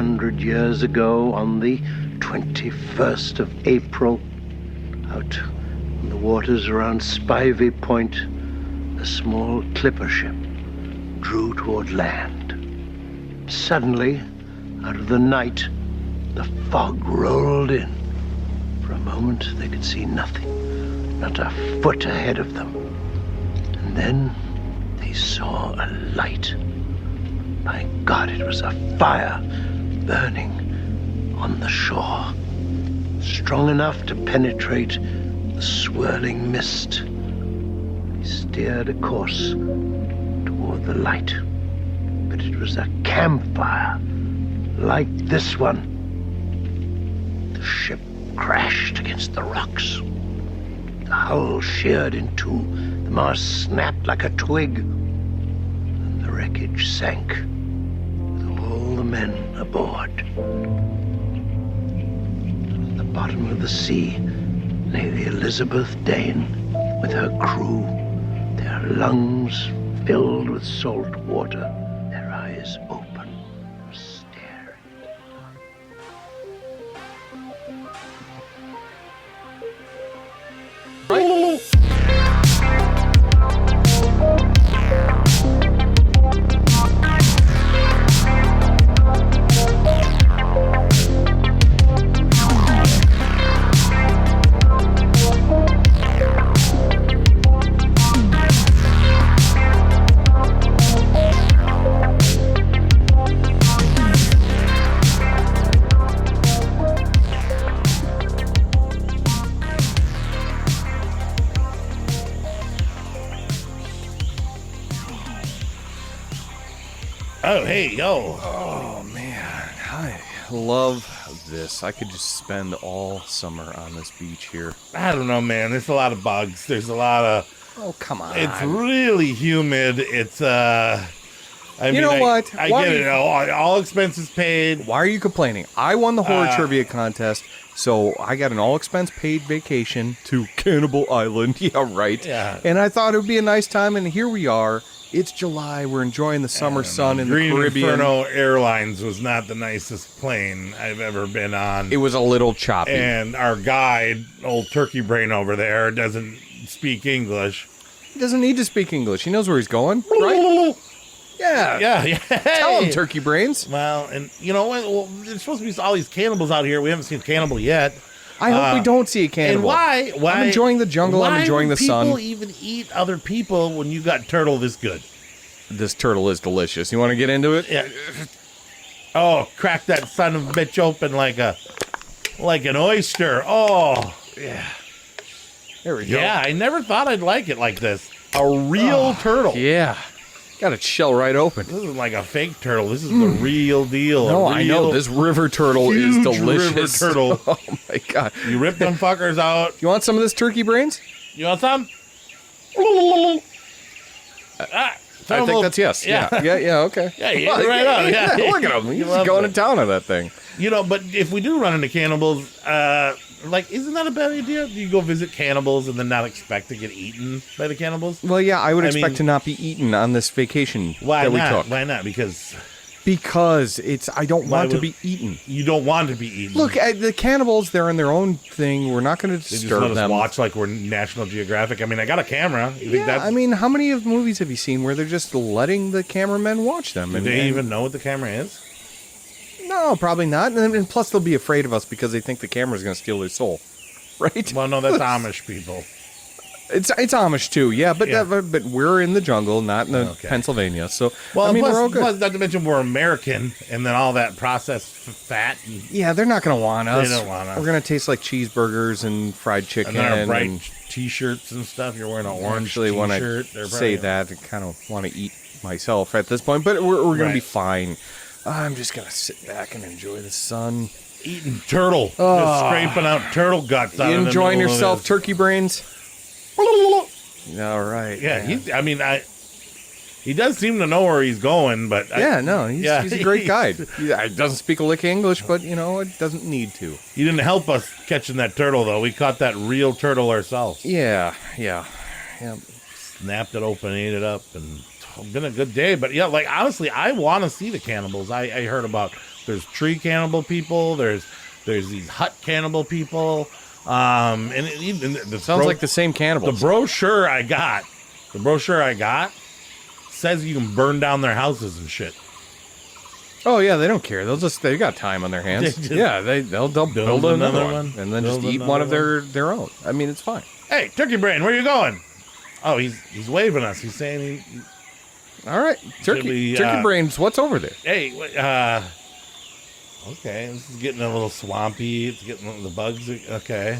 100 years ago, on the 21st of April, out on the waters around Spivey Point, a small clipper ship drew toward land. Suddenly, out of the night, the fog rolled in. For a moment, they could see nothing, not a foot ahead of them. And then they saw a light. My God, it was a fire burning on the shore, strong enough to penetrate the swirling mist. They steered a course toward the light, but it was a campfire like this one. The ship crashed against the rocks. The hull sheared in two. The mast snapped like a twig. And the wreckage sank with all the men aboard. At the bottom of the sea lay the Elizabeth Dane with her crew, their lungs filled with salt water, their eyes open, staring. Oh, hey, yo. Oh, man. I love this. I could just spend all summer on this beach here. I don't know, man. There's a lot of bugs. There's a lot of... Oh, come on. It's really humid. It's, I You know what? I Why get are it. you- All expenses paid. Why are you complaining? I won the horror trivia contest, so I got an all-expense-paid vacation to Cannibal Island. Yeah, right. Yeah. And I thought it would be a nice time, and here we are. It's July. We're enjoying the summer sun in the Green Caribbean. Inferno Airlines was not the nicest plane I've ever been on. It was a little choppy. And our guide, old turkey brain over there, doesn't speak English. He doesn't need to speak English. He knows where he's going, right? Yeah. Yeah. Tell him, turkey brains. Well, and you know what? Well, there's supposed to be all these cannibals out here. We haven't seen a cannibal yet. I hope we don't see a cannibal. And why? I'm enjoying the jungle. I'm enjoying the sun. Why would people even eat other people when you got turtle this good? This turtle is delicious. You want to get into it? Yeah. Oh, crack that son of a bitch open like an oyster. Oh, yeah. There we go. Yeah, I never thought I'd like it like this. A real turtle. Yeah. Got its shell right open. This isn't like a fake turtle. This is the real deal. No, I know. This river turtle is huge delicious. river turtle. Oh, my God. You rip them fuckers out. You want some of this turkey brains? You want some? I think that's yes. Yeah, okay. Yeah, you hit it right up. Yeah. Look at him. He's love going it. to town on that thing. You know, but if we do run into cannibals, isn't that a bad idea? Do you go visit cannibals and then not expect to get eaten by the cannibals? Well, yeah, I would I expect mean- to not be eaten on this vacation Why that we not? took. Why not? Because Because I don't want to would- be eaten. you don't want to be eaten. Look, the cannibals, they're in their own thing. We're not going to they just disturb let us them. watch like we're National Geographic. I mean, I got a camera. You think Yeah, that's? I mean, how many of movies have you seen where they're just letting the cameramen watch them? do they even know what the camera is? No, probably not. And plus, they'll be afraid of us because they think the camera's going to steal their soul, right? Well, no, that's Amish people. It's Amish too, yeah. But Yeah. but we're in the jungle, not in Okay. Pennsylvania. So Well, I mean, plus, we're all good. plus, not to mention we're American, and then all that processed fat. And, Yeah, they're not going to want us. don't want us. We're going to taste like cheeseburgers and fried chicken. and then our bright and T-shirts and stuff. You're wearing an orange actually, when I T-shirt. They're say probably- that, I kind of want to eat myself at this point. But we're going to be Right. fine. I'm just going to sit back and enjoy the sun. eating turtle, just scraping out turtle guts. Out You of the enjoying middle of yourself, this. turkey brains? All right. Yeah, he does seem to know where he's going, but He's a great guide. He doesn't speak a lick of English, but it doesn't need to. he didn't help us catching that turtle though. We caught that real turtle ourselves. Yeah. Snapped it open, ate it up, and been a good day. But yeah, like honestly, I want to see the cannibals. I heard about there's tree cannibal people. There's these hut cannibal people. And even Sounds like the same cannibals. The brochure I got says you can burn down their houses and shit. Oh yeah, they don't care. They got time on their hands. They'll build another one and then just eat one of their own. I mean, it's fine. Hey, Turkey Brain, where you going? Oh, he's waving us. He's saying he. All right, Turkey Brains. What's over there? Hey, okay, this is getting a little swampy. It's getting the bugs. Okay.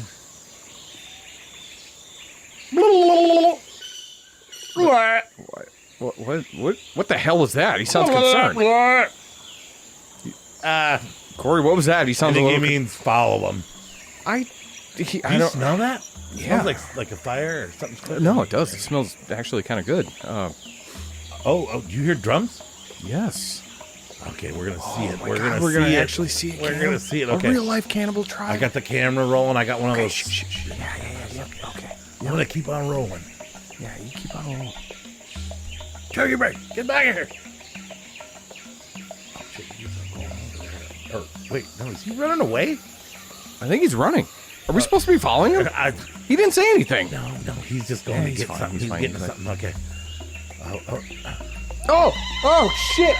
What the hell was that? He sounds concerned. Cory, what was that? He sounds. I think he means follow him. I Do you smell that? It Yeah. smells like a fire or something. No, it does. It smells actually kind of good. Oh, do you hear drums? Yes. Okay, we're gonna see it. We're God, gonna actually see it. We're gonna see it. Okay. A real life cannibal trial. I got the camera rolling. I got one of those. Shh. Yeah. Okay. I'm gonna keep on rolling. Yeah, you keep on rolling. Turkey Brain, get back here. Oh shit, he's going over there. Or wait, no, is he running away? I think he's running. Are we supposed to be following him? He didn't say anything. No, he's just going to get something. He's getting something. Okay. Oh, shit.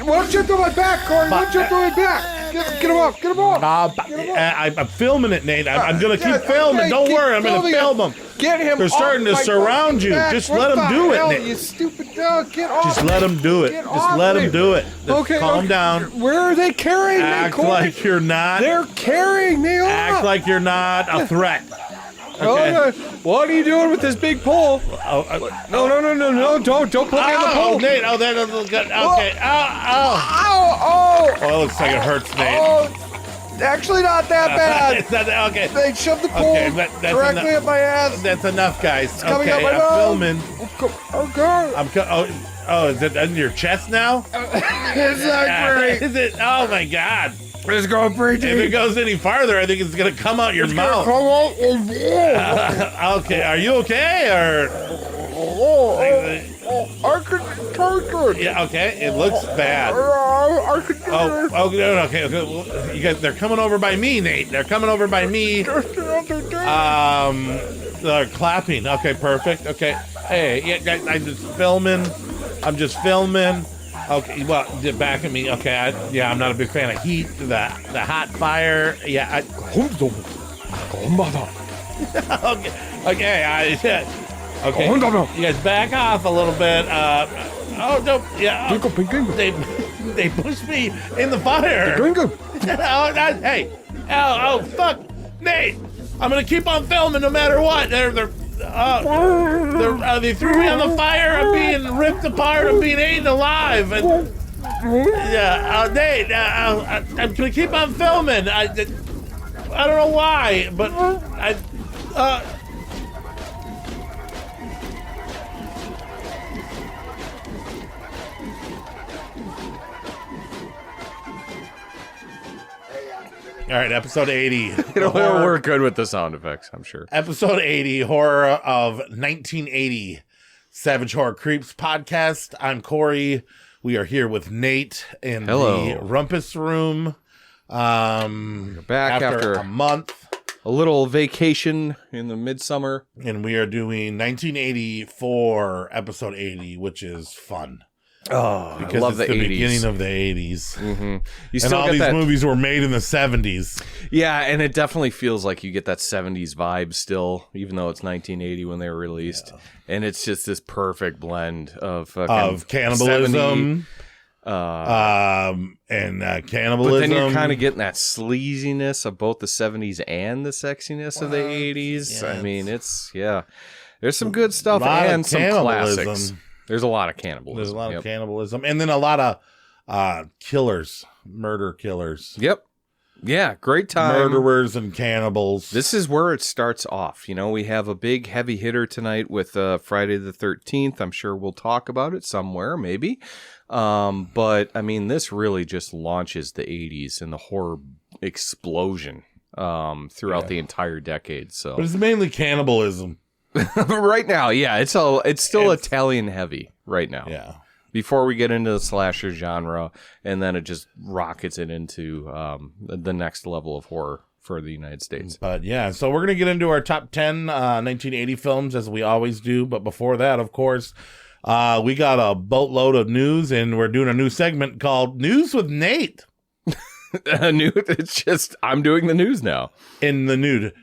What'd you do my back, Cory? What'd you do my back? Get him off. I'm filming it, Nate. I'm going to keep filming. Okay, Don't worry. I'm going to film them. Get him. They're starting to surround you. Just let them do it, Nate. You stupid dog. Get off. Just let them do it. Just let them do it. Just calm down. Where are they carrying me, Act Cory? like you're not. They're carrying me off. Act like you're not a threat. Okay. What are you doing with this big pole? No. Don't put me on the pole. Nate. Oh, that doesn't good. Okay. Ow. Oh, it looks like it hurts, Nate. Oh, actually not that bad. It's not, okay. They shoved the pole directly up my ass. That's enough, guys. It's coming up my I'm nose. filming. Oh, God. Oh, is it in your chest now? It's not great. Is it? Oh, my God. It's going pretty deep. If it goes any farther, I think it's going to come out your mouth. Okay, are you okay? Or I could take it. yeah, okay. It looks bad. I could take it. Okay. Well, you guys, they're coming over by me, Nate. They're coming over by me. They're clapping. Okay, perfect. Okay. Hey, yeah, guys, I'm just filming. Okay, well, back at me. Okay, I'm not a big fan of heat. The hot fire. Yeah. Okay. You guys back off a little bit. No. Yeah. They pushed me in the fire. Hey. Oh, fuck. Nate, I'm gonna keep on filming no matter what. They threw me on the fire. I'm being ripped apart. I'm being eaten alive. And Nate, I'm gonna keep on filming. I don't know why, but all right, episode 80. We're good with the sound effects, I'm sure. Episode 80, horror of 1980, Savage Horror Creeps podcast. I'm Cory. We are here with Nate in the Rumpus Room. We're back after a month. A little vacation in the midsummer. And we are doing 1984, episode 80, which is fun. Oh, because I love it's the 80s. Beginning of the 80s. Mm-hmm. And all these movies were made in the 70s. Yeah, and it definitely feels like you get that 70s vibe still, even though it's 1980 when they were released. Yeah. And it's just this perfect blend of cannibalism. And cannibalism. But then you're kind of getting that sleaziness of both the 70s and the sexiness of the 80s. Yeah, I mean, there's some good stuff and some classics. There's a lot of cannibalism. There's a lot of cannibalism. And then a lot of killers, murder killers. Yep. Yeah, great time. Murderers and cannibals. This is where it starts off. You know, we have a big heavy hitter tonight with Friday the 13th. I'm sure we'll talk about it somewhere, maybe. But, I mean, this really just launches the 80s and the horror explosion throughout the entire decade. So, but it's mainly cannibalism. Right now, yeah, it's still Italian heavy right now. Yeah. Before we get into the slasher genre, and then it just rockets it into the next level of horror for the United States. But yeah, so we're going to get into our top 10 1980 films as we always do. But before that, of course, we got a boatload of news, and we're doing a new segment called News with Nate. It's just, I'm doing the news now. In the nude.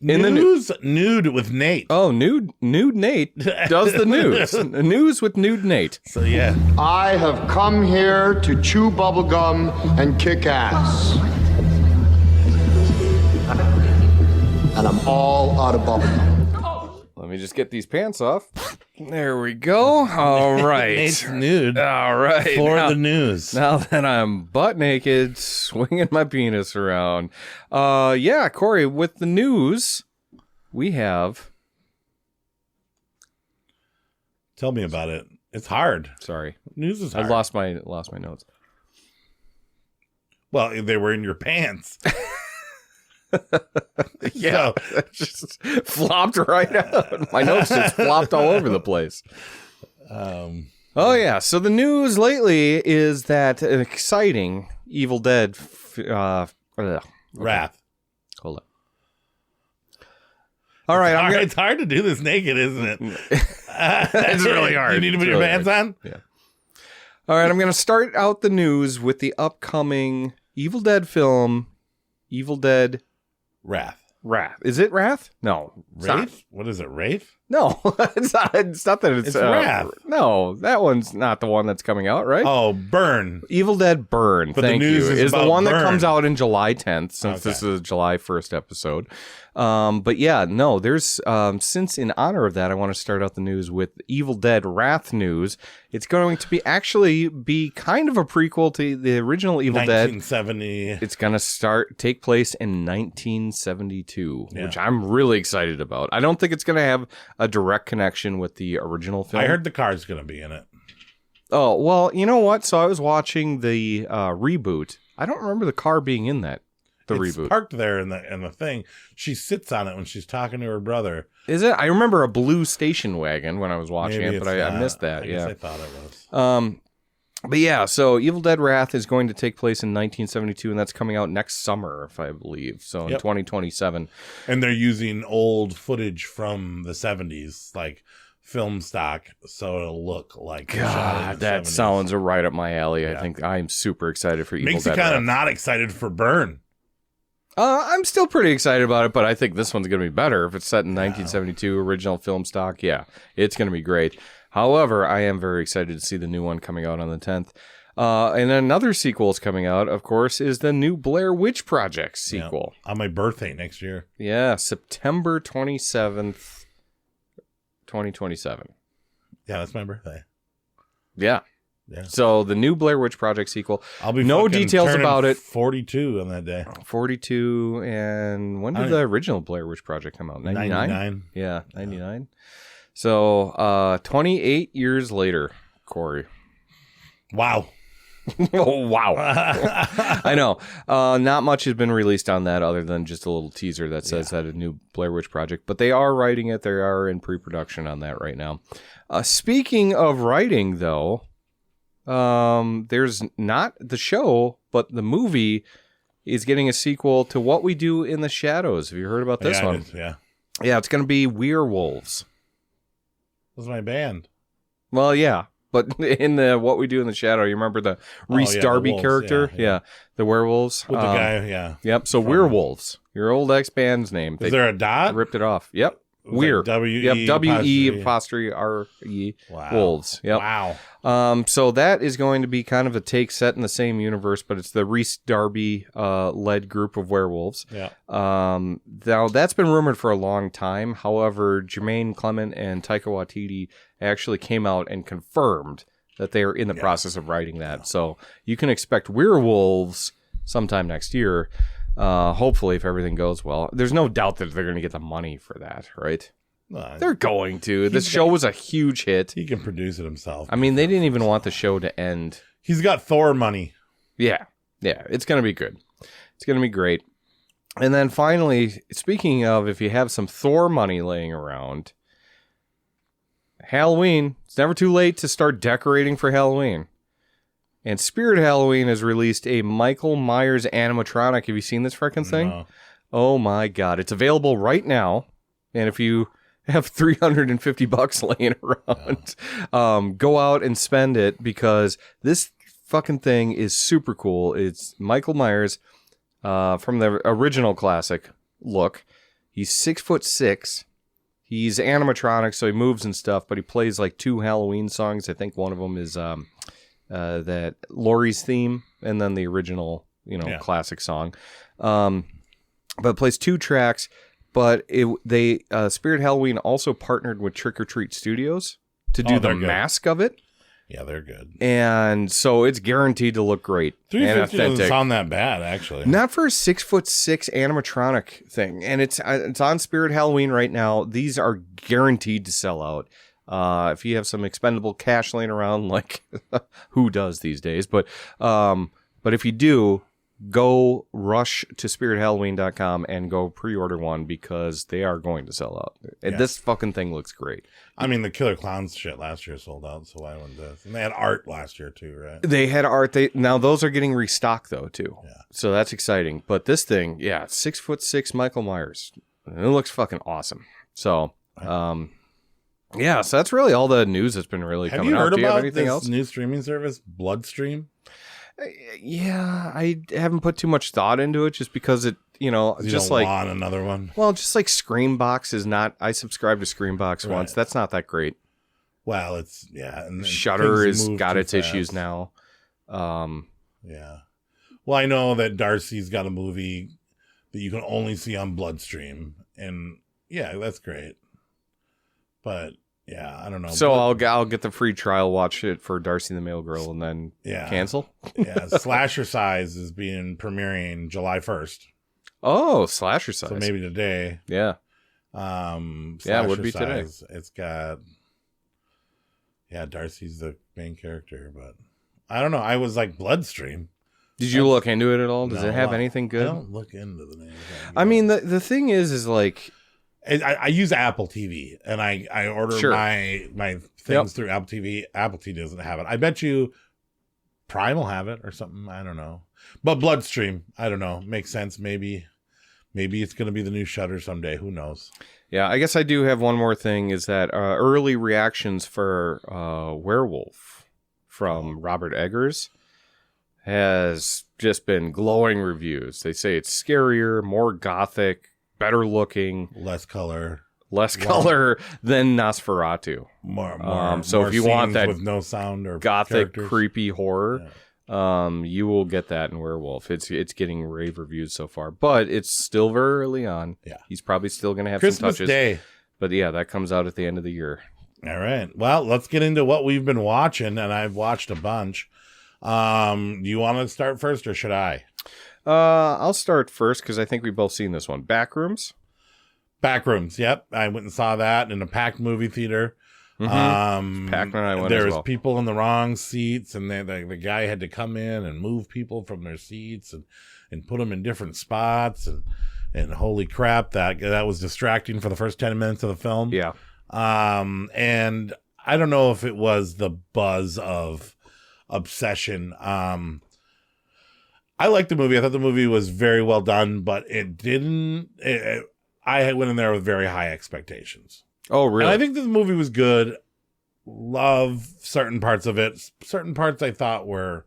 Nude with Nate. Oh, nude Nate does the news. News with nude Nate. So yeah. I have come here to chew bubblegum and kick ass. And I'm all out of bubblegum. Let me just get these pants off. There we go. All right. Nate's nude. All right. For the news. Now that I'm butt naked, swinging my penis around. Yeah, Corey, with the news, we have... Tell me about it. It's hard. Sorry. News is hard. I lost my notes. Well, they were in your pants. Yeah, just flopped right out. My notes just flopped all over the place. Oh yeah, so the news lately is that an exciting Evil Dead Wrath. Hold up. All right, It's hard to do this naked, isn't it? It's really hard. You need to put your pants on? Yeah. All right, I'm going to start out the news with the upcoming Evil Dead film, Evil Dead Wrath. Is it Wrath? No. Wraith? What is it, Wraith? No, it's not that it's Wrath. No, that one's not the one that's coming out, right? Oh, Burn. Evil Dead Burn. But Thank the news you. is the about one Burn. that comes out in July 10th, since this is a July 1st episode. But yeah, no, there's since in honor of that, I want to start out the news with Evil Dead Wrath news. It's going to be kind of a prequel to the original Evil 1970. Dead. It's going to take place in 1972, which I'm really excited about. I don't think it's going to have a direct connection with the original film. I heard the car's going to be in it. Oh, well, you know what? So I was watching the reboot. I don't remember the car being in that. It's reboot parked there in the thing. She sits on it when she's talking to her brother. Is it? I remember a blue station wagon when I was watching it, but I missed that. I guess I thought it was. But yeah, so Evil Dead Wrath is going to take place in 1972, and that's coming out next summer, if I believe. So in 2027. And they're using old footage from the 70s, like film stock, so it'll look like. God, that 70s. sounds right up my alley. I think I'm super excited for Evil Makes Dead you kind Wrath. of not excited for Burn. I'm still pretty excited about it, but I think this one's going to be better. If it's set in 1972, original film stock, yeah, it's going to be great. However, I am very excited to see the new one coming out on the 10th. And another sequel is coming out, of course, is the new Blair Witch Project sequel. On my birthday next year. Yeah, September 27th, 2027. Yeah, that's my birthday. Yeah. So the new Blair Witch Project sequel. I'll be no details about it. 42 on that day. 42, and when did the original Blair Witch Project come out? 99? Yeah, 99. So 28 years later, Corey. Wow. Oh, wow. I know. Not much has been released on that other than just a little teaser that says that a new Blair Witch Project. But they are writing it. They are in pre-production on that right now. Speaking of writing, though, there's not the show, but the movie is getting a sequel to What We Do in the Shadows. Have you heard about this one? Yeah, it's going to be Werewolves. That's my band. Well, yeah, but in the What We Do in the Shadow, you remember the Reese Darby the wolves, character? Yeah, the werewolves. With the guy, Yep, so Werewolves, your old ex-band's name. Is there a dot? Ripped it off. Yep. Weird. W-E apostrophe R-E Wolves. Yep. Wow. So that is going to be kind of a take set in the same universe, but it's the Reese Darby led group of werewolves. Yeah. Now that's been rumored for a long time. However, Jermaine Clement and Taika Waititi actually came out and confirmed that they are in the process of writing that. So you can expect Werewolves sometime next year. Hopefully, if everything goes well. There's no doubt that they're going to get the money for that, right? They're going to. This show was a huge hit. He can produce it himself. I mean, they didn't even want the show to end. He's got Thor money. Yeah. It's going to be good. It's going to be great. And then finally, speaking of, if you have some Thor money laying around, Halloween. It's never too late to start decorating for Halloween. And Spirit Halloween has released a Michael Myers animatronic. Have you seen this freaking thing? No. Oh my God. It's available right now. And if you have $350 laying around, go out and spend it, because this fucking thing is super cool. It's Michael Myers from the original classic look. He's 6'6". He's animatronic, so he moves and stuff, but he plays like 2 Halloween songs. I think one of them is that Laurie's theme, and then the original, classic song. But plays 2 tracks. But Spirit Halloween also partnered with Trick or Treat Studios to do the mask of it. Yeah, they're good. And so it's guaranteed to look great. $350 doesn't sound that bad, actually. Not for a 6'6" animatronic thing. And it's on Spirit Halloween right now. These are guaranteed to sell out. If you have some expendable cash laying around, like who does these days? But if you do, go rush to spirithalloween.com and go pre-order one, because they are going to sell out. And this fucking thing looks great. I mean, the Killer Clowns shit last year sold out, so why wouldn't this? And they had art last year too, right? They had art. Now those are getting restocked though too. Yeah. So that's exciting. But this thing, 6'6" Michael Myers. It looks fucking awesome. So, so that's really all the news that's been really coming out. Have Do you you have heard anything about else? this new streaming service, Bloodstream? Yeah, I haven't put too much thought into it, just because it, just don't like want another one. Well, just like Screambox is not. I subscribed to Screambox once. That's not that great. Well, it's and Shudder has got its issues now. Yeah. Well, I know that Darcy's got a movie that you can only see on Bloodstream, and that's great. But I don't know. So I'll get the free trial, watch it for Darcy the Mail Girl, and then cancel. Slasher Size is premiering July 1st. Oh, Slasher Size. So maybe today. Yeah. It would be Size, today. It's got Darcy's the main character, but I don't know. I was like, Bloodstream. Did you look into it at all? Does it have anything good? I don't look into the name. I mean, the thing is like, I use Apple TV, and I order my things through Apple TV. Apple TV doesn't have it. I bet you Prime will have it or something. I don't know. But Bloodstream, I don't know. Makes sense. Maybe it's going to be the new Shudder someday. Who knows? Yeah, I guess I do have one more thing, is that early reactions for Werewolf from Robert Eggers has just been glowing reviews. They say it's scarier, more gothic, better looking, less color than Nosferatu. More if you want that with no sound or gothic, characters. creepy horror, you will get that in Werewolf. It's getting rave reviews so far, but it's still very early on. Yeah, he's probably still going to have Christmas some touches. Day. But that comes out at the end of the year. All right. Well, let's get into what we've been watching, and I've watched a bunch. Do you want to start first, or should I? I'll start first, because I think we've both seen this one. Backrooms. Yep. I went and saw that in a packed movie theater. Mm-hmm. Packed when I went. There was people in the wrong seats, and the guy had to come in and move people from their seats and put them in different spots, and holy crap, that was distracting for the first 10 minutes of the film. Yeah. And I don't know if it was the buzz of Obsession. I liked the movie. I thought the movie was very well done, but it didn't. I went in there with very high expectations. Oh, really? And I think this movie was good. Love certain parts of it. Certain parts I thought were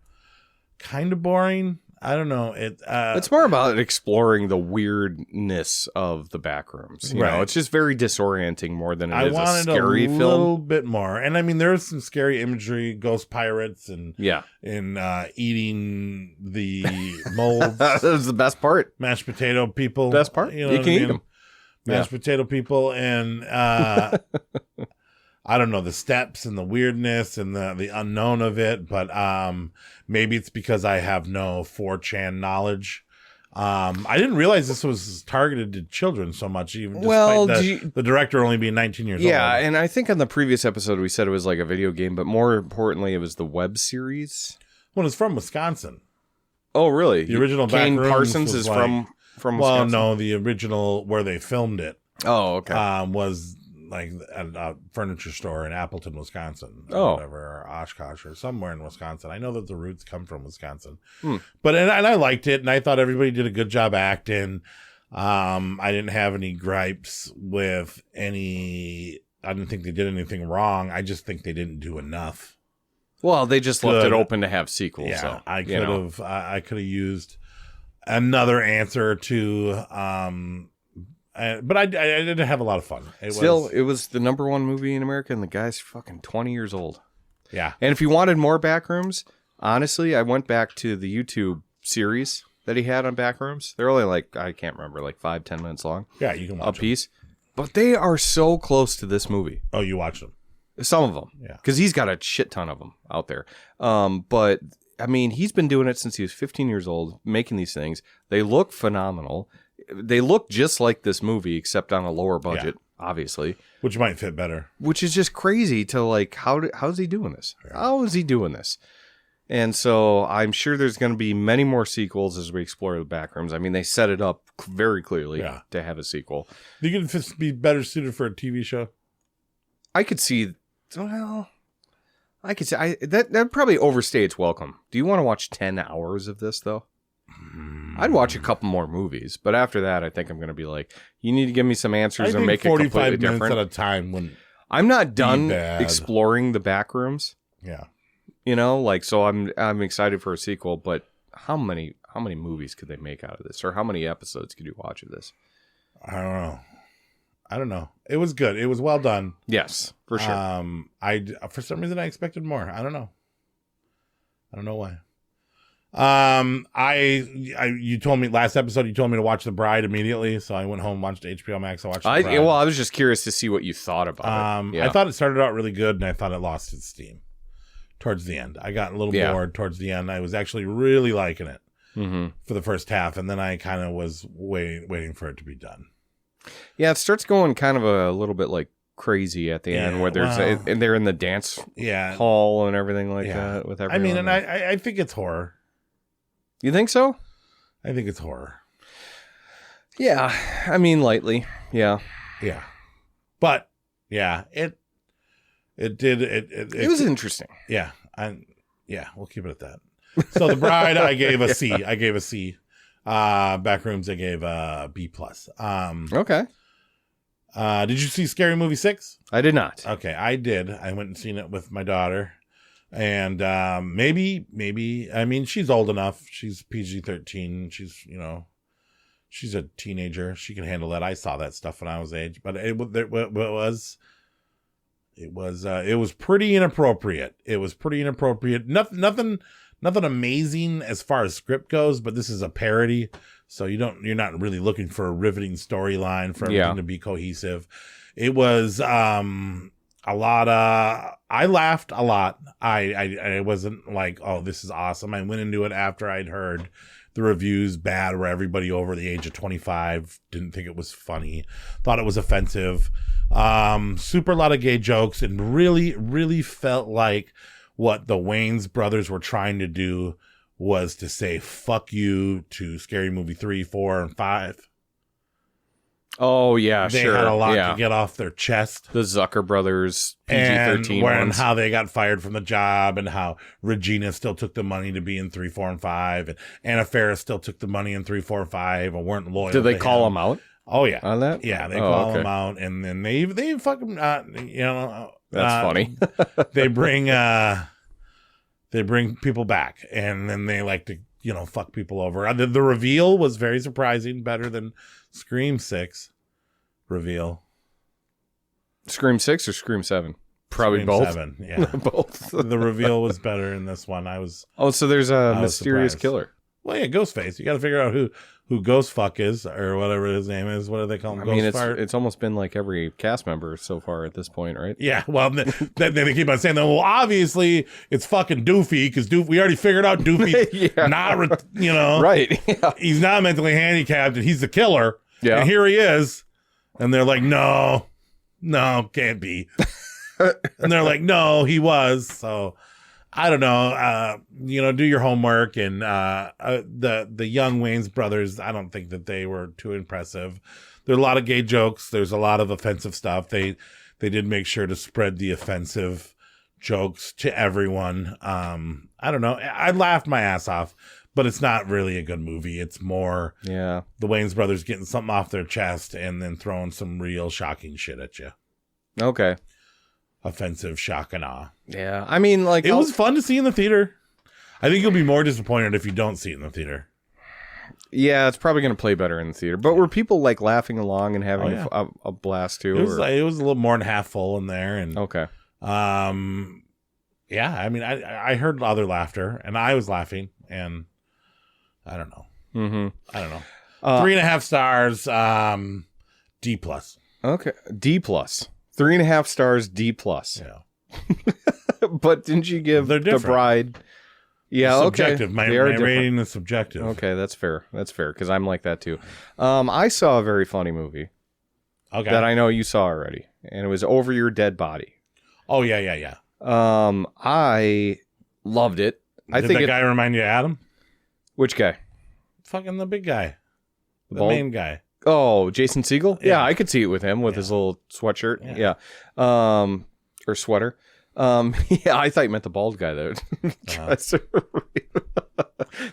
kind of boring. I don't know. It's more about exploring the weirdness of the backrooms. You know, it's just very disorienting more than it is a scary film. A little bit more. And I mean, there's some scary imagery, ghost pirates and eating the molds. That was the best part. Mashed potato people. Best part. You can eat them. Mashed potato people, and I don't know, the steps and the weirdness and the unknown of it, but maybe it's because I have no 4chan knowledge. I didn't realize this was targeted to children so much, even despite the director only being 19 years old. Yeah, and I think on the previous episode we said it was like a video game, but more importantly, it was the web series. Well, it's from Wisconsin. Oh, really? The original Kane Backrooms Parsons is from Wisconsin? Well, no, the original where they filmed it. Oh, okay. Was like a furniture store in Appleton, Wisconsin, Oh. or whatever, or Oshkosh, or somewhere in Wisconsin. I know that the roots come from Wisconsin, but and I liked it, and I thought everybody did a good job acting. I didn't have any gripes with any. I didn't think they did anything wrong. I just think they didn't do enough. Well, they just left it open to have sequels. Yeah, so, I could have used another answer to. But I did have a lot of fun. It was the number one movie in America, and the guy's fucking 20 years old. Yeah. And if you wanted more Backrooms, honestly, I went back to the YouTube series that he had on Backrooms. They're only like, I can't remember, like 5-10 minutes long. Yeah, you can watch a piece. But they are so close to this movie. Oh, you watched them? Some of them. Yeah. Because he's got a shit ton of them out there. But, I mean, he's been doing it since he was 15 years old, making these things. They look phenomenal. They look just like this movie, except on a lower budget, obviously. Which might fit better. Which is just crazy to like, how's he doing this? How is he doing this? And so I'm sure there's going to be many more sequels as we explore the Backrooms. I mean, they set it up very clearly to have a sequel. Do you think this be better suited for a TV show? I could see, well, I could say that probably overstay its welcome. Do you want to watch 10 hours of this, though? I'd watch a couple more movies, but after that, I think I'm going to be like, you need to give me some answers or make it completely 45 minutes different. at a time. When I'm not done exploring the Backrooms. Yeah, you know, like, so I'm excited for a sequel. But how many movies could they make out of this, or how many episodes could you watch of this? I don't know. It was good. It was well done. Yes, for sure. For some reason I expected more. I don't know why. You told me last episode, you told me to watch The Bride immediately, so I went home and watched HBO Max. I watched The Bride. Well, I was just curious to see what you thought about it. I thought it started out really good, and I thought it lost its steam towards the end. I got a little bored towards the end. I was actually really liking it for the first half, and then I kind of was waiting for it to be done. Yeah, it starts going kind of a little bit like crazy at the end, where and they're in the dance hall and everything like that with everyone. I mean, and I think it's horror. You think so? I think it's horror. Yeah, I mean, lightly. Yeah. But it was interesting. Yeah, we'll keep it at that. So The Bride, I gave a C. Backrooms, I gave a B+. Okay. Did you see Scary Movie 6? I did not. Okay, I did. I went and seen it with my daughter. And maybe, I mean, she's old enough. She's PG-13. She's a teenager. She can handle that. I saw that stuff when I was age, but it was pretty inappropriate. It was pretty inappropriate. Nothing amazing as far as script goes, but this is a parody. So you're not really looking for a riveting storyline for everything to be cohesive. It was, a lot I laughed a lot. I wasn't like, oh, this is awesome. I went into it after I'd heard the reviews bad, where everybody over the age of 25 didn't think it was funny, thought it was offensive. Super lot of gay jokes, and really, really felt like what the Wayans brothers were trying to do was to say fuck you to Scary Movie 3, 4, and 5. Oh, yeah, they had a lot to get off their chest. The Zucker brothers, PG-13 and how they got fired from the job, and how Regina still took the money to be in 3, 4, and 5, and Anna Faris still took the money in 3, 4, and 5, and weren't loyal. Did they call them out? Oh, yeah. On that? Yeah, they call them out, and then they fucking, that's funny. they bring people back, and then they like to, fuck people over. The reveal was very surprising, better than Scream 6 reveal. Scream 6 or Scream 7? Probably Scream both. 7, yeah. Both. The reveal was better in this one. So there's a mysterious killer. Well, yeah, Ghostface. You got to figure out who Ghostfuck is, or whatever his name is. What do they call him? I mean, it's almost been like every cast member so far at this point, right? Yeah, well, then they keep on saying that, well, obviously, it's fucking Doofy, because we already figured out Doofy's not, right. Yeah. He's not mentally handicapped, and he's the killer. Yeah. And here he is. And they're like, no, can't be. And they're like, no, he was. So I don't know. Do your homework. And the young Wayans brothers, I don't think that they were too impressive. there are a lot of gay jokes. There's a lot of offensive stuff. They did make sure to spread the offensive jokes to everyone. I don't know. I laughed my ass off, but it's not really a good movie. It's more the Wayans brothers getting something off their chest and then throwing some real shocking shit at you. Okay. Offensive shock and awe. Yeah. I mean, like... It was fun to see in the theater. I think you'll be more disappointed if you don't see it in the theater. Yeah, it's probably going to play better in the theater. But were people like laughing along and having a blast too? It was a little more than half full in there. And okay. Yeah, I mean, I heard other laughter, and I was laughing, and I don't know. I don't know. 3.5 stars, D+. Okay, D+. 3.5 stars, D+. Yeah. But didn't you give The Bride... Yeah, subjective. Okay. My rating is subjective. Okay, that's fair. That's fair, because I'm like that too. I saw a very funny movie that I know you saw already, and it was Over Your Dead Body. Oh, yeah. I loved it. Did that guy remind you of Adam? Which guy? Fucking the big guy. The main guy. Oh, Jason Segel? Yeah, I could see it with him with his little sweatshirt. Yeah. Or sweater. Yeah, I thought you meant the bald guy that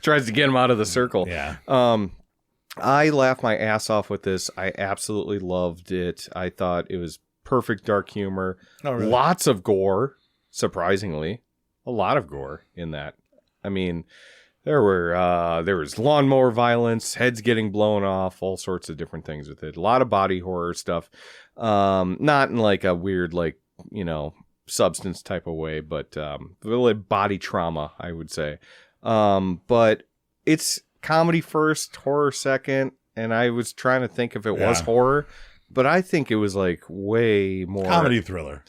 tries to get him out of the circle. Yeah. I laughed my ass off with this. I absolutely loved it. I thought it was perfect dark humor. Oh, really? Lots of gore, surprisingly. A lot of gore in that. I mean, there was lawnmower violence, heads getting blown off, all sorts of different things with it. A lot of body horror stuff. Not in like a weird, like, substance type of way, but really body trauma, I would say. But it's comedy first, horror second, and I was trying to think if it was horror, but I think it was like way more comedy thriller.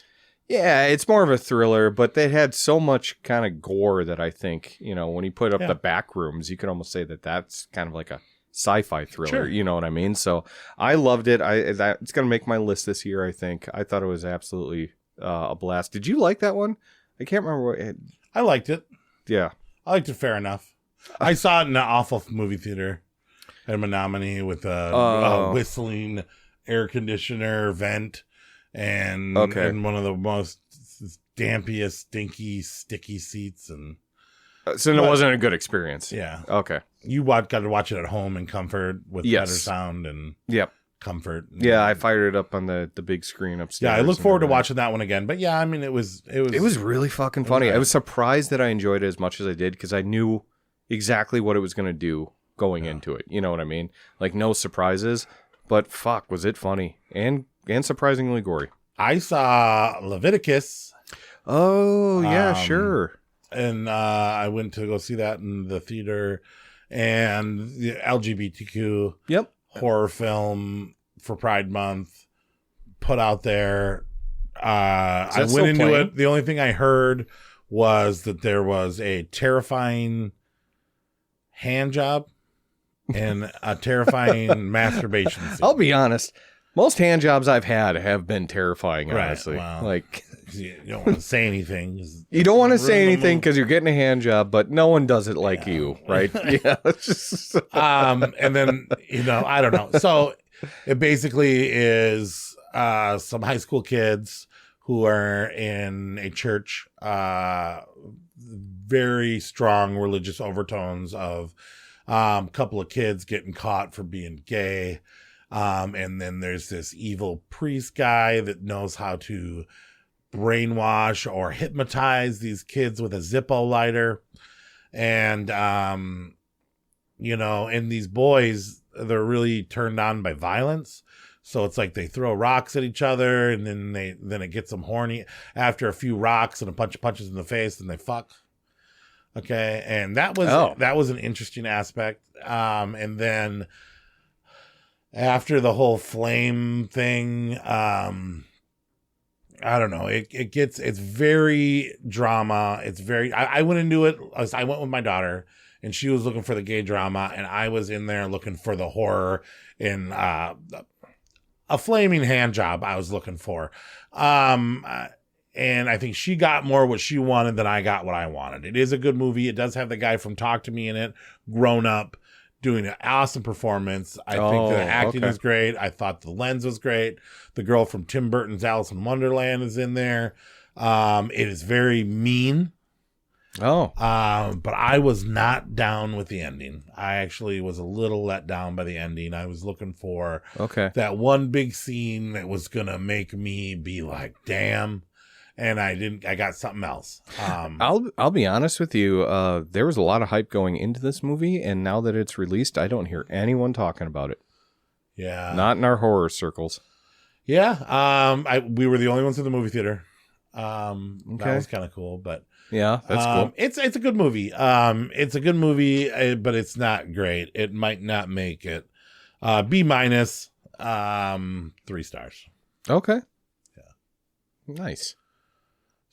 Yeah, it's more of a thriller, but they had so much kind of gore that I think, when you put up the back rooms, you could almost say that that's kind of like a sci-fi thriller. Sure. You know what I mean? So I loved it. It's going to make my list this year, I think. I thought it was absolutely a blast. Did you like that one? I can't remember. I liked it. Yeah. I liked it fair enough. I saw it in an awful movie theater at Menominee with a whistling air conditioner vent and one of the most dampiest, stinky, sticky seats. And so it wasn't a good experience. Yeah. Okay. You got to watch it at home in comfort with better sound and comfort. Yeah, I fired it up on the big screen upstairs. Yeah, I look forward to watching that one again. But yeah, I mean, it was really fucking funny. I was surprised that I enjoyed it as much as I did because I knew exactly what it was going to do going into it. You know what I mean? Like no surprises, but fuck, was it funny and surprisingly gory. I saw Leviticus. Oh, yeah, sure. And I went to go see that in the theater, and the LGBTQ horror film for Pride Month put out there. I went into it. The only thing I heard was that there was a terrifying hand job and a terrifying masturbation scene. I'll be honest. Most hand jobs I've had have been terrifying, honestly. Well, like you don't want to say anything. You don't want to say anything because you're getting a hand job, but no one does it like you, right? Yeah. And then, I don't know. So it basically is some high school kids who are in a church, very strong religious overtones of a couple of kids getting caught for being gay. And then there's this evil priest guy that knows how to brainwash or hypnotize these kids with a Zippo lighter. And, and these boys, they're really turned on by violence. So it's like they throw rocks at each other and then it gets them horny after a few rocks and a bunch of punches in the face and they fuck. Okay. And that was an interesting aspect. And then after the whole flame thing, I don't know. It's very drama. It's very, I went into it. I went with my daughter and she was looking for the gay drama and I was in there looking for the horror and, a flaming hand job I was looking for. And I think she got more what she wanted than I got what I wanted. It is a good movie. It does have the guy from Talk to Me in it, grown up, doing an awesome performance. I think the acting is great. I thought the lens was great. The girl from Tim Burton's Alice in Wonderland is in there. It is very mean. But I was not down with the ending. I actually was a little let down by the ending. I was looking for that one big scene that was going to make me be like, damn. And I didn't. I got something else. I'll be honest with you. There was a lot of hype going into this movie, and now that it's released, I don't hear anyone talking about it. Yeah, not in our horror circles. Yeah. We were the only ones in the movie theater. That was kind of cool, but yeah, that's cool. It's a good movie. It's a good movie, but it's not great. It might not make it. B-, 3 stars. Okay. Yeah. Nice.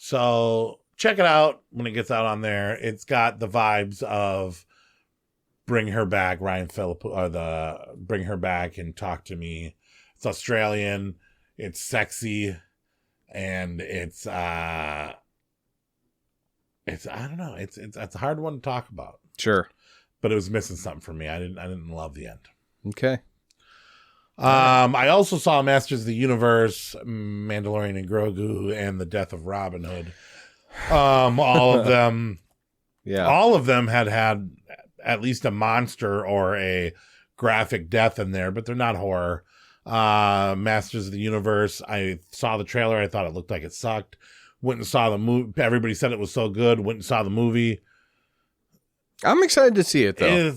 So check it out when it gets out on there. It's got the vibes of Bring Her Back, Ryan Phillip, or the Bring Her Back and Talk to Me. It's Australian. It's sexy. And it's I don't know. It's a hard one to talk about. Sure. But it was missing something for me. I didn't love the end. Okay. I also saw Masters of the Universe, Mandalorian and Grogu, and The Death of Robin Hood. All of them. Yeah. All of them had at least a monster or a graphic death in there, but they're not horror. Masters of the Universe, I saw the trailer. I thought it looked like it sucked. Went and saw the movie. Everybody said it was so good. Went and saw the movie. I'm excited to see it, though.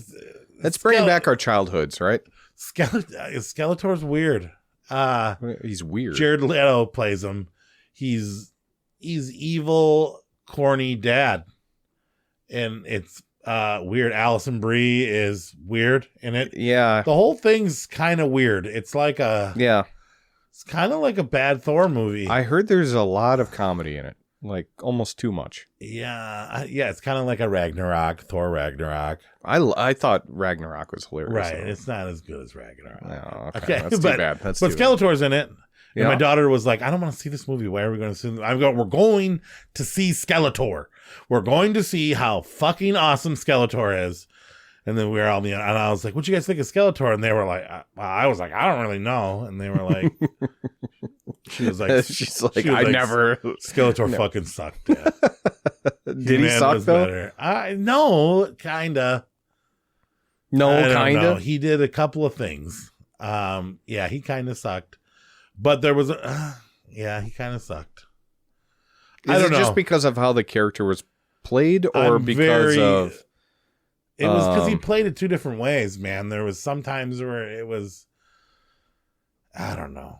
It's bringing back our childhoods, right? Skeletor's weird. He's weird. Jared Leto plays him. He's evil, corny dad. And it's weird. Alison Brie is weird in it. Yeah. The whole thing's kind of weird. It's like it's kind of like a bad Thor movie. I heard there's a lot of comedy in it. Like almost too much. Yeah. It's kind of like a Thor Ragnarok. I thought Ragnarok was hilarious. Right. So. It's not as good as Ragnarok. No, okay. That's too bad. But Skeletor's in it. And my daughter was like, I don't want to see this movie. Why are we going to see it? We're going to see Skeletor. We're going to see how fucking awesome Skeletor is. And then we were all, and I was like, what you guys think of Skeletor? And they were like, I was like, I don't really know. And they were like, she's like, never. Skeletor fucking sucked. Yeah. Did he suck though? Better. No, kinda. No, kinda. He did a couple of things. He kind of sucked. But there was he kind of sucked. I don't know. Just because of how the character was played, or because of? It was because he played it two different ways, man. There was some times where it was, I don't know.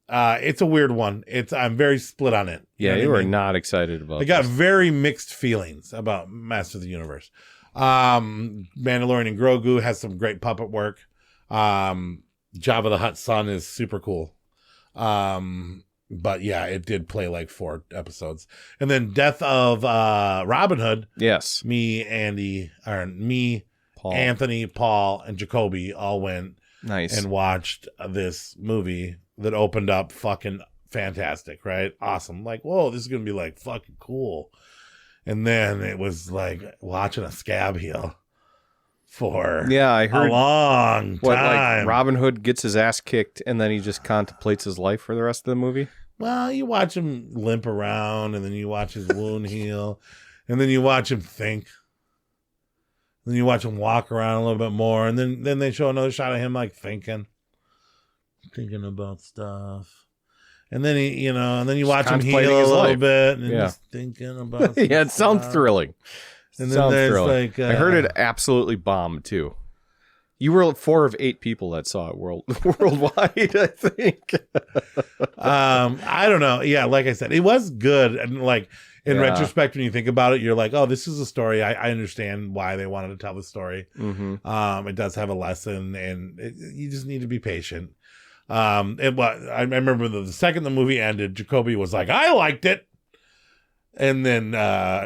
It's a weird one. I'm very split on it. Yeah, you were not excited about it. I got very mixed feelings about Master of the Universe. Mandalorian and Grogu has some great puppet work. Jabba the Hutt's son is super cool. But yeah, it did play like 4 episodes. And then Death of Robin Hood. Yes. Anthony, Paul, and Jacoby all went and watched this movie that opened up fucking fantastic, right? Awesome. Like, whoa, this is going to be like fucking cool. And then it was like watching a scab heel for I heard a long time. Like Robin Hood gets his ass kicked and then he just contemplates his life for the rest of the movie. Well, you watch him limp around, and then you watch his wound heal, and then you watch him think. Then you watch him walk around a little bit more, and then they show another shot of him like thinking about stuff. And then and then you watch him heal a little bit, and just thinking about yeah, it sounds stuff. Thrilling. And then there's like I heard it absolutely bombed too. You were 4 of 8 people that saw it worldwide, I think. I don't know. Yeah, like I said, it was good. And like in retrospect, when you think about it, you're like, oh, this is a story. I understand why they wanted to tell the story. Mm-hmm. It does have a lesson, and you just need to be patient. I remember the second the movie ended, Jacoby was like, I liked it. And then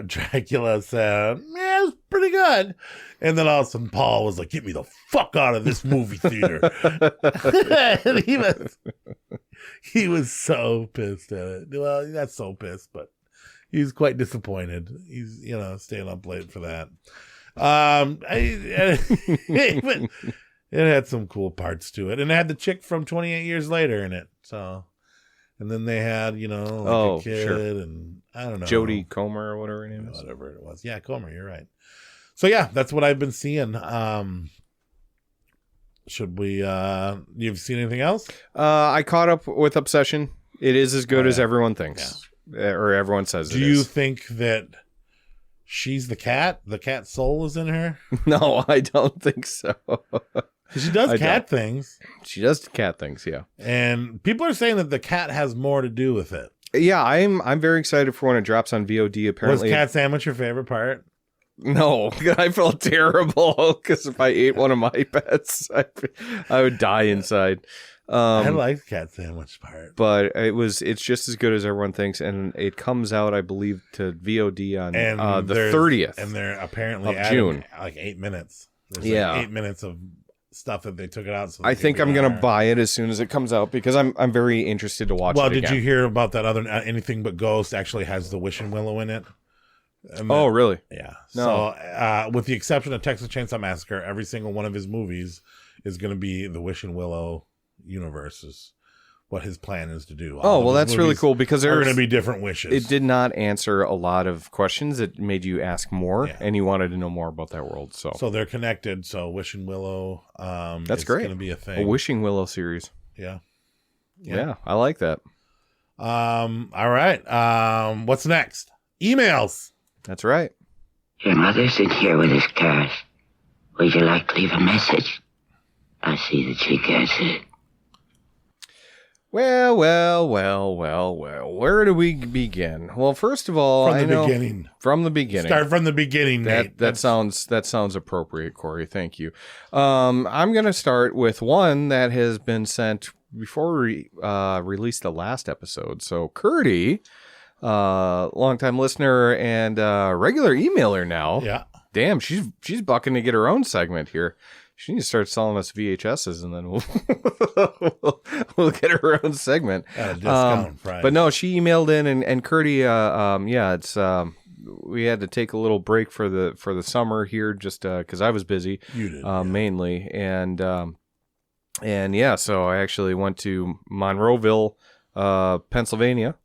Dracula said, yeah, it was pretty good. And then all of a sudden Paul was like, get me the fuck out of this movie theater. And he was so pissed at it. Well, he's not so pissed, but he's quite disappointed. He's, staying up late for that. It had some cool parts to it, and it had the chick from 28 Years Later in it. So, and then they had a kid, and I don't know, Jodie Comer or whatever her name is. Whatever it was. Yeah, Comer. You're right. So yeah, that's what I've been seeing. Should we? You've seen anything else? I caught up with Obsession. It is as good as everyone thinks, or everyone says. Do you think that she's the cat? The cat soul is in her? No, I don't think so. She does cat things. She does cat things, yeah. And people are saying that the cat has more to do with it. Yeah, I'm very excited for when it drops on VOD. Apparently, was cat sandwich your favorite part? No, I felt terrible because if I ate one of my pets, I would die inside. I like the cat sandwich part, but it's just as good as everyone thinks, and it comes out, I believe, to VOD on the 30th, and they're apparently of June, like 8 minutes. There's 8 minutes of stuff that they took it out. So I think I'm gonna buy it as soon as it comes out because I'm very interested to watch. Well, it did you hear about that other Anything But Ghost actually has the Wishing Willow in it? Oh, really? Yeah. No. So, with the exception of Texas Chainsaw Massacre, every single one of his movies is going to be the Wishing Willow universe. Is what his plan is to do. Oh, well, that's really cool because there are going to be different wishes. It did not answer a lot of questions. It made you ask more, and you wanted to know more about that world. So they're connected. So Wishing Willow, that's great. Going to be a thing. A Wishing Willow series. Yeah, I like that. All right. What's next? Emails. That's right. Your mother's in here with his cars. Would you like to leave a message? I see that she gets it. Well. Where do we begin? Well, first of all, beginning. From the beginning. Start from the beginning, Nate. That sounds appropriate, Corey. Thank you. I'm going to start with one that has been sent before we released the last episode. So, Kirdy, longtime listener and regular emailer now. Yeah. Damn, she's bucking to get her own segment here. She needs to start selling us VHSs, and then we'll get her own segment at a discount price. But no, she emailed in, and Kirdy, it's we had to take a little break for the summer here, just because I was busy. You did, mainly, and so I actually went to Monroeville, Pennsylvania.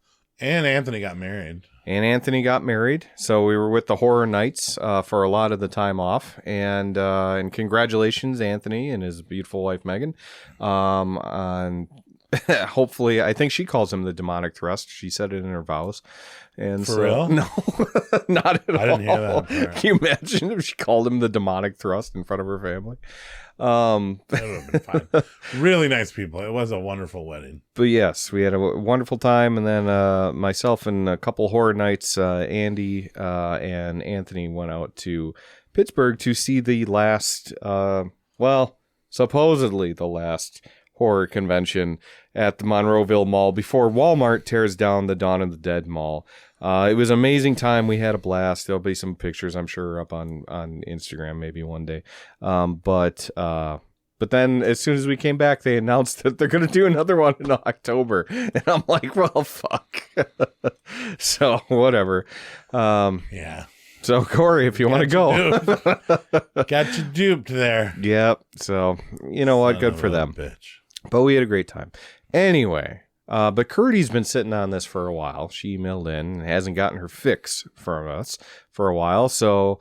And Anthony got married. So we were with the Horror Nights for a lot of the time off. And congratulations, Anthony, and his beautiful wife, Megan. On hopefully, I think she calls him the demonic thrust. She said it in her vows. And For real? No, not at all. I didn't hear that. Right. Can you imagine if she called him the demonic thrust in front of her family? That would have been fine. Really nice people. It was a wonderful wedding. But yes, we had a wonderful time, and then myself and a couple Horror Nights, Andy and Anthony, went out to Pittsburgh to see the last, supposedly the last horror convention at the Monroeville Mall before Walmart tears down the Dawn of the Dead Mall. It was an amazing time. We had a blast. There'll be some pictures, I'm sure, up on Instagram maybe one day. But then as soon as we came back, they announced that they're going to do another one in October. And I'm like, well, fuck. So whatever. Yeah. So Corey, if you want to go. Got you duped there. Yep. So you know what? Good for them. Bitch. But we had a great time. Anyway. But Kirdy's been sitting on this for a while. She emailed in and hasn't gotten her fix from us for a while. So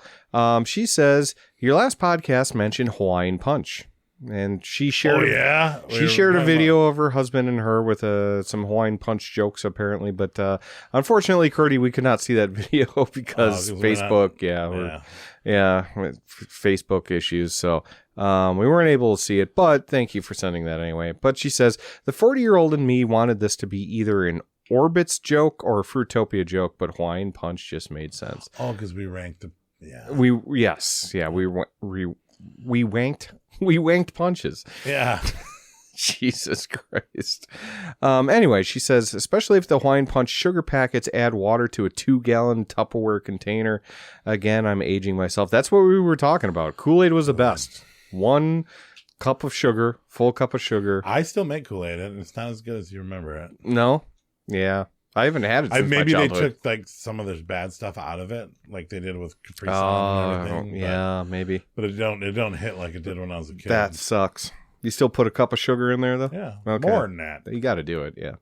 she says, your last podcast mentioned Hawaiian Punch. And she shared, she shared a video of her husband and her with some Hawaiian Punch jokes, apparently. But unfortunately, Kirdy, we could not see that video because Facebook, Facebook issues. So we weren't able to see it, but thank you for sending that anyway. But she says, the 40-year-old in me wanted this to be either an Orbits joke or a Fruitopia joke, but Hawaiian Punch just made sense. Oh, because we ranked We wanked punches. Yeah. Jesus Christ. Anyway, she says, especially if the Hawaiian Punch sugar packets add water to a 2-gallon Tupperware container. Again, I'm aging myself. That's what we were talking about. Kool-Aid was the best. 1 cup of sugar, full cup of sugar. I still make Kool-Aid, and it's not as good as you remember it. No? Yeah. I haven't had it since maybe my they childhood. took like some of the bad stuff out of it, like they did with Capri Sun and everything. Yeah, maybe. But it don't hit like it did when I was a kid. That sucks. You still put a cup of sugar in there though? Yeah, Okay. more than that. You got to do it. Yeah.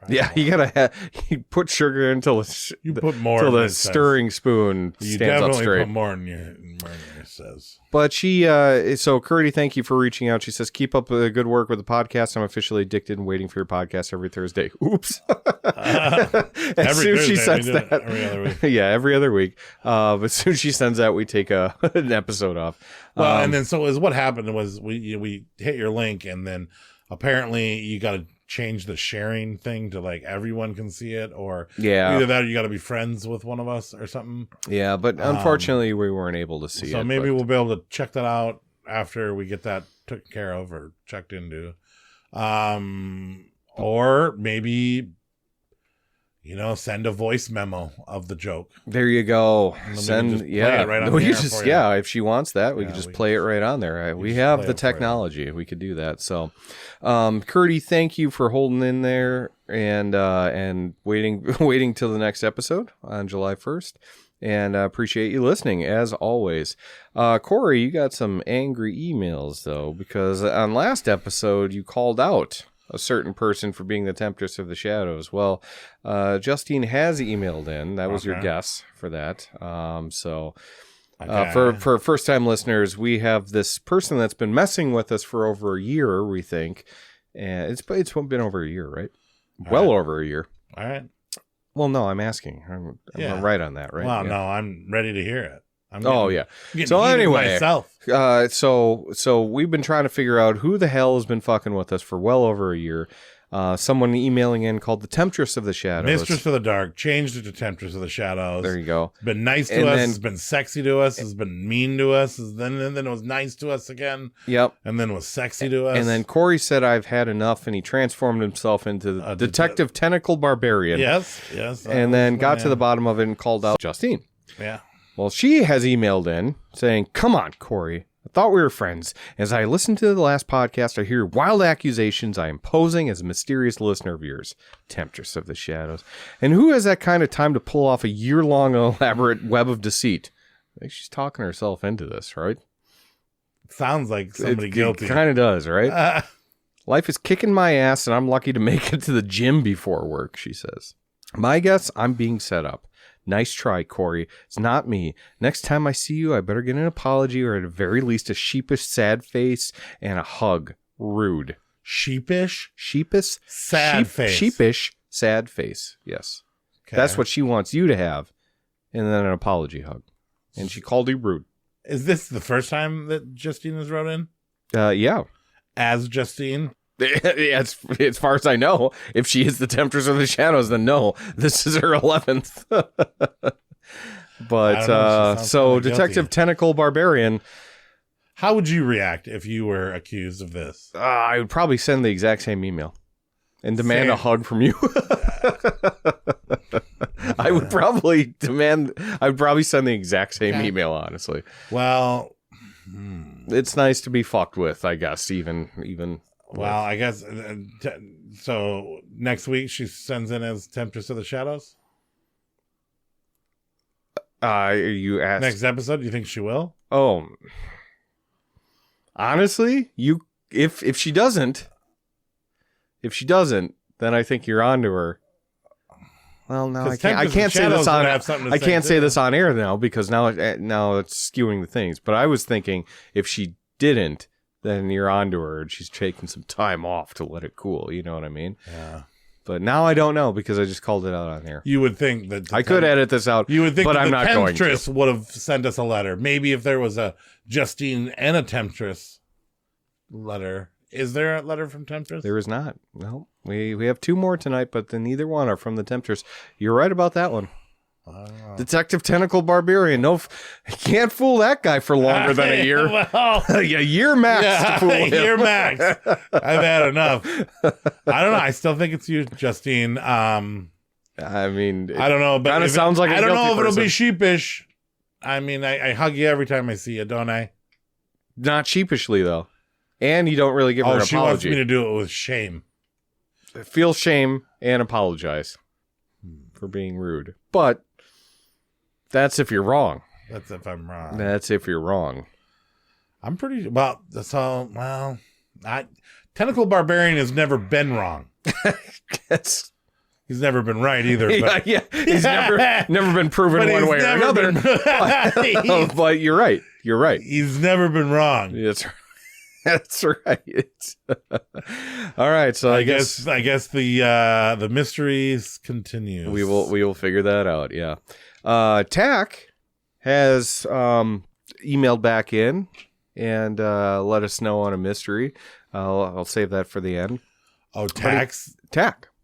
Yeah, you gotta you put sugar until You put more until than the it says. stirring spoon You stands up definitely straight. put more than it says. But she, so Kirdy, thank you for reaching out. She says, keep up the good work with the podcast. I'm officially addicted and waiting for your podcast every Thursday. Oops. As soon as she sends that, every other week. yeah, every other week. But as soon as she sends that, we take an episode off. Well, and then so is what happened was we hit your link, and then apparently you got to change the sharing thing to like everyone can see it, or either that or you got to be friends with one of us or something. Yeah, but unfortunately we weren't able to see it. So maybe we'll be able to check that out after we get that taken care of or checked into. Or maybe, send a voice memo of the joke. There you go. Send play it right on the air for you. If she wants that, we could just play it right on there. We have the technology. We could do that. So, Kirdy, thank you for holding in there and waiting till the next episode on July 1st. And appreciate you listening as always. Cory, you got some angry emails though, because on last episode you called out a certain person for being the Temptress of the Shadows. Well, Justine has emailed in. That was your guess for that. For first-time listeners, we have this person that's been messing with us for over a year, we think. And it's been over a year, right? Well over a year. All right. Well, no, I'm asking. I'm right on that, right? Well, yeah. No, I'm ready to hear it. So anyway, myself. So we've been trying to figure out who the hell has been fucking with us for well over a year. Someone emailing in called the Temptress of the Shadows. Mistress of the Dark. Changed it to Temptress of the Shadows. There you go. Been nice to us. Has been sexy to us. Has been mean to us. Then it was nice to us again. Yep. And then was sexy to us. And then Cory said, "I've had enough," and he transformed himself into the Detective Tentacle Barbarian. Yes. And then got to the bottom of it and called out Justine. Yeah. Well, she has emailed in saying, "Come on, Cory. I thought we were friends. As I listened to the last podcast, I hear wild accusations I am posing as a mysterious listener of yours, Temptress of the Shadows. And who has that kind of time to pull off a year-long elaborate web of deceit?" I think she's talking herself into this, right? Sounds like somebody guilty. It kind of does, right? Life is kicking my ass, and I'm lucky to make it to the gym before work, she says. My guess, I'm being set up. Nice try, Cory. It's not me. Next time I see you, I better get an apology or at the very least a sheepish, sad face and a hug. Rude. Sheepish? Sad face. Sheepish, sad face. Yes. Okay. That's what she wants you to have. And then an apology hug. And she called you rude. Is this the first time that Justine has wrote in? Yeah. As Justine? As far as I know, if she is the Temptress of the Shadows, then no, this is her 11th. But so Detective Tentacle Barbarian. How would you react if you were accused of this? I would probably send the exact same email and demand a hug from you. I would probably send the exact same email, honestly. Well, it's nice to be fucked with, I guess, even. Well, I guess, so next week she sends in as Temptress of the Shadows? You asked... Next episode, do you think she will? Oh. Honestly, if she doesn't, then I think you're onto her. Well, no, I can't say this on. I can't say this on air now because now it's skewing the things. But I was thinking if she didn't, then you're onto her and she's taking some time off to let it cool. You know what I mean? Yeah. But now I don't know because I just called it out on air. You would think that I could edit this out. You would think but that I'm the not going to. Temptress would have sent us a letter. Maybe if there was a Justine and a Temptress letter. Is there a letter from Temptress? There is not. No. We have two more tonight, but then neither one are from the Temptress. You're right about that one. Detective Tentacle Barbarian. No, can't fool that guy for longer than a year. Well, a year max to fool him. A year max. I've had enough. I don't know. I still think it's you, Justine. I mean, I don't know, but kind of sounds like I don't know if person. It'll be sheepish. I mean, I hug you every time I see you, don't I? Not sheepishly though, and you don't really give her an apology. She wants me to do it with shame. Feel shame and apologize. for being rude. But that's if you're wrong. That's if I'm wrong. That's if you're wrong. I'm pretty well. That's all. Well, Tentacle Barbarian has never been wrong. He's never been right either. But. Yeah. He's never been proven one way or another. But you're right. You're right. He's never been wrong. That's right. All right. So I guess the mysteries continue. We will figure that out. Yeah. Tack has emailed back in and let us know on a mystery. I'll save that for the end. Oh, Tack.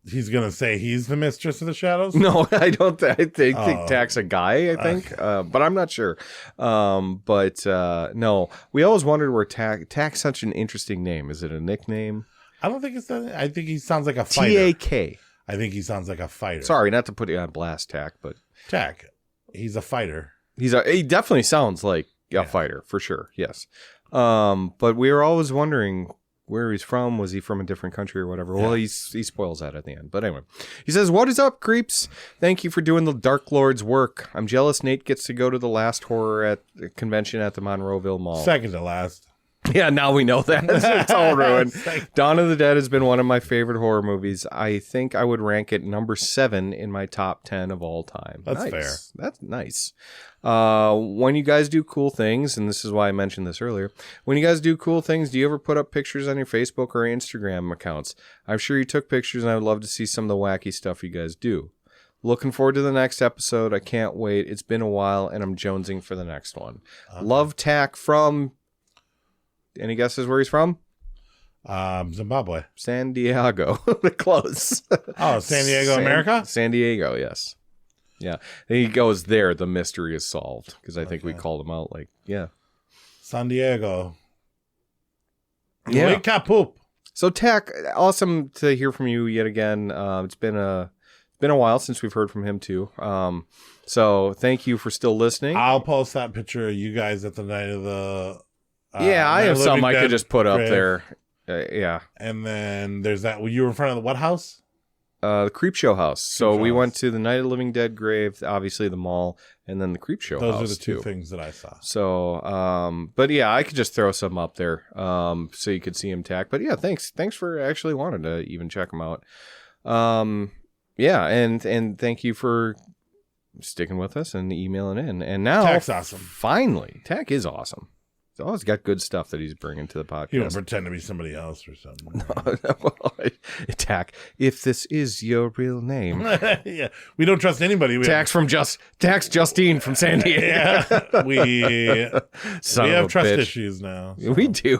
He's gonna say he's the mistress of the shadows. No, I don't. I think Tack's a guy. I think, but I'm not sure. No, we always wondered where Tack's such an interesting name. Is it a nickname? I don't think it's that. I think he sounds like a fighter. Tack. I think he sounds like a fighter. Sorry, not to put you on blast, Tack, but Tack. He's a fighter. He definitely sounds like a fighter for sure. Yes. But we were always wondering where he's from. Was he from a different country or whatever? Yeah. Well, he spoils that at the end. But anyway, he says, "What is up, creeps? Thank you for doing the Dark Lord's work. I'm jealous Nate gets to go to the last horror at the convention at the Monroeville Mall." Second to last. Yeah, now we know that. It's all ruined. Dawn of the Dead has been one of my favorite horror movies. I think I would rank it number 7 in my top 10 of all time. That's fair. That's nice. When you guys do cool things, and this is why I mentioned this earlier, when you guys do cool things, do you ever put up pictures on your Facebook or Instagram accounts? I'm sure you took pictures, and I would love to see some of the wacky stuff you guys do. Looking forward to the next episode. I can't wait. It's been a while, and I'm jonesing for the next one. Okay. Love, Tack from... Any guesses where he's from? Zimbabwe. San Diego. Close. Oh, San Diego, America? San Diego, yes. Yeah. And he goes there, the mystery is solved. Because I think we called him out San Diego. Yeah. Wake up, poop. So, Tack, awesome to hear from you yet again. It's been a while since we've heard from him, too. So, thank you for still listening. I'll post that picture of you guys at the night of the... I have some I could just put up there. Yeah. And then there's that. You were in front of the what house? The Creep Show house. So we went to the Night of the Living Dead grave, obviously the mall, and then the Creep Show house. Those are the two things that I saw. So, but yeah, I could just throw some up there so you could see him, Tack. But yeah, thanks for actually wanting to even check them out. Yeah, and thank you for sticking with us and emailing in. And now, Tack's awesome. Finally, Tack is awesome. He's always got good stuff that he's bringing to the podcast. He won't pretend to be somebody else or something. Tack, if this is your real name. Yeah, we don't trust anybody. Tack's Justine from San Diego. Yeah, we have trust issues now. So. We do.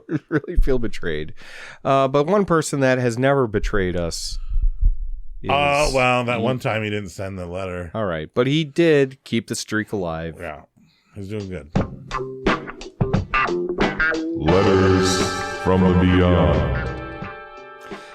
We really feel betrayed. But one person that has never betrayed us. That one time he didn't send the letter. All right, but he did keep the streak alive. Yeah, he's doing good. Letters from the Beyond.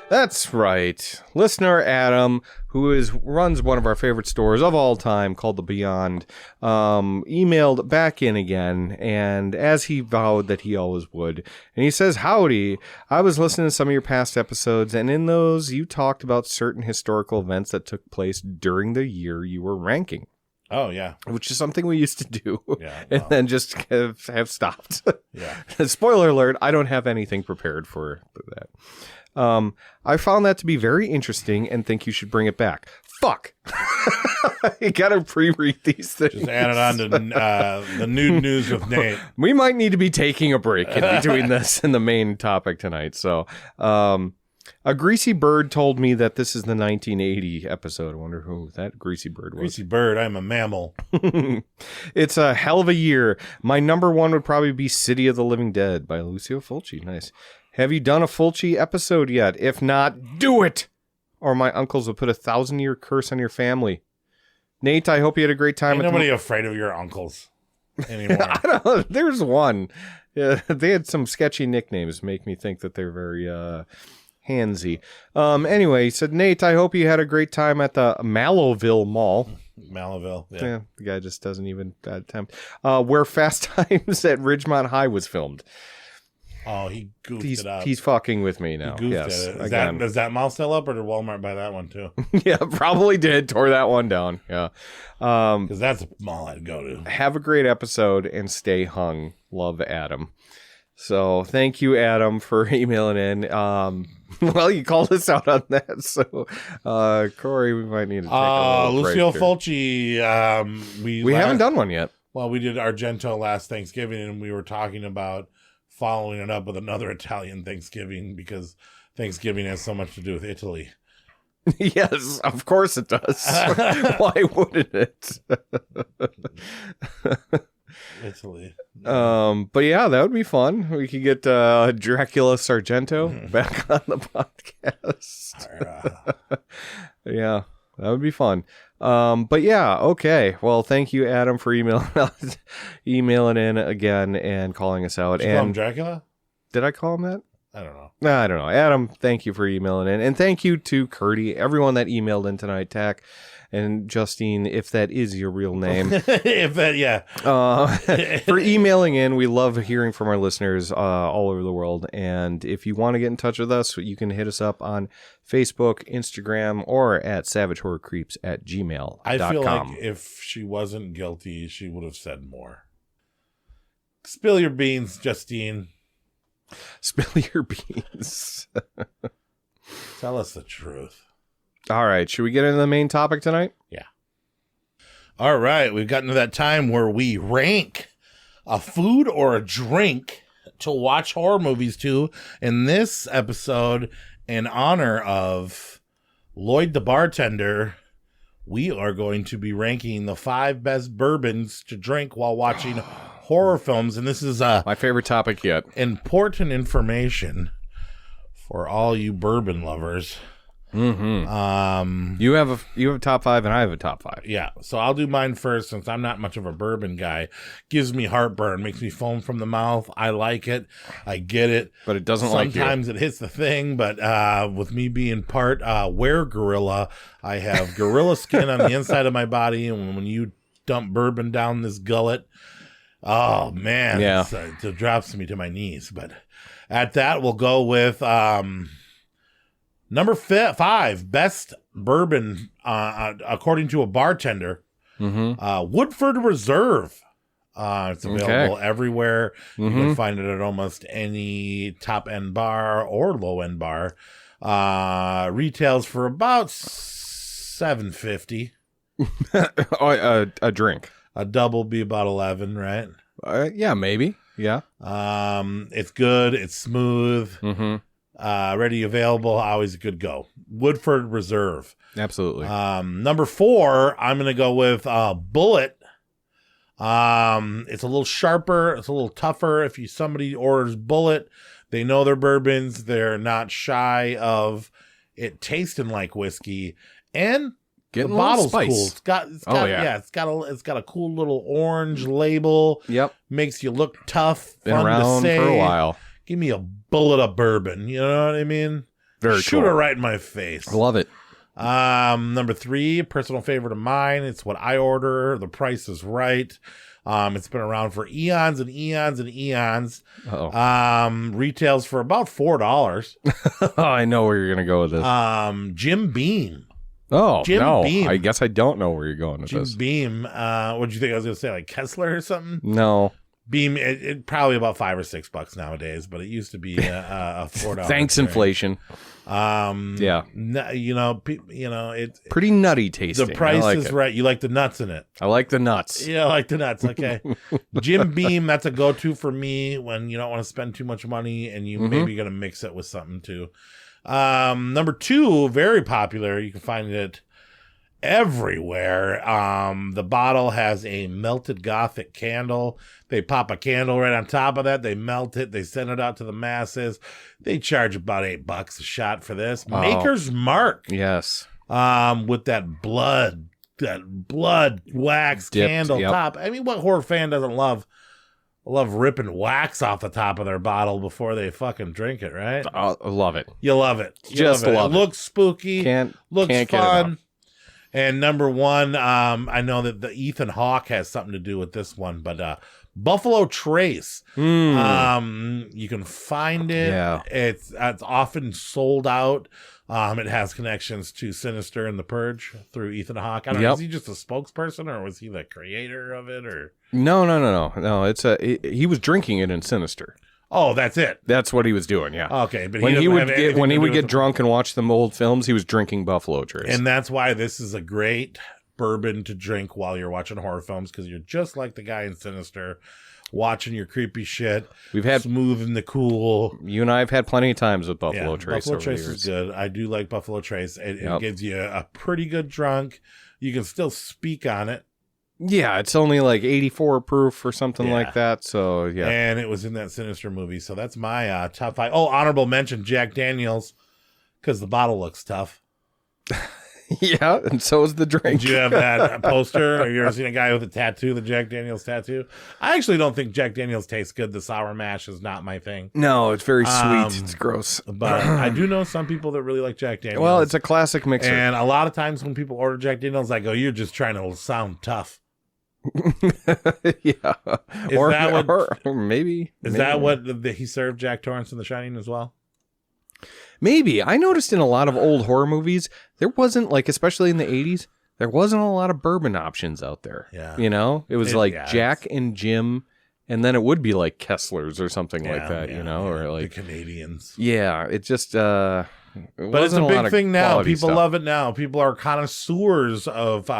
That's right. Listener Adam, who runs one of our favorite stores of all time called The Beyond, emailed back in again, and as he vowed that he always would. And he says, "Howdy, I was listening to some of your past episodes, and in those you talked about certain historical events that took place during the year you were ranking." Oh, yeah. Which is something we used to do. Yeah, and then just have stopped. Yeah. Spoiler alert, I don't have anything prepared for that. I found that to be very interesting and think you should bring it back. Fuck. You gotta pre-read these things. Just add it on to the nude news with Nate. We might need to be taking a break in between this and the main topic tonight. So, a greasy bird told me that this is the 1980 episode. I wonder who that greasy bird was. Greasy bird, I'm a mammal. It's a hell of a year. My number one would probably be City of the Living Dead by Lucio Fulci. Nice. Have you done a Fulci episode yet? If not, do it! Or my uncles will put a 1,000-year curse on your family. Nate, I hope you had a great time. Ain't nobody afraid of your uncles anymore. I don't know. There's one. Yeah, they had some sketchy nicknames. Make me think that they're very handsy. Anyway, he said, Nate, I hope you had a great time at the Mallowville Mall. Mallowville, yeah. The guy just doesn't even attempt. Where Fast Times at Ridgemont High was filmed. Oh, he goofed it up. He's fucking with me now. He goofed Yes, at it. again. Is that mall still up, or did Walmart buy that one too? Yeah, probably did. Tore that one down. Yeah. Because that's a mall I'd go to. Have a great episode and stay hung. Love, Adam. So thank you, Adam, for emailing in. Well, you called us out on that. So, Cory, we might need to take a little break Lucio here. Fulci. We haven't done one yet. Well, we did Argento last Thanksgiving, and we were talking about following it up with another Italian Thanksgiving because Thanksgiving has so much to do with Italy. Yes, of course it does. Why wouldn't it? Italy. But yeah, that would be fun. We could get Dracula Sargento back on the podcast. Yeah, that would be fun. But yeah, okay. Well, thank you, Adam, for emailing in again and calling us out. Did you call him Dracula? Did I call him that? I don't know. I don't know. Adam, thank you for emailing in. And thank you to Kirdy, everyone that emailed in tonight, Tack, and Justine, if that is your real name. If that, yeah. For emailing in. We love hearing from our listeners all over the world. And if you want to get in touch with us, you can hit us up on Facebook, Instagram, or at savagehorrorcreeps@gmail.com. I feel like if she wasn't guilty, she would have said more. Spill your beans, Justine. Spill your beans. Tell us the truth. All right. Should we get into the main topic tonight? Yeah. All right. We've gotten to that time where we rank a food or a drink to watch horror movies to. In this episode, in honor of Lloyd the bartender, we are going to be ranking the 5 best bourbons to drink while watching horror films. And this is my favorite topic yet. Important information for all you bourbon lovers. Mm-hmm. You have a top 5 and I have a top 5. Yeah, so I'll do mine first since I'm not much of a bourbon guy. Gives me heartburn, makes me foam from the mouth. I like it, I get it, but it doesn't sometimes it hits the thing. But with me being part weregorilla, I have gorilla skin on the inside of my body, and when you dump bourbon down this gullet, oh man, yeah, it drops me to my knees. But at that, we'll go with number 5, best bourbon, according to a bartender, Woodford Reserve. It's available everywhere. You can find it at almost any top-end bar or low-end bar. Retails for about $7.50. A drink. A double be about 11, right? Yeah, maybe. Yeah. It's good. It's smooth. Ready, available, always a good go. Woodford Reserve. Absolutely. Number 4, I'm going to go with Bullet. It's a little sharper. It's a little tougher. If somebody orders Bullet, they know their bourbons. They're not shy of it tasting like whiskey. And getting the bottle's spice. cool. It's got a cool little orange label. Yep. Makes you look tough. Been fun around to say. for a while. Give me a bullet of bourbon. You know what I mean? Very Shoot cool. it right in my face. I love it. Number 3, personal favorite of mine. It's what I order. The price is right. It's been around for eons and eons and eons. Retails for about $4. Oh, I know where you're gonna go with this. Jim Beam. Oh, Jim no. Beam. I guess I don't know where you're going with Jim this. Beam. What'd you think I was gonna say? Like Kessler or something? No. Beam. It probably about $5 or $6 nowadays, but it used to be a $4. Thanks, inflation. Yeah. It's pretty nutty tasting. The price like is it. right. You like the nuts in it. I like the nuts. Yeah, I like the nuts. Okay. Jim Beam, that's a go-to for me when you don't want to spend too much money and you maybe going to mix it with something too. Number 2, very popular. You can find it everywhere. The bottle has a melted Gothic candle. They pop a candle right on top of that. They melt it. They send it out to the masses. They charge about $8 a shot for this. Oh. Maker's Mark. Yes. With that blood wax Dipped, candle top. I mean, what horror fan doesn't love ripping wax off the top of their bottle before they fucking drink it, right? I love it. You love it. Just love it. It looks spooky. Looks get fun. enough. And number 1, I know that the Ethan Hawke has something to do with this one, but Buffalo Trace. You can find it. Yeah. It's often sold out. It has connections to Sinister and The Purge through Ethan Hawke. I don't know, is he just a spokesperson or was he the creator of it? Or No. He was drinking it in Sinister. Oh, that's it. That's what he was doing. Yeah. Okay, but when he would get drunk and watch them old films, he was drinking Buffalo Trace. And that's why this is a great bourbon to drink while you're watching horror films, because you're just like the guy in Sinister, watching your creepy shit. We've had smooth and the cool. You and I have had plenty of times with Buffalo Trace. Buffalo over Trace the years. is good. I do like Buffalo Trace. It gives you a pretty good drunk. You can still speak on it. Yeah, it's only like 84 proof or something like that. So yeah, and it was in that Sinister movie. So that's my top 5. Oh, honorable mention: Jack Daniels, because the bottle looks tough. Yeah, and so is the drink. Did you have that poster? Have you ever seen a guy with a tattoo, the Jack Daniels tattoo? I actually don't think Jack Daniels tastes good. The sour mash is not my thing. No, it's very sweet. It's gross. But I do know some people that really like Jack Daniels. Well, it's a classic mixer. And a lot of times when people order Jack Daniels, I go, "You're just trying to sound tough." Yeah. Or maybe. Is that what he served Jack Torrance in The Shining as well? Maybe. I noticed in a lot of old horror movies, there wasn't, like, especially in the 80s, there wasn't a lot of bourbon options out there. Yeah. You know? It was Jack and Jim, and then it would be like Kessler's or something like that, you know? Or like the Canadians. Yeah. It just, but it's a big thing now. People love it now. People are connoisseurs of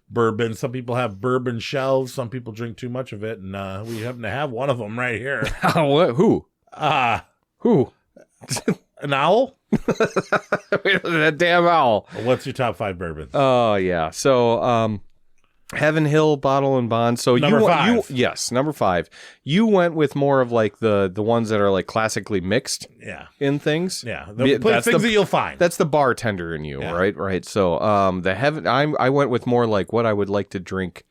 bourbon. Some people have bourbon shelves. Some people drink too much of it, and we happen to have one of them right here. What? Who? Who? An owl? That damn owl. What's your top 5 bourbons? Oh, yeah. So, Heaven Hill, Bottle and Bond. So number 5. Yes, number 5. You went with more of like the ones that are like classically mixed in things. Yeah. That's things that you'll find. That's the bartender in you, right? Right. So, I went with more like what I would like to drink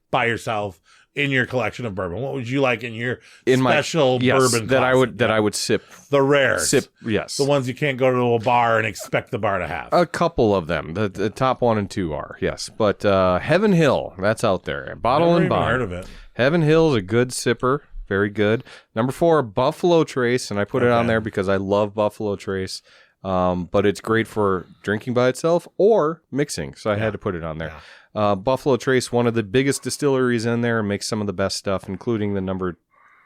by yourself in your collection of bourbon. What would you like in your special bourbon that I would sip? The rares. Yes. The ones you can't go to a bar and expect the bar to have. A couple of them. The top 1 and 2 are, yes. But Heaven Hill, that's out there. Bottle and Bond. Heard of it. Heaven Hill is a good sipper. Very good. Number 4, Buffalo Trace, and I put it on there because I love Buffalo Trace. But it's great for drinking by itself or mixing, so I had to put it on there. Buffalo Trace, one of the biggest distilleries in there, makes some of the best stuff, including the number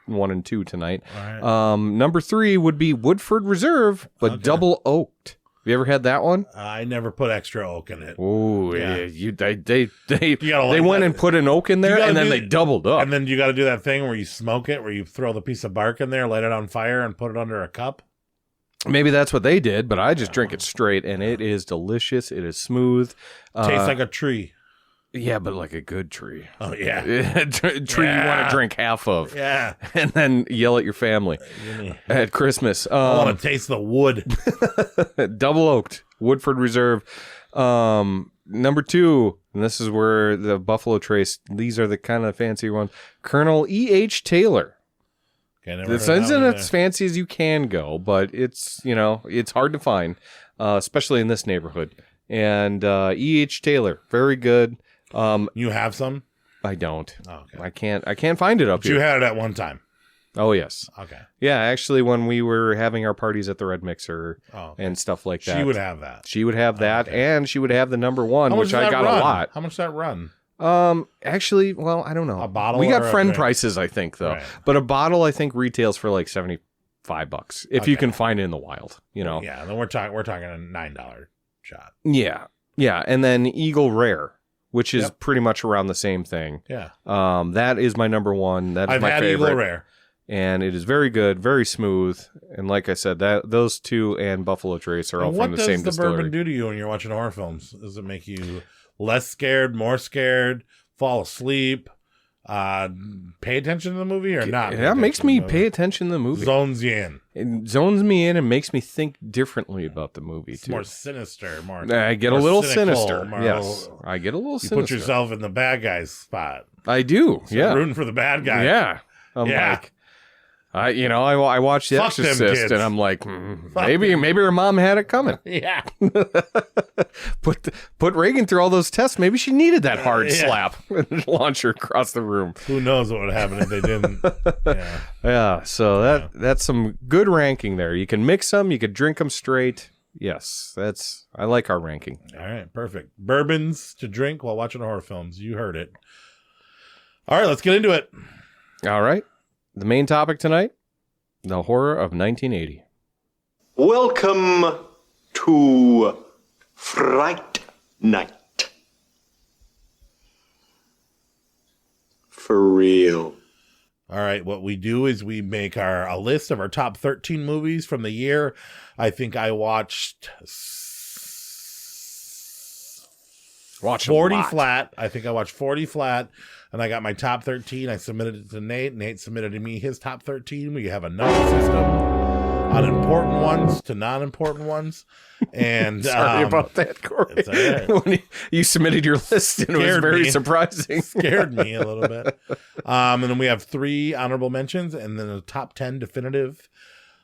1 and 2 tonight. Right. Number 3 would be Woodford Reserve, but double oaked. Have you ever had that one? I never put extra oak in it. Oh, yeah. They went and put an oak in there, and then they doubled up. And then you got to do that thing where you smoke it, where you throw the piece of bark in there, light it on fire, and put it under a cup. Maybe that's what they did, but I just drink it straight, and it is delicious. It is smooth. Tastes like a tree. Yeah, but like a good tree. Oh, yeah. Tree you want to drink half of. Yeah. And then yell at your family at Christmas. I want to taste the wood. Double oaked. Woodford Reserve. Number 2, and this is where the Buffalo Trace, these are the kind of fancy ones. Colonel E.H. Taylor. This isn't as fancy as you can go, but it's, it's hard to find, especially in this neighborhood. And E.H. Taylor, very good. You have some? I don't. Oh, okay. I can't find it up here. You had it at one time. Oh, yes. Okay. Yeah, actually, when we were having our parties at the Red Mixer and stuff like that. She would have that. She would have that, and she would have the number 1, which I got a lot. How much does that run? Actually, well, I don't know. A bottle? We got friend prices, I think, though. Right. But a bottle, I think, retails for like $75 if you can find it in the wild, Yeah, then we're talking a $9 shot. Yeah. Yeah, and then Eagle Rare, which is pretty much around the same thing. Yeah. That is my number 1. That is my favorite. I've had Eagle Rare. And it is very good, very smooth. And like I said, those 2 and Buffalo Trace are all from the same distillery. What does the bourbon do to you when you're watching horror films? Does it make you less scared, more scared, fall asleep, pay attention to the movie or not? Yeah, it makes me pay attention to the movie. Zones you in. It zones me in and makes me think differently about the movie, it's too. More sinister. I get a little sinister. Yes, I get a little sinister. You put yourself in the bad guy's spot. I do, Rooting for the bad guy. Yeah. I'm like, I watched The Fuck them Exorcist, kids. and I'm like, maybe her mom had it coming. Yeah. Put Reagan through all those tests. Maybe she needed that hard slap and launch her across the room. Who knows what would happen if they didn't? Yeah. Yeah. So that's some good ranking there. You can mix them. You could drink them straight. Yes, I like our ranking. All right, perfect. Bourbons to drink while watching horror films. You heard it. All right, let's get into it. All right. The main topic tonight, the horror of 1980. Welcome to Fright Night. For real. All right, what we do is we make a list of our top 13 movies from the year. I think I watched 40 flat. I think I watched 40 flat, and I got my top 13. I submitted it to Nate. Nate submitted to me his top 13. We have a number system on important ones to non-important ones. And sorry about that, Corey. It's all right. When you submitted your list, and it was very surprising. Scared me a little bit. And then we have 3 honorable mentions, and then a top 10 definitive.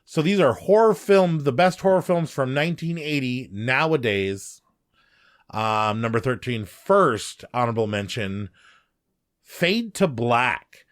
So these are horror films, the best horror films from 1980 nowadays. Number 13, first honorable mention, Fade to Black.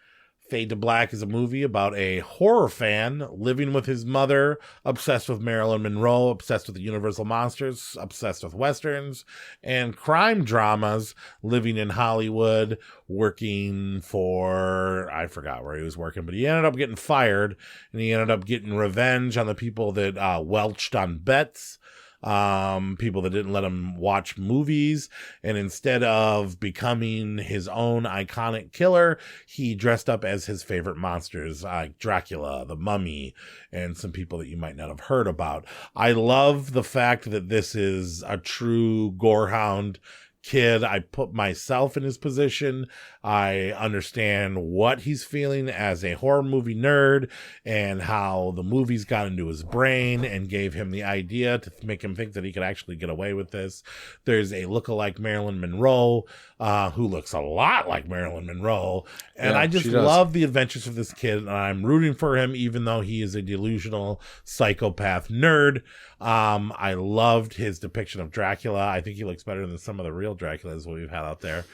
Fade to Black is a movie about a horror fan living with his mother, obsessed with Marilyn Monroe, obsessed with the Universal Monsters, obsessed with Westerns, and crime dramas, living in Hollywood, working for, I forgot where he was working, but he ended up getting fired, and he ended up getting revenge on the people that welched on bets. People that didn't let him watch movies, and instead of becoming his own iconic killer, he dressed up as his favorite monsters, like Dracula, the Mummy, and some people that you might not have heard about. I love the fact that this is a true gorehound kid. I put myself in his position. I understand what he's feeling as a horror movie nerd, and how the movies got into his brain and gave him the idea to make him think that he could actually get away with this. There's a lookalike Marilyn Monroe, who looks a lot like Marilyn Monroe. And I just love the adventures of this kid, and I'm rooting for him, even though he is a delusional psychopath nerd. I loved his depiction of Dracula. I think he looks better than some of the real Draculas we've had out there.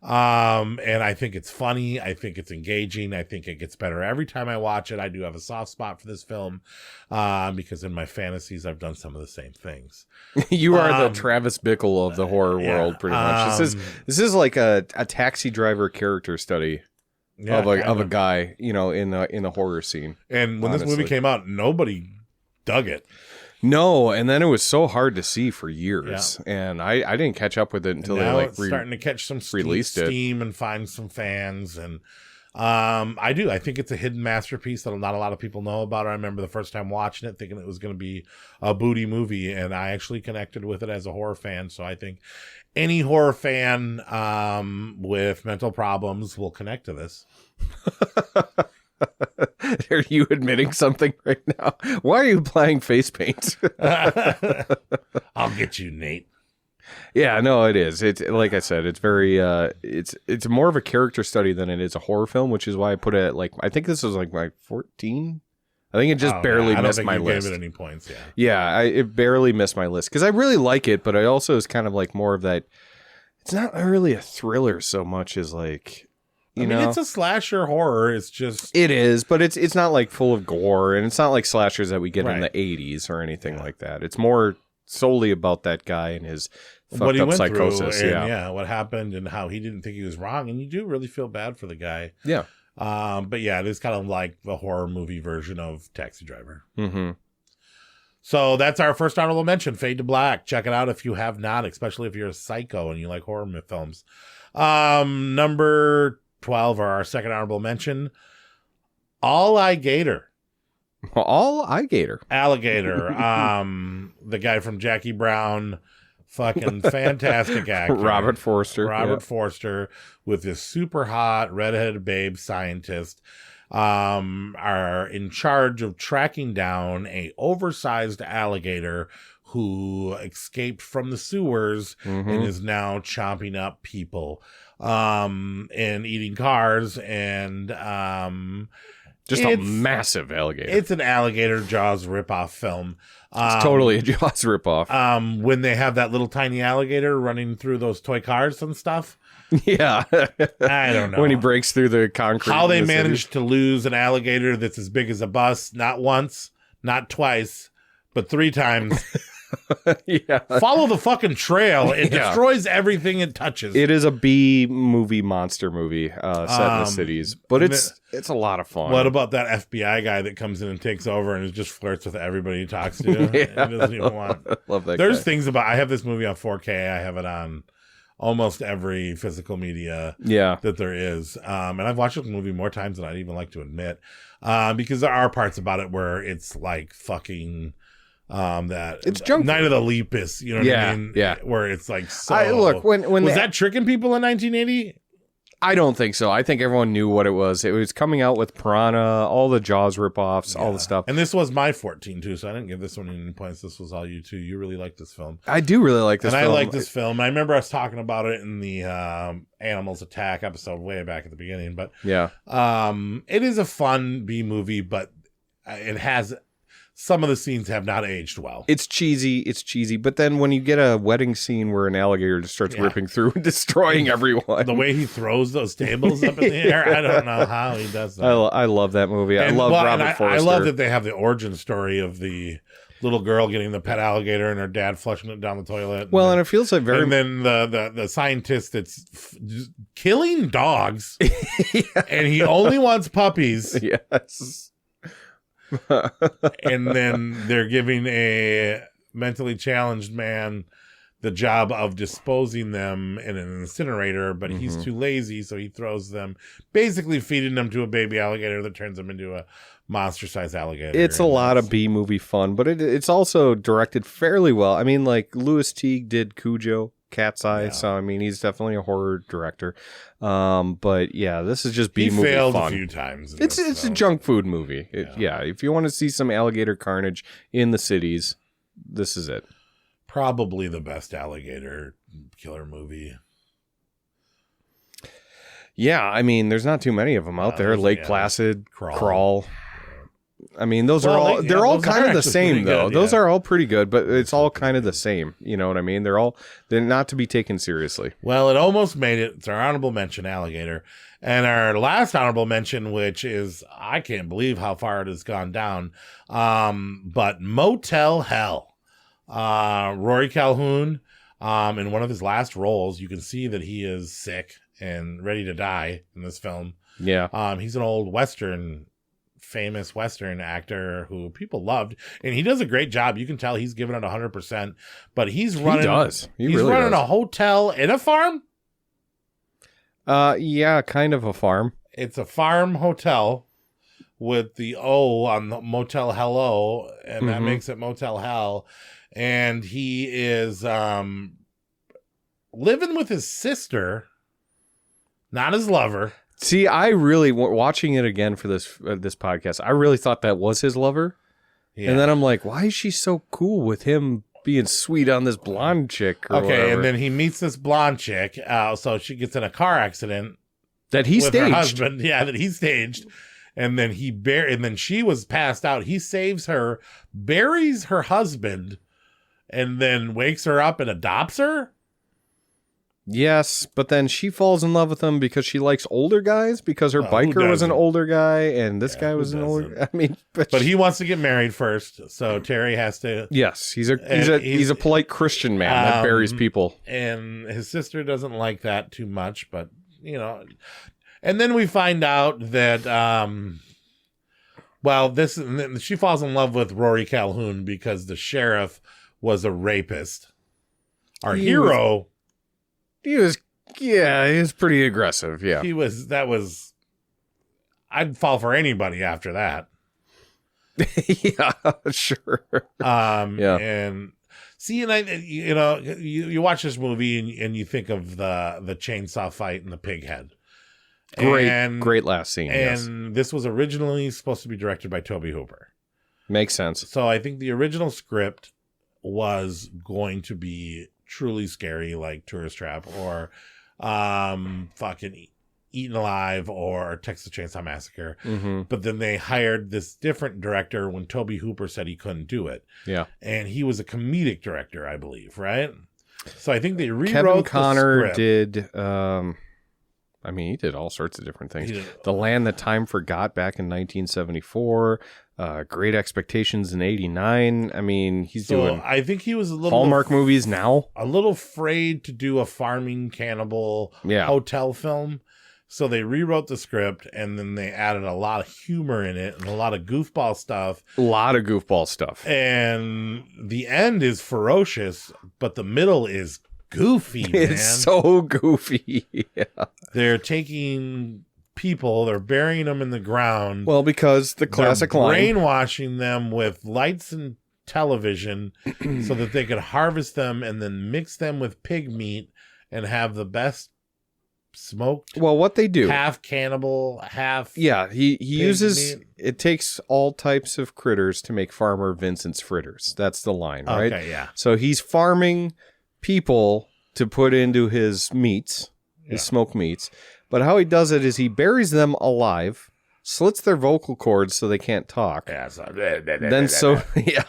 And I think it's funny. I think it's engaging. I think it gets better every time I watch it. I do have a soft spot for this film, because in my fantasies, I've done some of the same things. You are the Travis Bickle of the horror world, pretty much. This is like a taxi driver character study of a guy, in the horror scene. And when this movie came out, nobody dug it. No, and then it was so hard to see for years, and I didn't catch up with it until now they it's starting to catch some released steam and find some fans, and I think it's a hidden masterpiece that not a lot of people know about. I remember the first time watching it, thinking it was going to be a booty movie, and I actually connected with it as a horror fan. So I think any horror fan with mental problems will connect to this. Are you admitting something right now? Why are you applying face paint? I'll get you, Nate. Yeah, no, it is. It's like I said, it's very it's more of a character study than it is a horror film, which is why I put it at, like, I think this was like 14. I think it just barely missed my list. Gave it any points, yeah. Yeah, it barely missed my list because I really like it, but I also is kind of like more of that. It's not really a thriller so much as like. I mean, it's a slasher horror. It's just... It is, but it's not like full of gore, and it's not like slashers that we get in the 80s or anything like that. It's more solely about that guy and his fucked up psychosis. What happened and how he didn't think he was wrong, and you do really feel bad for the guy. Yeah. But yeah, it is kind of like the horror movie version of Taxi Driver. Mm-hmm. So that's our first honorable mention, Fade to Black. Check it out if you have not, especially if you're a psycho and you like horror films. Number 12, or our second honorable mention, Alligator. Alligator. The guy from Jackie Brown, fucking fantastic actor. Robert Forster with this super hot redheaded babe scientist, are in charge of tracking down a oversized alligator who escaped from the sewers and is now chomping up people and eating cars, and Just a massive alligator. It's an alligator Jaws ripoff film. It's totally a Jaws ripoff. When they have that little tiny alligator running through those toy cars and stuff. Yeah. I don't know. When he breaks through the concrete. How they managed to lose an alligator that's as big as a bus, not once, not twice, but 3 times. Yeah. Follow the fucking trail. It destroys everything it touches. It is a B movie, monster movie set in the cities, but it's a lot of fun. What about that FBI guy that comes in and takes over and just flirts with everybody he talks to? He doesn't even want. Love that. There's things about. I have this movie on 4K. I have it on almost every physical media that there is, and I've watched this movie more times than I'd even like to admit, because there are parts about it where it's like fucking. That it's junk Night of the Lepus, you know what I mean? Yeah. Where it's like so. Look, when was that tricking people in 1980? I don't think so. I think everyone knew what it was. It was coming out with Piranha, all the Jaws ripoffs, all the stuff. And this was my 14 too, so I didn't give this one any points. This was all you two. You really like this film. I do really like this film. I like this film. I remember us talking about it in the Animals Attack episode way back at the beginning. But it is a fun B movie, but it has. Some of the scenes have not aged well. It's cheesy, but then when you get a wedding scene where an alligator just starts ripping through and destroying everyone. The way he throws those tables up in the air, I don't know how he does that. I love that movie. I love Robert Forster. I love that they have the origin story of the little girl getting the pet alligator and her dad flushing it down the toilet. And it feels like And then the scientist that's killing dogs, and he only wants puppies. Yes. And then they're giving a mentally challenged man the job of disposing them in an incinerator, but he's too lazy, so he throws them, basically feeding them to a baby alligator that turns them into a monster-sized alligator. It's a lot of B movie fun, but it's also directed fairly well. I mean, like Louis Teague did Cujo, Cat's Eye, so I mean, he's definitely a horror director. But yeah, this is just B movie fun. He failed a few times. It's a junk food movie. If you want to see some alligator carnage in the cities, this is it. Probably the best alligator killer movie. Yeah, I mean, there's not too many of them out there. Lake Placid, Crawl. I mean, those are all all kind of the same though. Those are all pretty good, but it's all kind of the same. You know what I mean? They're not to be taken seriously. Well, it almost made it. It's our honorable mention, Alligator. And our last honorable mention, which is, I can't believe how far it has gone down. But Motel Hell. Rory Calhoun, in one of his last roles, you can see that he is sick and ready to die in this film. Yeah. He's an old famous Western actor who people loved, and he does a great job. You can tell he's giving it 100%, but he's running. He does. He's really running a hotel in a farm. Yeah, kind of a farm. It's a farm hotel with the O on the Motel Hello, and that makes it Motel Hell. And he is living with his sister, not his lover. See, I really, watching it again for this podcast, I really thought that was his lover. Yeah. And then I'm like, why is she so cool with him being sweet on this blonde chick? Or whatever? And then he meets this blonde chick. So she gets in a car accident. That he staged. Her husband. Yeah, that he staged. And then and then she was passed out. He saves her, buries her husband, and then wakes her up and adopts her. Yes, but then she falls in love with him because she likes older guys, because her biker was an older guy and this guy was an older. I mean, but he wants to get married first, so Terry has to. Yes, he's a polite Christian man that buries people, and his sister doesn't like that too much. But you know, and then we find out that she falls in love with Rory Calhoun because the sheriff was a rapist. Our hero. He was pretty aggressive. Yeah. I'd fall for anybody after that. Yeah, sure. And see, and you watch this movie and you think of the chainsaw fight and the pig head. Great last scene. And this was originally supposed to be directed by Tobe Hooper. Makes sense. So I think the original script was going to be truly scary, like Tourist Trap or fucking Eaten Alive or Texas Chainsaw Massacre. Mm-hmm. But then they hired this different director when Tobe Hooper said he couldn't do it. Yeah. And he was a comedic director, I believe, right? So I think they rewrote Kevin Connor the script. did, he did all sorts of different things. The Land That Time Forgot back in 1974. Great Expectations in 89. I mean, he's doing I think he was a little Hallmark movies now. A little afraid to do a farming cannibal hotel film. So they rewrote the script and then they added a lot of humor in it and a lot of goofball stuff. And the end is ferocious, but the middle is goofy, man. It's so goofy. Yeah. They're taking people, they're burying them in the ground. Well, because the classic they're line. brainwashing them with lights and television so that they could harvest them and then mix them with pig meat and have the best smoked. Well, what they do, half cannibal, half he uses meat. It takes all types of critters to make Farmer Vincent's fritters. That's the line, right? Okay, yeah. So he's farming people to put into his meats, his smoked meats. But how he does it is he buries them alive, slits their vocal cords so they can't talk. Yeah, so,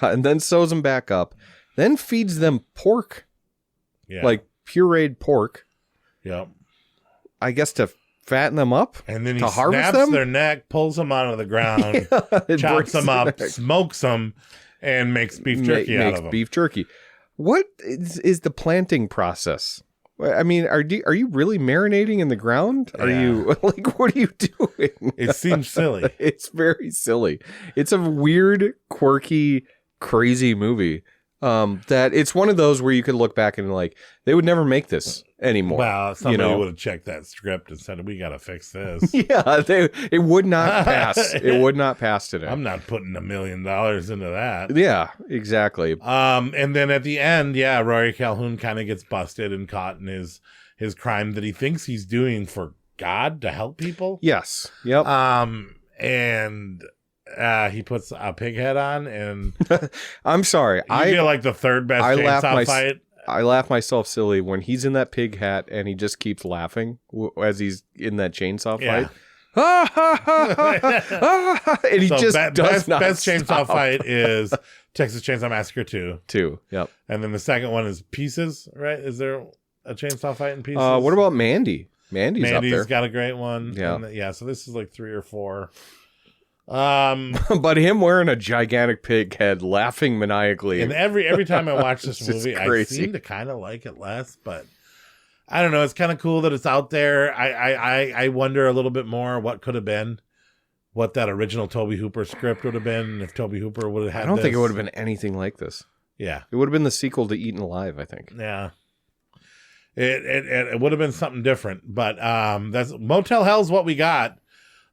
and then sews them back up. Then feeds them pork, like pureed pork. Yep. I guess to fatten them up, and then he to harvest snaps them? their neck, pulls them out of the ground, chops them up, smokes them, and makes beef jerky out of them. Beef jerky. What is the planting process? I mean, are you really marinating in the ground? Are you like, what are you doing? It seems silly. It's very silly. It's a weird, quirky, crazy movie. That it's one of those where you could look back and like, they would never make this anymore. Well, somebody would have checked that script and said, we got to fix this. Yeah, it would not pass. It would not pass today. I'm not putting $1 million into that. Yeah, exactly. And then at the end, Rory Calhoun kind of gets busted and caught in his crime that he thinks he's doing for God to help people. Yes. Yep. And he puts a pig head on, and I'm sorry. I feel like the third best chainsaw fight. I laugh myself silly when he's in that pig hat and he just keeps laughing as he's in that chainsaw fight. And he just does not best stop. chainsaw fight is Texas Chainsaw Massacre 2. 2, yep. And then the second one is Pieces, right? Is there a chainsaw fight in Pieces? What about Mandy? Mandy's up there. got a great one. Yeah. And so this is like 3 or 4. But him wearing a gigantic pig head, laughing maniacally. And every time I watch this movie, I crazy. seem to kind of like it less, but I don't know. It's kind of cool that it's out there. I wonder a little bit more what could have been, what that original Tobe Hooper script would have been if Tobe Hooper would have had. I don't think it would have been anything like this. Yeah, it would have been the sequel to Eaten Alive, I think. Yeah, it would have been something different. But that's Motel Hell's what we got.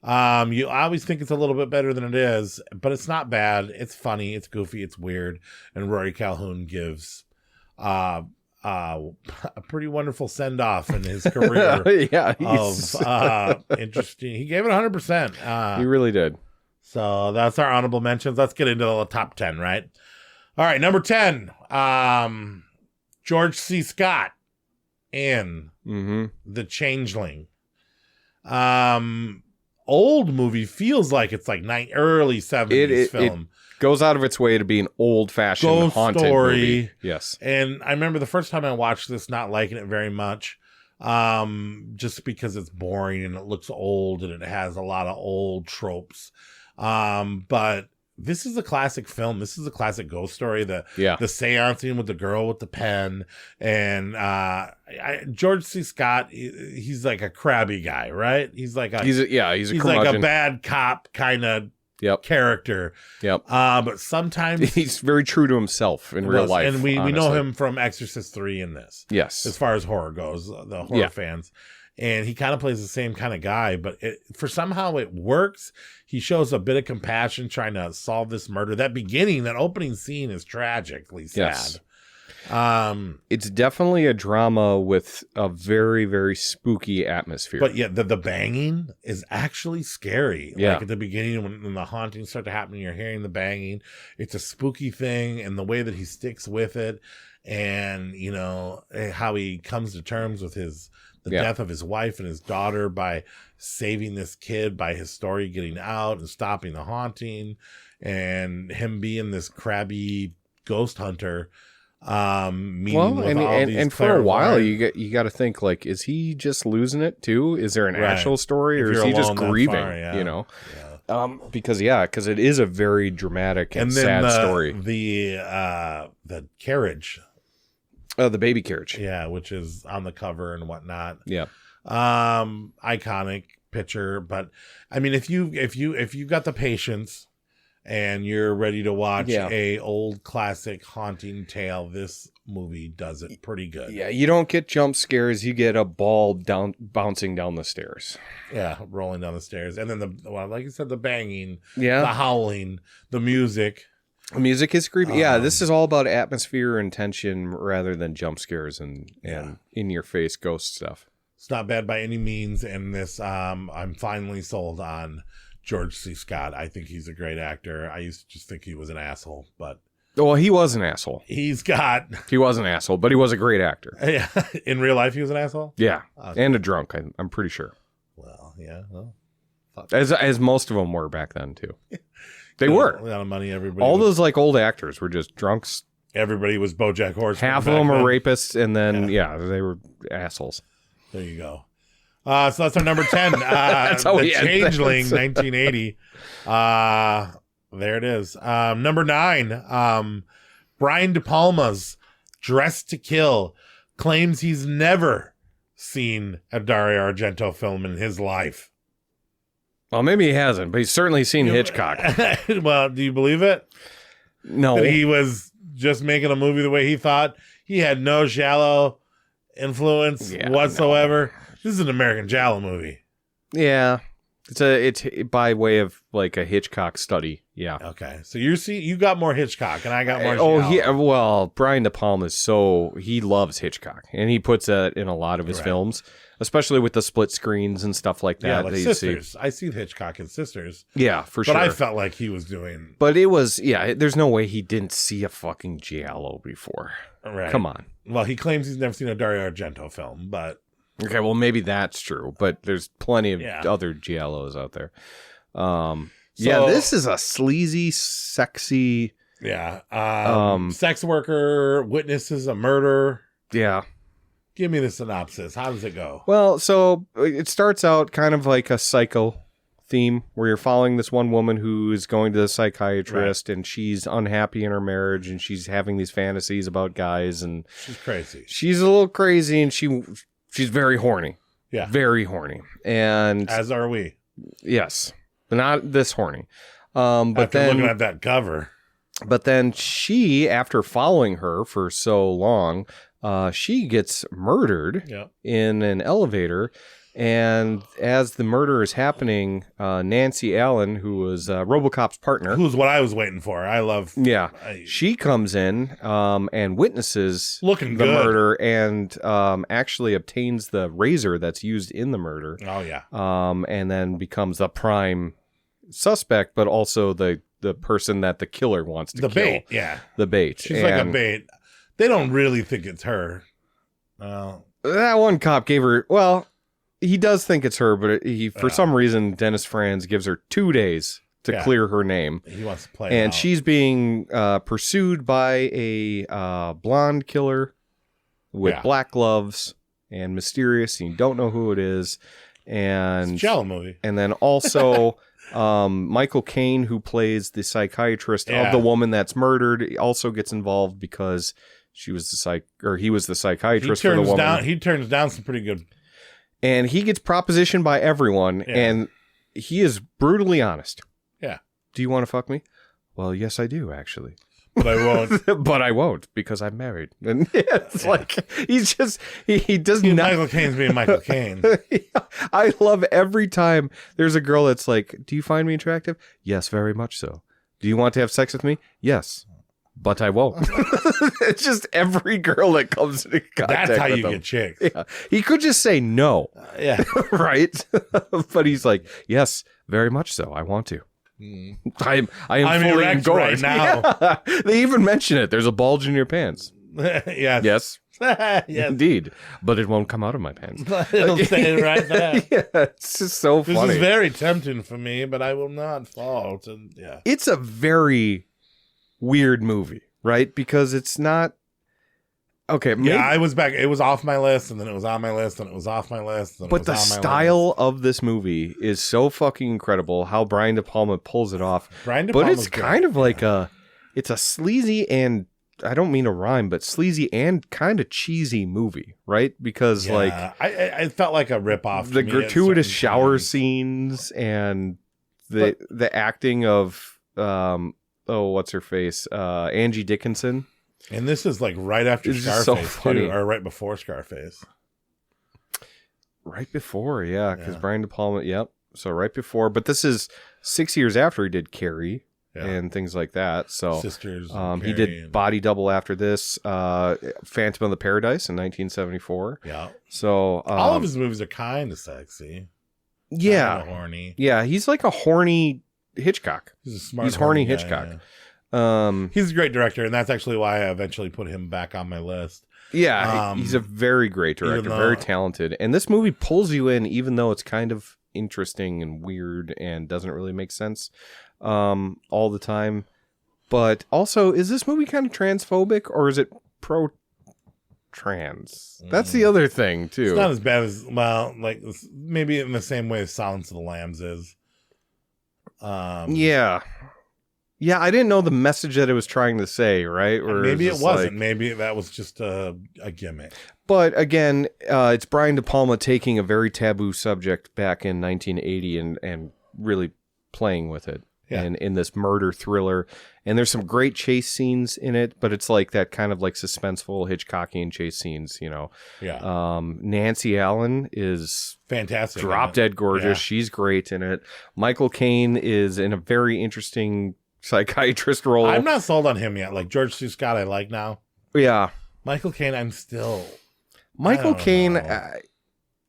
You always think it's a little bit better than it is, but it's not bad. It's funny, it's goofy, it's weird, and Rory Calhoun gives a pretty wonderful send off in his career. Interesting. He gave it 100%. He really did. So that's our honorable mentions. Let's get into the top 10, right? All right, number 10. George C. Scott in The Changeling. Old movie, feels like it's like early 70s film. It goes out of its way to be an old-fashioned ghost haunted story. Movie. Yes. And I remember the first time I watched this not liking it very much, just because it's boring and it looks old and it has a lot of old tropes. But this is a classic film. This is a classic ghost story. The seancing with the girl with the pen. And George C. Scott, he's like a crabby guy, right? He's like a he's like a bad cop kind of character. Yep. But sometimes he's very true to himself in real life. And we know him from Exorcist 3 in this. Yes. As far as horror goes, the horror fans. And he kind of plays the same kind of guy, but somehow it works. He shows a bit of compassion trying to solve this murder. That opening scene is tragically sad. Yes. It's definitely a drama with a very, very spooky atmosphere. But the banging is actually scary. Yeah. Like at the beginning when the hauntings start to happen, you're hearing the banging. It's a spooky thing, and the way that he sticks with it, and how he comes to terms with the death of his wife and his daughter by saving this kid, by his story getting out and stopping the haunting, and him being this crabby ghost hunter. And for a while you got to think, like, is he just losing it too? Is there an actual story, or is he just grieving? Because it is a very dramatic and sad story. The carriage, the baby carriage, which is on the cover and whatnot. Iconic picture. But I mean, if you got the patience and you're ready to watch a old classic haunting tale, this movie does it pretty good. Yeah, you don't get jump scares. You get a ball bouncing down the stairs. Yeah, rolling down the stairs. And then, like you said, the banging, the howling, the music. The music is creepy. This is all about atmosphere and tension rather than jump scares and in-your-face ghost stuff. It's not bad by any means. And this, I'm finally sold on George C. Scott. I think he's a great actor. I used to just think he was an asshole, but... Well, he was an asshole. He was an asshole, but he was a great actor. Yeah. In real life, he was an asshole? Yeah. And a drunk, I'm pretty sure. Well, yeah. Well, as most of them were back then, too. They were. A lot of money, everybody. All those, like, old actors were just drunks. Everybody was BoJack Horseman. Half of them were rapists, and then, they were assholes. There you go. So that's our number 10. That's how the we Changeling, 1980. There it is. Number 9. Brian De Palma's Dressed to Kill claims he's never seen a Dario Argento film in his life. Well, maybe he hasn't, but he's certainly seen Hitchcock. Well, do you believe it? No. That he was just making a movie the way he thought? He had no giallo influence whatsoever. No. This is an American giallo movie. Yeah. It's by way of like a Hitchcock study. Yeah. Okay. So you got more Hitchcock and I got more giallo. Well, Brian De Palma he loves Hitchcock, and he puts that in a lot of his films, especially with the split screens and stuff like that. Yeah, like Sisters. I see Hitchcock in Sisters. Yeah, for sure. But I felt like he was doing... But it was, there's no way he didn't see a fucking giallo before. Right. Come on. Well, he claims he's never seen a Dario Argento film, but... Okay, well, maybe that's true, but there's plenty of other giallos out there. This is a sleazy, sexy... sex worker, witnesses a murder. Yeah. Give me the synopsis. How does it go? Well, so it starts out kind of like a psycho theme where you're following this one woman who is going to the psychiatrist, and she's unhappy in her marriage, and she's having these fantasies about guys, and she's crazy. She's a little crazy, and she's very horny. Yeah. Very horny. And as are we. Yes. But not this horny. But after then looking at that cover. But then she, after following her for so long, she gets murdered in an elevator. And as the murder is happening, Nancy Allen, who was RoboCop's partner, who's what I was waiting for. I love. Yeah, she comes in and witnesses the murder, and actually obtains the razor that's used in the murder. Oh yeah, and then becomes the prime suspect, but also the person that the killer wants to kill. Bait, yeah, the bait. She's like a bait. They don't really think it's her. That one cop gave her he does think it's her, but for some reason, Dennis Franz gives her 2 days to clear her name. He wants to play and out. She's being pursued by a blonde killer with black gloves and mysterious, and you don't know who it is. And it's a giallo movie. And then also Michael Caine, who plays the psychiatrist of the woman that's murdered, also gets involved because he was the psychiatrist for the woman. He turns down some pretty good. And he gets propositioned by everyone, and he is brutally honest. Yeah. Do you want to fuck me? Well, yes, I do, actually. But I won't. But I won't, because I'm married. And it's like, he's just, he does not. Michael Caine's being Michael Caine. I love every time there's a girl that's like, do you find me attractive? Yes, very much so. Do you want to have sex with me? Yes. But I won't. It's just every girl that comes into contact That's how with you him. get chicks. Yeah. He could just say no. Yeah. Right? But he's like, yes, very much so. I want to. I am fully erect engorged right now. Yeah. They even mention it. There's a bulge in your pants. Yes. Yes. Yes. Indeed. But it won't come out of my pants. It'll stay right there. Yeah, it's just so funny. This is very tempting for me, but I will not fall. Yeah. It's a very weird movie, right? Because it's not... Okay, maybe... Yeah, I was back. It was off my list, and then it was on my list, and it was off my list. And but the style of this movie is so fucking incredible. How Brian De Palma pulls it off. But it's kind of like it's a sleazy and I don't mean to rhyme, but sleazy and kind of cheesy movie, right? Because like I felt like a ripoff. The gratuitous shower scenes and the acting of what's her face, Angie Dickinson. And this is like right after Scarface, so funny. Too, or right before Scarface. Right before, yeah, because Brian De Palma, yep. So right before, but this is 6 years after he did Carrie and things like that. So Sisters, he did Body Double after this, Phantom of the Paradise in 1974. Yeah. So all of his movies are kind of sexy. Yeah. Kind of horny. Yeah, he's like a horny Hitchcock. He's a smart. He's horny guy, Hitchcock. Yeah. He's a great director, and that's actually why I eventually put him back on my list. Yeah, he's a very great director, very talented. And this movie pulls you in, even though it's kind of interesting and weird and doesn't really make sense all the time. But also, is this movie kind of transphobic, or is it pro-trans? That's the other thing, too. It's not as bad as, well, like, maybe in the same way as Silence of the Lambs is. Yeah, I didn't know the message that it was trying to say, right? Or maybe it wasn't. Like, maybe that was just a gimmick. But again, it's Brian De Palma taking a very taboo subject back in 1980 and really playing with it. Yeah. And in this murder thriller. And there's some great chase scenes in it, but it's like that kind of like suspenseful Hitchcockian chase scenes, you know. Yeah. Nancy Allen is fantastic. Drop dead gorgeous. Yeah. She's great in it. Michael Caine is in a very interesting psychiatrist role. I'm not sold on him yet. Like George C. Scott, I like now. Yeah. Michael Caine, I'm still. Michael Caine,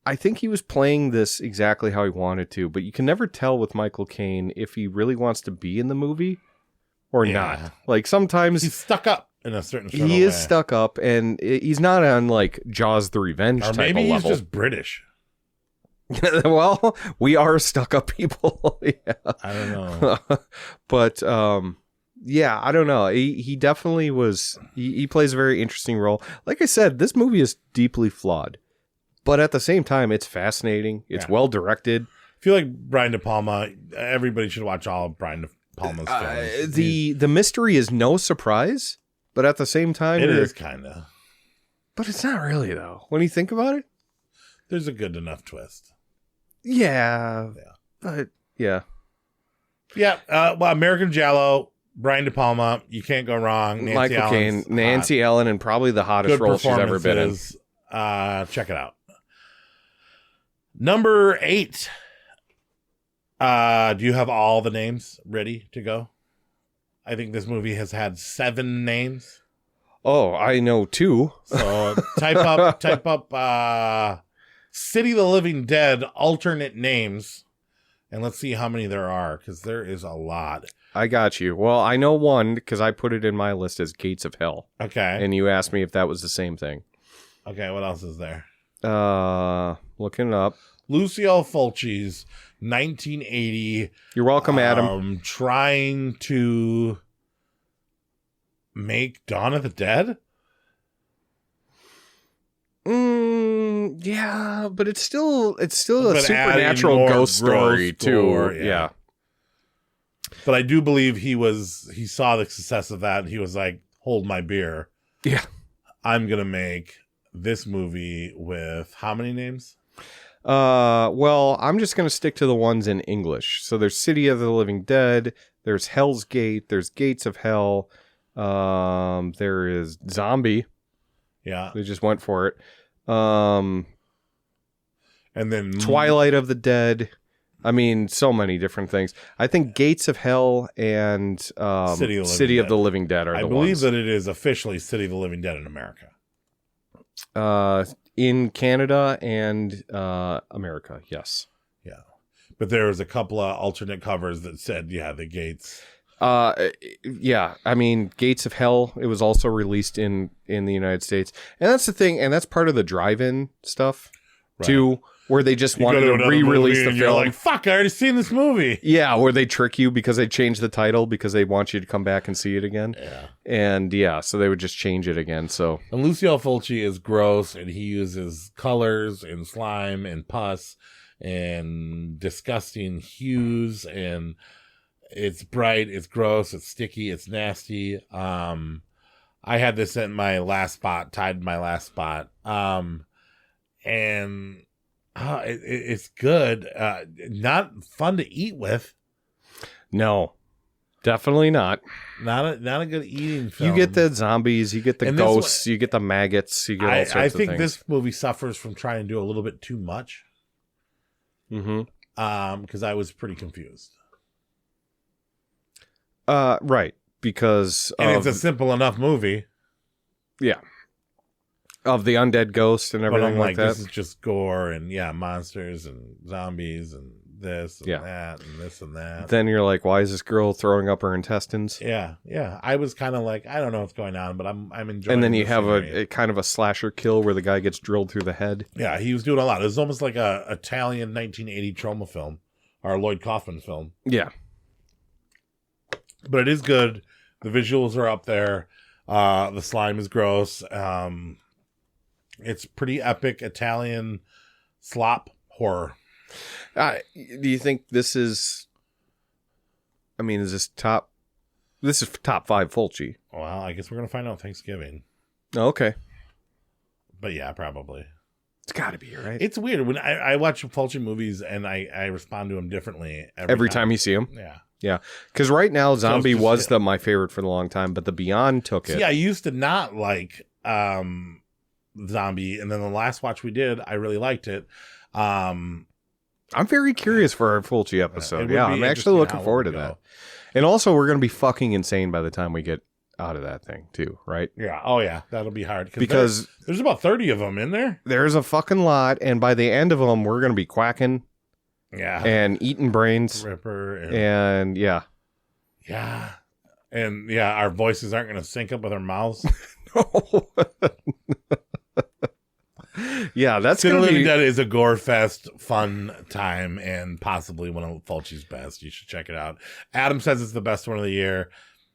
I think he was playing this exactly how he wanted to, but you can never tell with Michael Caine if he really wants to be in the movie or not. Like sometimes he's stuck up in a certain. He is stuck up, and he's not on like Jaws: The Revenge type of level. Or maybe he's just British. Well, we are stuck up people. Yeah. I don't know. But yeah, I don't know. He definitely was. He plays a very interesting role. Like I said, this movie is deeply flawed, but at the same time, it's fascinating. It's well directed. I feel like Brian De Palma. Everybody should watch all of Brian De Palma's films. The mystery is no surprise, but at the same time, it is kind of. But it's not really though. When you think about it, there's a good enough twist. Yeah. But yeah. Yeah. Well, American Giallo, Brian De Palma, you can't go wrong. Michael Caine, Nancy Allen, and probably the hottest role she's ever been in. Check it out. Number 8. Do you have all the names ready to go? I think this movie has had 7 names. Oh, I know 2. So type up City of the Living Dead alternate names, and let's see how many there are, because there is a lot. I got you. Well, I know one because I put it in my list as Gates of Hell. Okay. And you asked me if that was the same thing. Okay, what else is there? Looking it up. Lucio Fulci's 1980. You're welcome, Adam. Trying to make Dawn of the Dead? Yeah, but it's still a supernatural ghost story too. Yeah. But I do believe he saw the success of that and he was like, hold my beer. Yeah. I'm going to make this movie with how many names? Well, I'm just going to stick to the ones in English. So there's City of the Living Dead, there's Hell's Gate, there's Gates of Hell, there is Zombie. Yeah. They just went for it. And then Twilight of the Dead. I mean, so many different things. I think Gates of Hell and City of the Living Dead are the ones. I believe that it is officially City of the Living Dead in America. In Canada and America, yes. Yeah. But there was a couple of alternate covers that said, the Gates. Yeah, I mean, Gates of Hell, it was also released in the United States. And that's the thing, and that's part of the drive-in stuff, too, where they just wanted to re-release the film. You're like, fuck, I already seen this movie. Yeah, where they trick you because they changed the title because they want you to come back and see it again. Yeah. And yeah, so they would just change it again, so. And Lucio Fulci is gross, and he uses colors and slime and pus and disgusting hues, and it's bright, it's gross, it's sticky, it's nasty. I had this at my last spot, tied to my last spot. And it's good. Not fun to eat with. No, definitely not. Not a good eating film. You get the zombies, you get the ghosts, you get the maggots, you get all sorts of things. I think this movie suffers from trying to do a little bit too much. Because I was pretty confused. Right, because it's a simple enough movie. Yeah. Of the undead ghost and everything like that. This is just gore and monsters and zombies and this and that and this and that. Then you're like, why is this girl throwing up her intestines? Yeah. I was kind of like, I don't know what's going on, but I'm enjoying. And then you have a kind of a slasher kill where the guy gets drilled through the head. Yeah, he was doing a lot. It was almost like a Italian 1980 Troma film or a Lloyd Kaufman film. Yeah. But it is good. The visuals are up there. The slime is gross. It's pretty epic Italian slop horror. Do you think this is? I mean, is this top? This is top 5 Fulci. Well, I guess we're gonna find out Thanksgiving. Oh, okay. But yeah, probably. It's got to be, right? It's weird when I watch Fulci movies and I respond to them differently every time you see them. Yeah. Yeah, because right now Zombie was my favorite for the long time, but The Beyond took it. Yeah, I used to not like Zombie, and then the last watch we did, I really liked it. I'm very curious for our Fulci episode. Yeah, I'm actually looking forward to that. And also, we're going to be fucking insane by the time we get out of that thing, too, right? Yeah. Oh, yeah. That'll be hard. Because there's about 30 of them in there. There's a fucking lot, and by the end of them, we're going to be quacking. Yeah. And eating brains. Ripper. And yeah. Yeah. And yeah, our voices aren't going to sync up with our mouths. No. Yeah, that's going to be... That is a gore fest, fun time, and possibly one of Fulci's best. You should check it out. Adam says it's the best one of the year.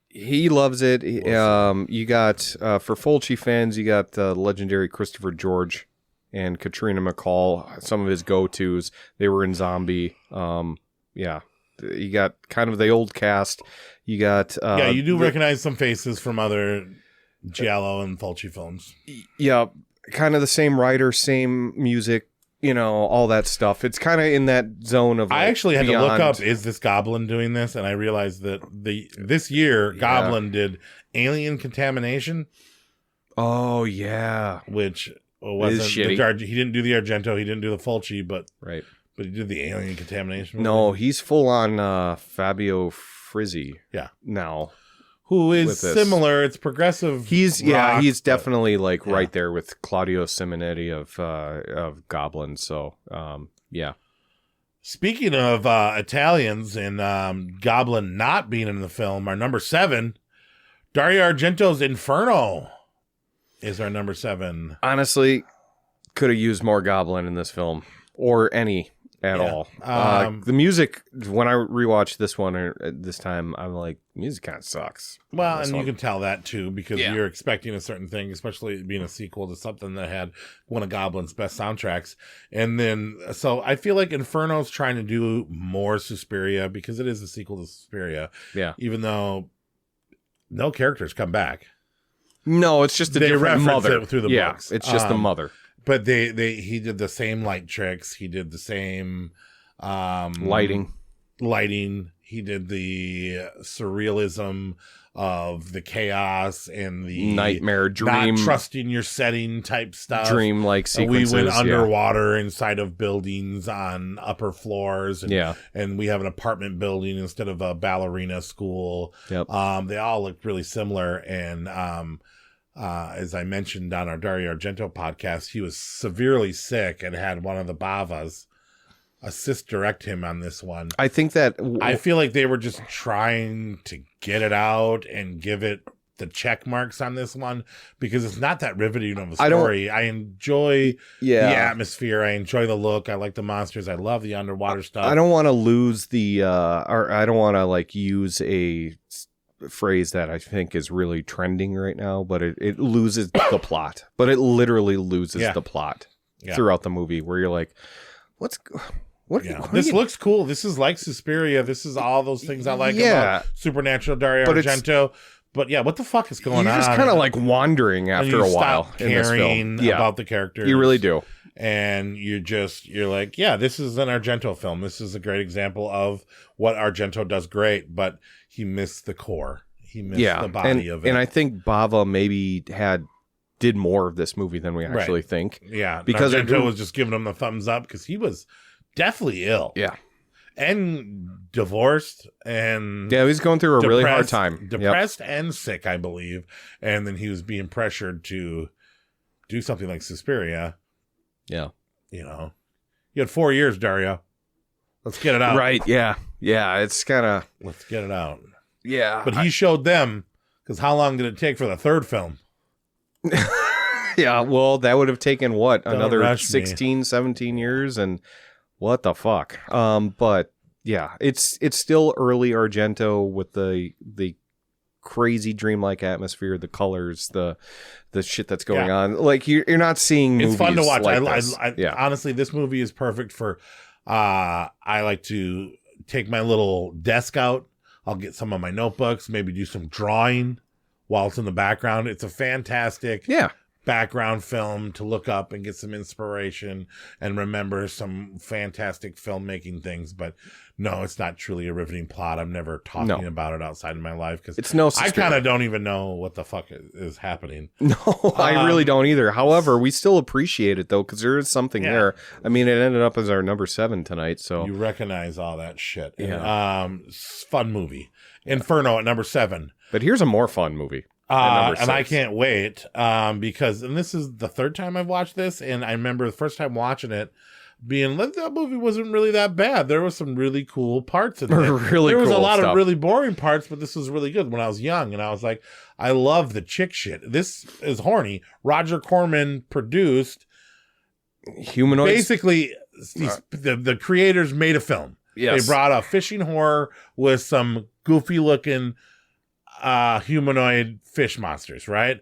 He loves it. You got, for Fulci fans, you got the legendary Christopher George and Katrina McCall, some of his go-tos. They were in Zombie. Yeah. You got kind of the old cast. You got... you do recognize some faces from other Giallo and Fulci films. Yeah, kind of the same writer, same music, all that stuff. It's kind of in that zone of... I actually had to look up, is this Goblin doing this? And I realized that this year, Goblin did Alien Contamination. Oh, yeah. Which... wasn't shitty. He didn't do the Argento, he didn't do the Fulci, but right. But he did the Alien Contamination movie. No, he's full on Fabio Frizzi. Yeah. Now, who is similar? It's progressive. He's definitely right there with Claudio Simonetti of Goblin. So yeah. Speaking of Italians and Goblin not being in the film, our number 7, Dario Argento's Inferno is our number 7. Honestly, could have used more Goblin in this film, or any at all. The music, when I rewatched this one this time, I'm like, music kind of sucks. Well, and you can tell that too, because you're expecting a certain thing, especially being a sequel to something that had one of Goblin's best soundtracks. And then, so I feel like Inferno's trying to do more Suspiria, because it is a sequel to Suspiria. Yeah. Even though no characters come back. No, it's just a different mother through the books. It's just the mother. But he did the same light tricks. He did the same lighting. He did the surrealism of the chaos and the nightmare dream, not trusting your setting type stuff. Dream-like sequences. We went underwater inside of buildings on upper floors. And, and we have an apartment building instead of a ballerina school. Yep. They all look really similar. And as I mentioned on our Dario Argento podcast, he was severely sick and had one of the bavas assist direct him on this one. I think that I feel like they were just trying to get it out and give it the check marks on this one because it's not that riveting of a story. I enjoy the atmosphere. I enjoy the look. I like the monsters. I love the underwater stuff. I don't want to lose the or I don't want to like use a phrase that I think is really trending right now, but it loses the plot. But it literally loses the plot throughout the movie where you're like, what this looks cool. This is like Suspiria. This is all those things I like about Supernatural Dario Argento. But yeah, what the fuck is going on? You're just kind of like wandering after a while in this film. About the characters. You really do. And you're like, yeah, this is an Argento film. This is a great example of what Argento does great, but he missed the core. He missed the body of it. And I think Bava maybe did more of this movie than we actually think. Yeah, because Argento was just giving him the thumbs up because he was deathly ill. Yeah. And divorced and he was going through a really hard time. Depressed and sick, I believe. And then he was being pressured to do something like Suspiria. Yeah. You know. You had 4 years, Dario. Let's get it out. Right, yeah. Yeah, it's kind of... Let's get it out. Yeah. But he showed them, because how long did it take for the third film? Yeah, well, that would have taken, another 16, 17 years, and... What the fuck? But yeah, it's still early Argento with the crazy dreamlike atmosphere, the colors, the shit that's going on. Like you're not seeing movies. It's fun to watch. Like Honestly, this movie is perfect for. I like to take my little desk out. I'll get some of my notebooks, maybe do some drawing while it's in the background. It's a fantastic background film to look up and get some inspiration and remember some fantastic filmmaking things. But no, it's not truly a riveting plot. I'm never talking about it outside of my life because it's no I kind of don't even know what the fuck is happening. No, I really don't either. However, we still appreciate it though because there is something there. I mean, it ended up as our number 7 tonight, so you recognize all that shit. Fun movie. Inferno at number 7. But here's a more fun movie. And I can't wait because this is the third time I've watched this, and I remember the first time watching it being like, that movie wasn't really that bad. There was some really cool parts in it. There was a lot of really boring parts, but this was really good when I was young, and I was like, I love the chick shit. This is horny. Roger Corman produced Humanoids. Basically, the creators made a film. Yes. They brought a fishing horror with some goofy looking humanoid fish monsters, right?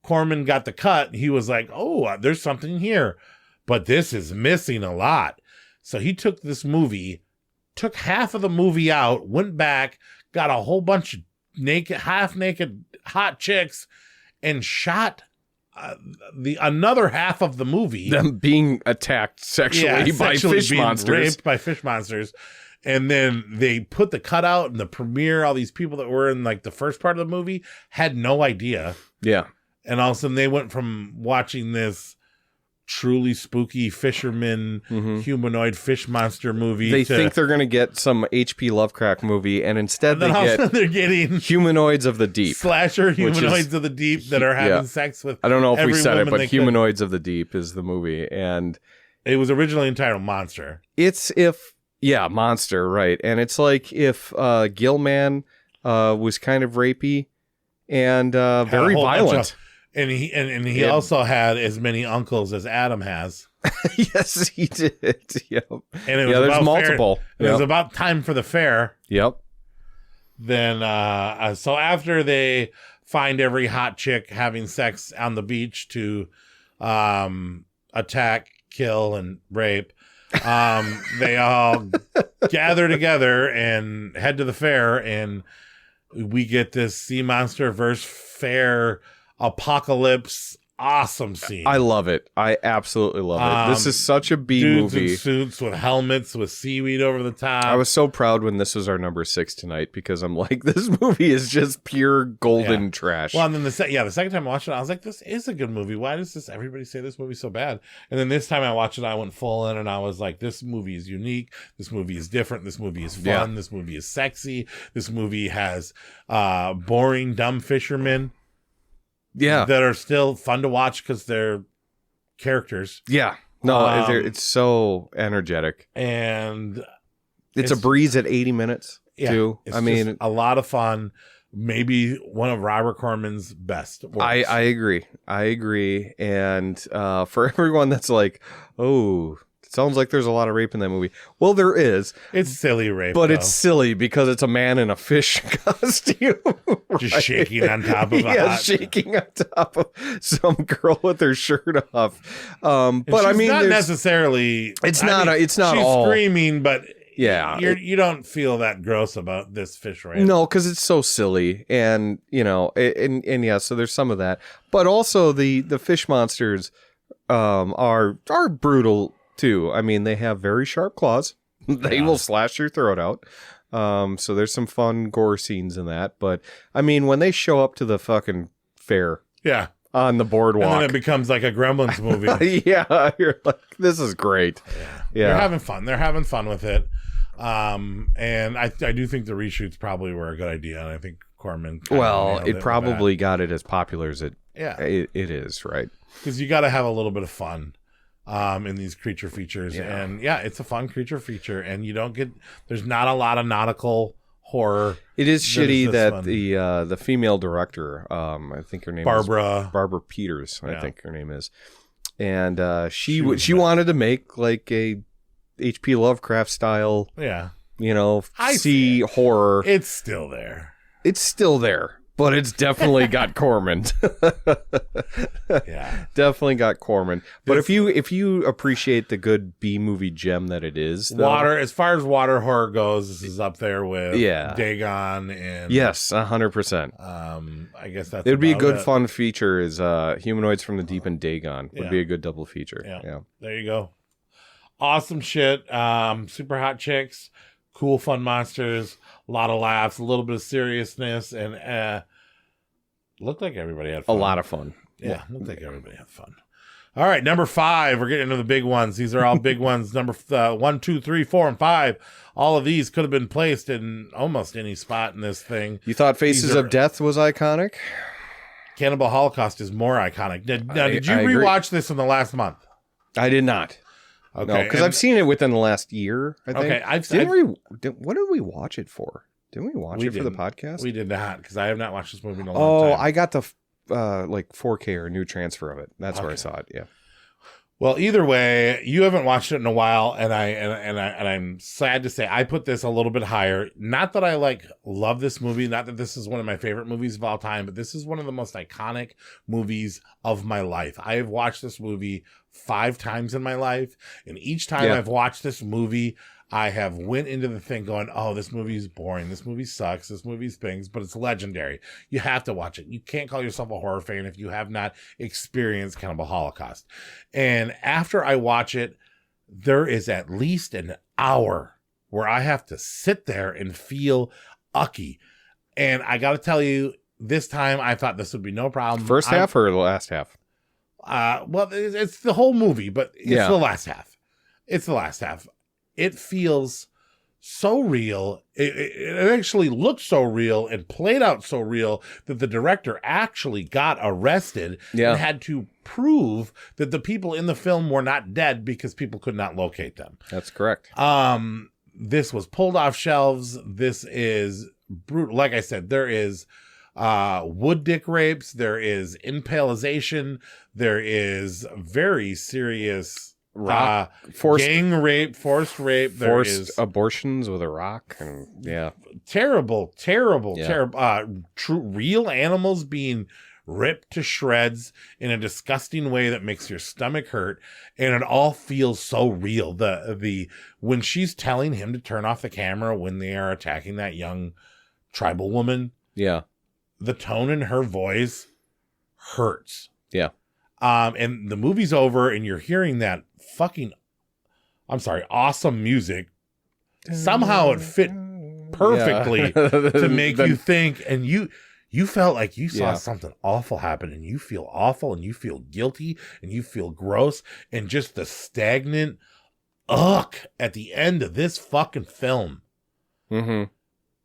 Corman got the cut. He was like, oh, there's something here, but this is missing a lot. So he took this movie, took half of the movie out, went back, got a whole bunch of half naked hot chicks, and shot another half of the movie. Them being attacked sexually by fish monsters. Raped by fish monsters. And then they put the cutout and the premiere, all these people that were in like the first part of the movie had no idea. Yeah. And all of a sudden they went from watching this truly spooky fisherman, humanoid fish monster movie. They think they're going to get some H.P. Lovecraft movie, and instead they're getting Humanoids of the Deep. Slasher Humanoids of the Deep that are having sex with I don't know if we said it, but Humanoids could. of the Deep is the movie. And it was originally entitled Monster. Monster, right. And it's like if Gilman was kind of rapey and very violent. And he also had as many uncles as Adam has. Yes, he did. Yep. And it was there's multiple. It was about time for the fair. Yep. Then so after they find every hot chick having sex on the beach to attack, kill, and rape, they all gather together and head to the fair, and we get this sea monster versus fair apocalypse awesome scene. I love it. I absolutely love it. This is such a B dudes movie. In suits with helmets with seaweed over the top. I was so proud when this was our number 6 tonight because I'm like, this movie is just pure golden trash. Well, and then the second time I watched it, I was like, this is a good movie. Why does everybody say this movie's so bad? And then this time I watched it, I went full in and I was like, this movie is unique. This movie is different. This movie is fun. Yeah. This movie is sexy. This movie has boring, dumb fishermen. Yeah. That are still fun to watch because they're characters. Yeah. No, it's so energetic. And it's a breeze at 80 minutes, too. It's just a lot of fun. Maybe one of Robert Corman's best works. I agree. And for everyone that's like, oh, it sounds like there's a lot of rape in that movie. Well, there is. It's silly rape, but it's silly because it's a man in a fish costume. Just shaking on top of shaking on top of some girl with her shirt off. But I mean, not necessarily. It's not she's all screaming, but yeah, you don't feel that gross about this fish rape. No, because it's so silly, and and yeah, so there's some of that, but also the fish monsters are brutal too. I mean, they have very sharp claws. They will slash your throat out. So there's some fun gore scenes in that. But I mean, when they show up to the fucking fair, on the boardwalk, and then it becomes like a Gremlins movie. You're like, this is great. Yeah, they're having fun. They're having fun with it. And I do think the reshoots probably were a good idea, and I think Corman. It probably got it as popular as it is, right? Because you got to have a little bit of fun. In these creature features, and it's a fun creature feature, and you don't get. There's not a lot of nautical horror. It is shitty that the female director, I think her name is Barbara Peters. I think her name is, and she wanted to make like a H.P. Lovecraft style, sea horror. It's still there. It's still there. But it's definitely got Corman. Definitely got Corman. But if you appreciate the good B movie gem that it is, as far as water horror goes, this is up there with Dagon and 100%. I guess it would be a good fun feature. Is Humanoids from the Deep and Dagon would be a good double feature. Yeah, there you go. Awesome shit. Super hot chicks, cool fun monsters. A lot of laughs, a little bit of seriousness, and looked like everybody had fun. A lot of fun. Yeah, looked like everybody had fun. All right, number 5. We're getting into the big ones. These are all big ones. Number 1, 2, 3, 4, and 5. All of these could have been placed in almost any spot in this thing. You thought Faces of Death was iconic? Cannibal Holocaust is more iconic. Now, did you rewatch this in the last month? I did not. Okay, no, because I've seen it within the last year. I think. Okay, what did we watch it for? Didn't we watch it for the podcast? We did not, because I have not watched this movie in a long time. I got the 4K or new transfer of it. That's where I saw it. Yeah. Well, either way, you haven't watched it in a while, and I'm sad to say I put this a little bit higher. Not that I love this movie, not that this is one of my favorite movies of all time, but this is one of the most iconic movies of my life. I have watched this movie 5 times in my life, and each time I've watched this movie, I have went into the thing going, oh, this movie is boring. This movie sucks. This movie stinks, but it's legendary. You have to watch it. You can't call yourself a horror fan if you have not experienced Cannibal Holocaust. And after I watch it, there is at least an hour where I have to sit there and feel ucky. And I got to tell you, this time I thought this would be no problem. First half or the last half? Well, it's the whole movie, but it's the last half. It's the last half. It feels so real. It actually looked so real and played out so real that the director actually got arrested and had to prove that the people in the film were not dead because people could not locate them. That's correct. This was pulled off shelves. This is brutal. Like I said, there is wood dick rapes. There is impalization. There is very serious gang rape, forced rape, forced abortions with a rock, and terrible, real animals being ripped to shreds in a disgusting way that makes your stomach hurt, and it all feels so real. The when she's telling him to turn off the camera when they are attacking that young tribal woman, the tone in her voice hurts. And the movie's over, and you're hearing that awesome music. Somehow it fit perfectly to make you think, and you felt like you saw something awful happen, and you feel awful, and you feel guilty, and you feel gross, and just the stagnant at the end of this fucking film.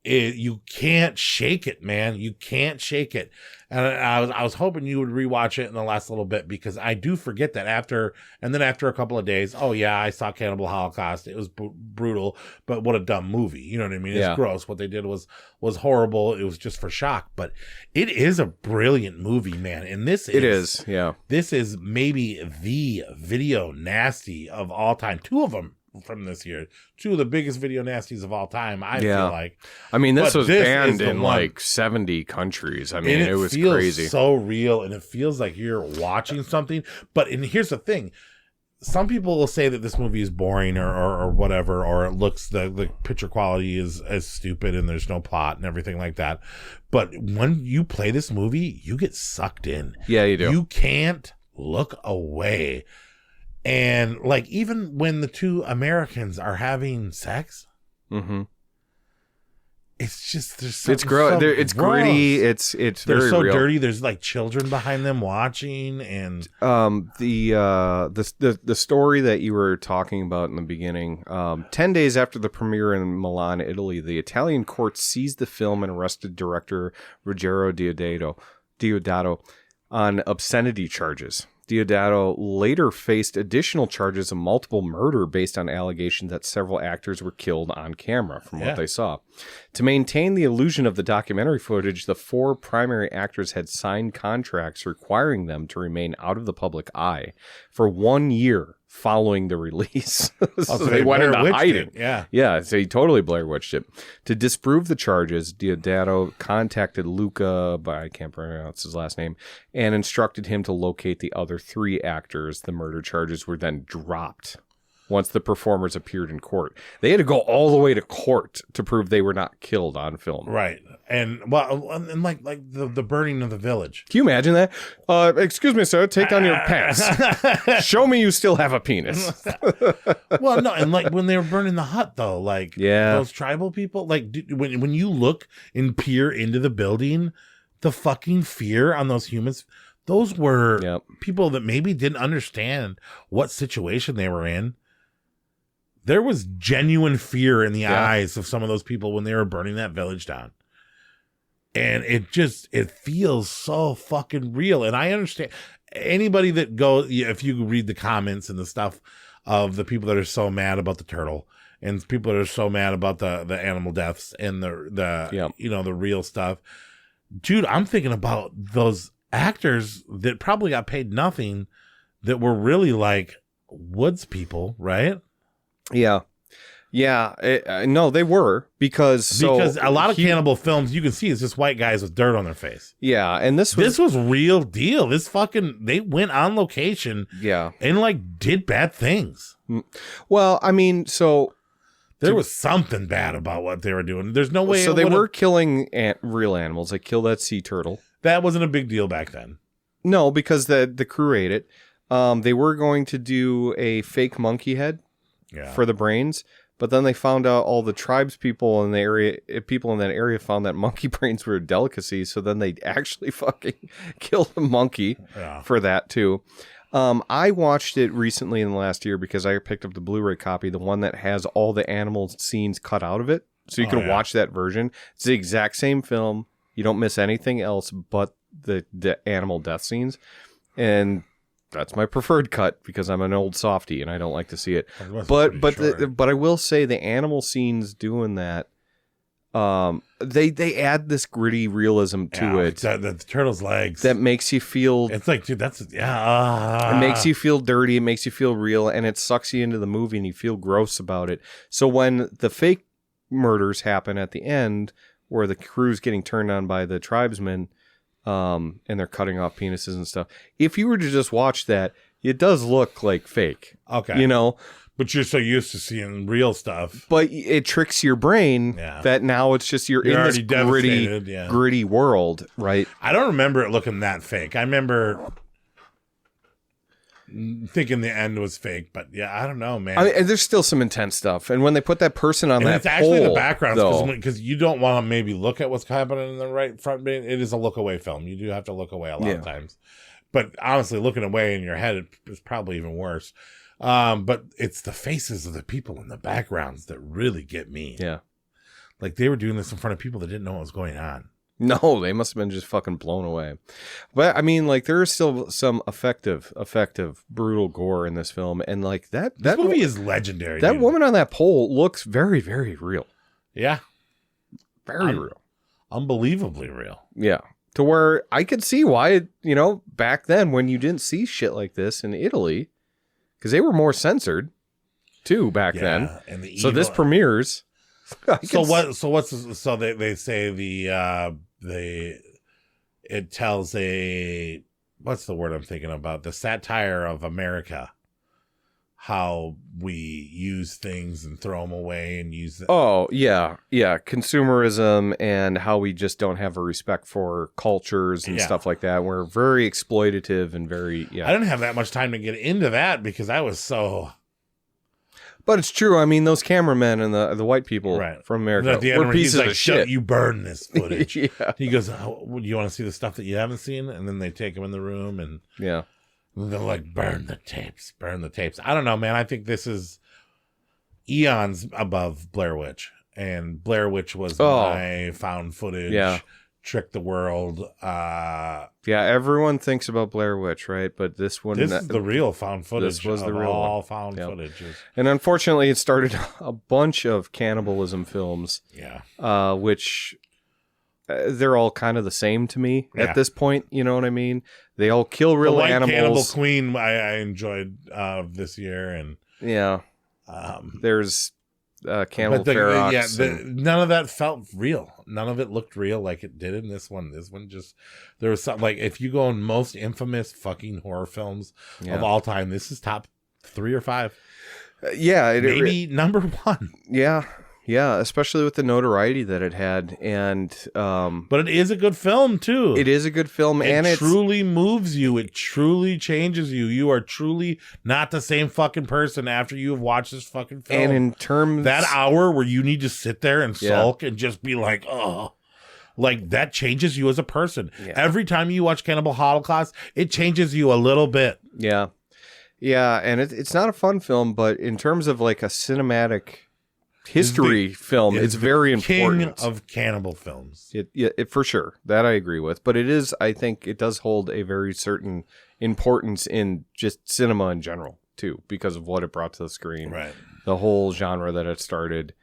you can't shake it, man. You can't shake it. And I was hoping you would rewatch it in the last little bit, because I do forget that after a couple of days, oh yeah, I saw Cannibal Holocaust. It was brutal, but what a dumb movie. You know what I mean? It's gross. What they did was horrible. It was just for shock, but it is a brilliant movie, man. And this is maybe the video nasty of all time. Two of them from this year, two of the biggest video nasties of all time, I feel like. I mean, this was banned in like 70 countries. I mean, it was crazy. So real, and it feels like you're watching something. But here's the thing. Some people will say that this movie is boring or whatever, or it looks, the picture quality is stupid and there's no plot and everything like that. But when you play this movie, you get sucked in. Yeah, you do. You can't look away. And like, even when the two Americans are having sex, it's just, there's something it's it's gritty. It's they're very so real. dirty. There's like children behind them watching, and the story that you were talking about in the beginning. 10 days after the premiere in Milan, Italy, the Italian court seized the film and arrested director Ruggero Deodato on obscenity charges. Deodato later faced additional charges of multiple murder based on allegations that several actors were killed on camera, from what they saw. To maintain the illusion of the documentary footage, the four primary actors had signed contracts requiring them to remain out of the public eye for 1 year following the release. So they went into hiding. Yeah, so he totally Blair Witched it. To disprove the charges, Deodato contacted Luca, but I can't pronounce his last name, and instructed him to locate the other three actors. The murder charges were then dropped once the performers appeared in court. They had to go all the way to court to prove they were not killed on film. Right. And well, and like the burning of the village. Can you imagine that? Excuse me, sir, take down your pants. Show me you still have a penis. Well, no, and like when they were burning the hut, though, like those tribal people, like when you look and peer into the building, the fucking fear on those humans. Those were people that maybe didn't understand what situation they were in. There was genuine fear in the eyes of some of those people when they were burning that village down. And it feels so fucking real. And I understand anybody that goes, if you read the comments and the stuff of the people that are so mad about the turtle and people that are so mad about the animal deaths and the the real stuff. Dude, I'm thinking about those actors that probably got paid nothing that were really like woods people, right? Yeah. No, they were because a lot of cannibal films you can see is just white guys with dirt on their face. Yeah, and this was real deal. This fucking they went on location. Yeah, and like did bad things. Well, I mean, so there was something bad about what they were doing. There's no way. So they were killing real animals. They killed that sea turtle. That wasn't a big deal back then. No, because the crew ate it. They were going to do a fake monkey head for the brains, but then they found out all the tribes people in the area found that monkey brains were a delicacy, so then they actually fucking killed a monkey for that too. I watched it recently in the last year because I picked up the Blu-ray copy, the one that has all the animal scenes cut out of it, so you can watch that version. It's the exact same film. You don't miss anything else but the animal death scenes, and that's my preferred cut because I'm an old softie and I don't like to see it. But I will say the animal scenes doing that, they add this gritty realism to it. The turtle's legs that makes you feel. It's like, dude, that's It makes you feel dirty. It makes you feel real, and it sucks you into the movie, and you feel gross about it. So when the fake murders happen at the end, where the crew's getting turned on by the tribesmen, and they're cutting off penises and stuff. If you were to just watch that, it does look like fake. Okay. You know? But you're so used to seeing real stuff. But it tricks your brain that now it's just you're in this gritty world, right? I don't remember it looking that fake. I remember thinking the end was fake, but I don't know, man. I mean, there's still some intense stuff, and when they put that person on it's actually the background because you don't want to maybe look at what's happening in the right front. It is a look away film. You do have to look away a lot of times, but honestly, looking away in your head is probably even worse. But it's the faces of the people in the backgrounds that really get me. Yeah, Like they were doing this in front of people that didn't know what was going on. No, they must have been just fucking blown away. But I mean, like, there is still some effective, brutal gore in this film, and like that movie is legendary. That woman on that pole looks very, very real. Yeah, very real, unbelievably real. Yeah, to where I could see why, you know, back then when you didn't see shit like this in Italy, because they were more censored too back then. And so this premieres. So they say it tells what's the word I'm thinking about? The satire of America, how we use things and throw them away and use them. Oh yeah, consumerism and how we just don't have a respect for cultures and stuff like that. We're very exploitative and very I didn't have that much time to get into that because I was so. But it's true. I mean, those cameramen and the white people from America at the end were pieces like, of shit. You burn this footage. He goes, "Oh, you want to see the stuff that you haven't seen?" And then they take him in the room and they're like, "Burn the tapes, burn the tapes." I don't know, man. I think this is eons above Blair Witch, and Blair Witch was my found footage. Yeah. Trick the world. Everyone thinks about Blair Witch, right? But this one, this is the real found footage. This was the real all one. Found footage. And unfortunately, it started a bunch of cannibalism films. Yeah, which they're all kind of the same to me at this point. You know what I mean? They all kill real animals. Cannibal Queen, I enjoyed this year, and there's. Cannibal Ferox. Yeah, none of that felt real. None of it looked real like it did in this one. This one just, there was something like, if you go in most infamous fucking horror films of all time, this is top 3 or 5. Maybe number 1. Yeah, especially with the notoriety that it had, and but it is a good film too. It is a good film, and it truly moves you. It truly changes you. You are truly not the same fucking person after you have watched this fucking film. And in terms that hour where you need to sit there and sulk and just be like, oh, like that changes you as a person. Yeah. Every time you watch Cannibal Holocaust, it changes you a little bit. Yeah, and it's not a fun film, but in terms of like a cinematic history film, it's very important. King of cannibal films. It for sure. That I agree with. But it is, I think it does hold a very certain importance in just cinema in general too, because of what it brought to the screen. Right. The whole genre that it started.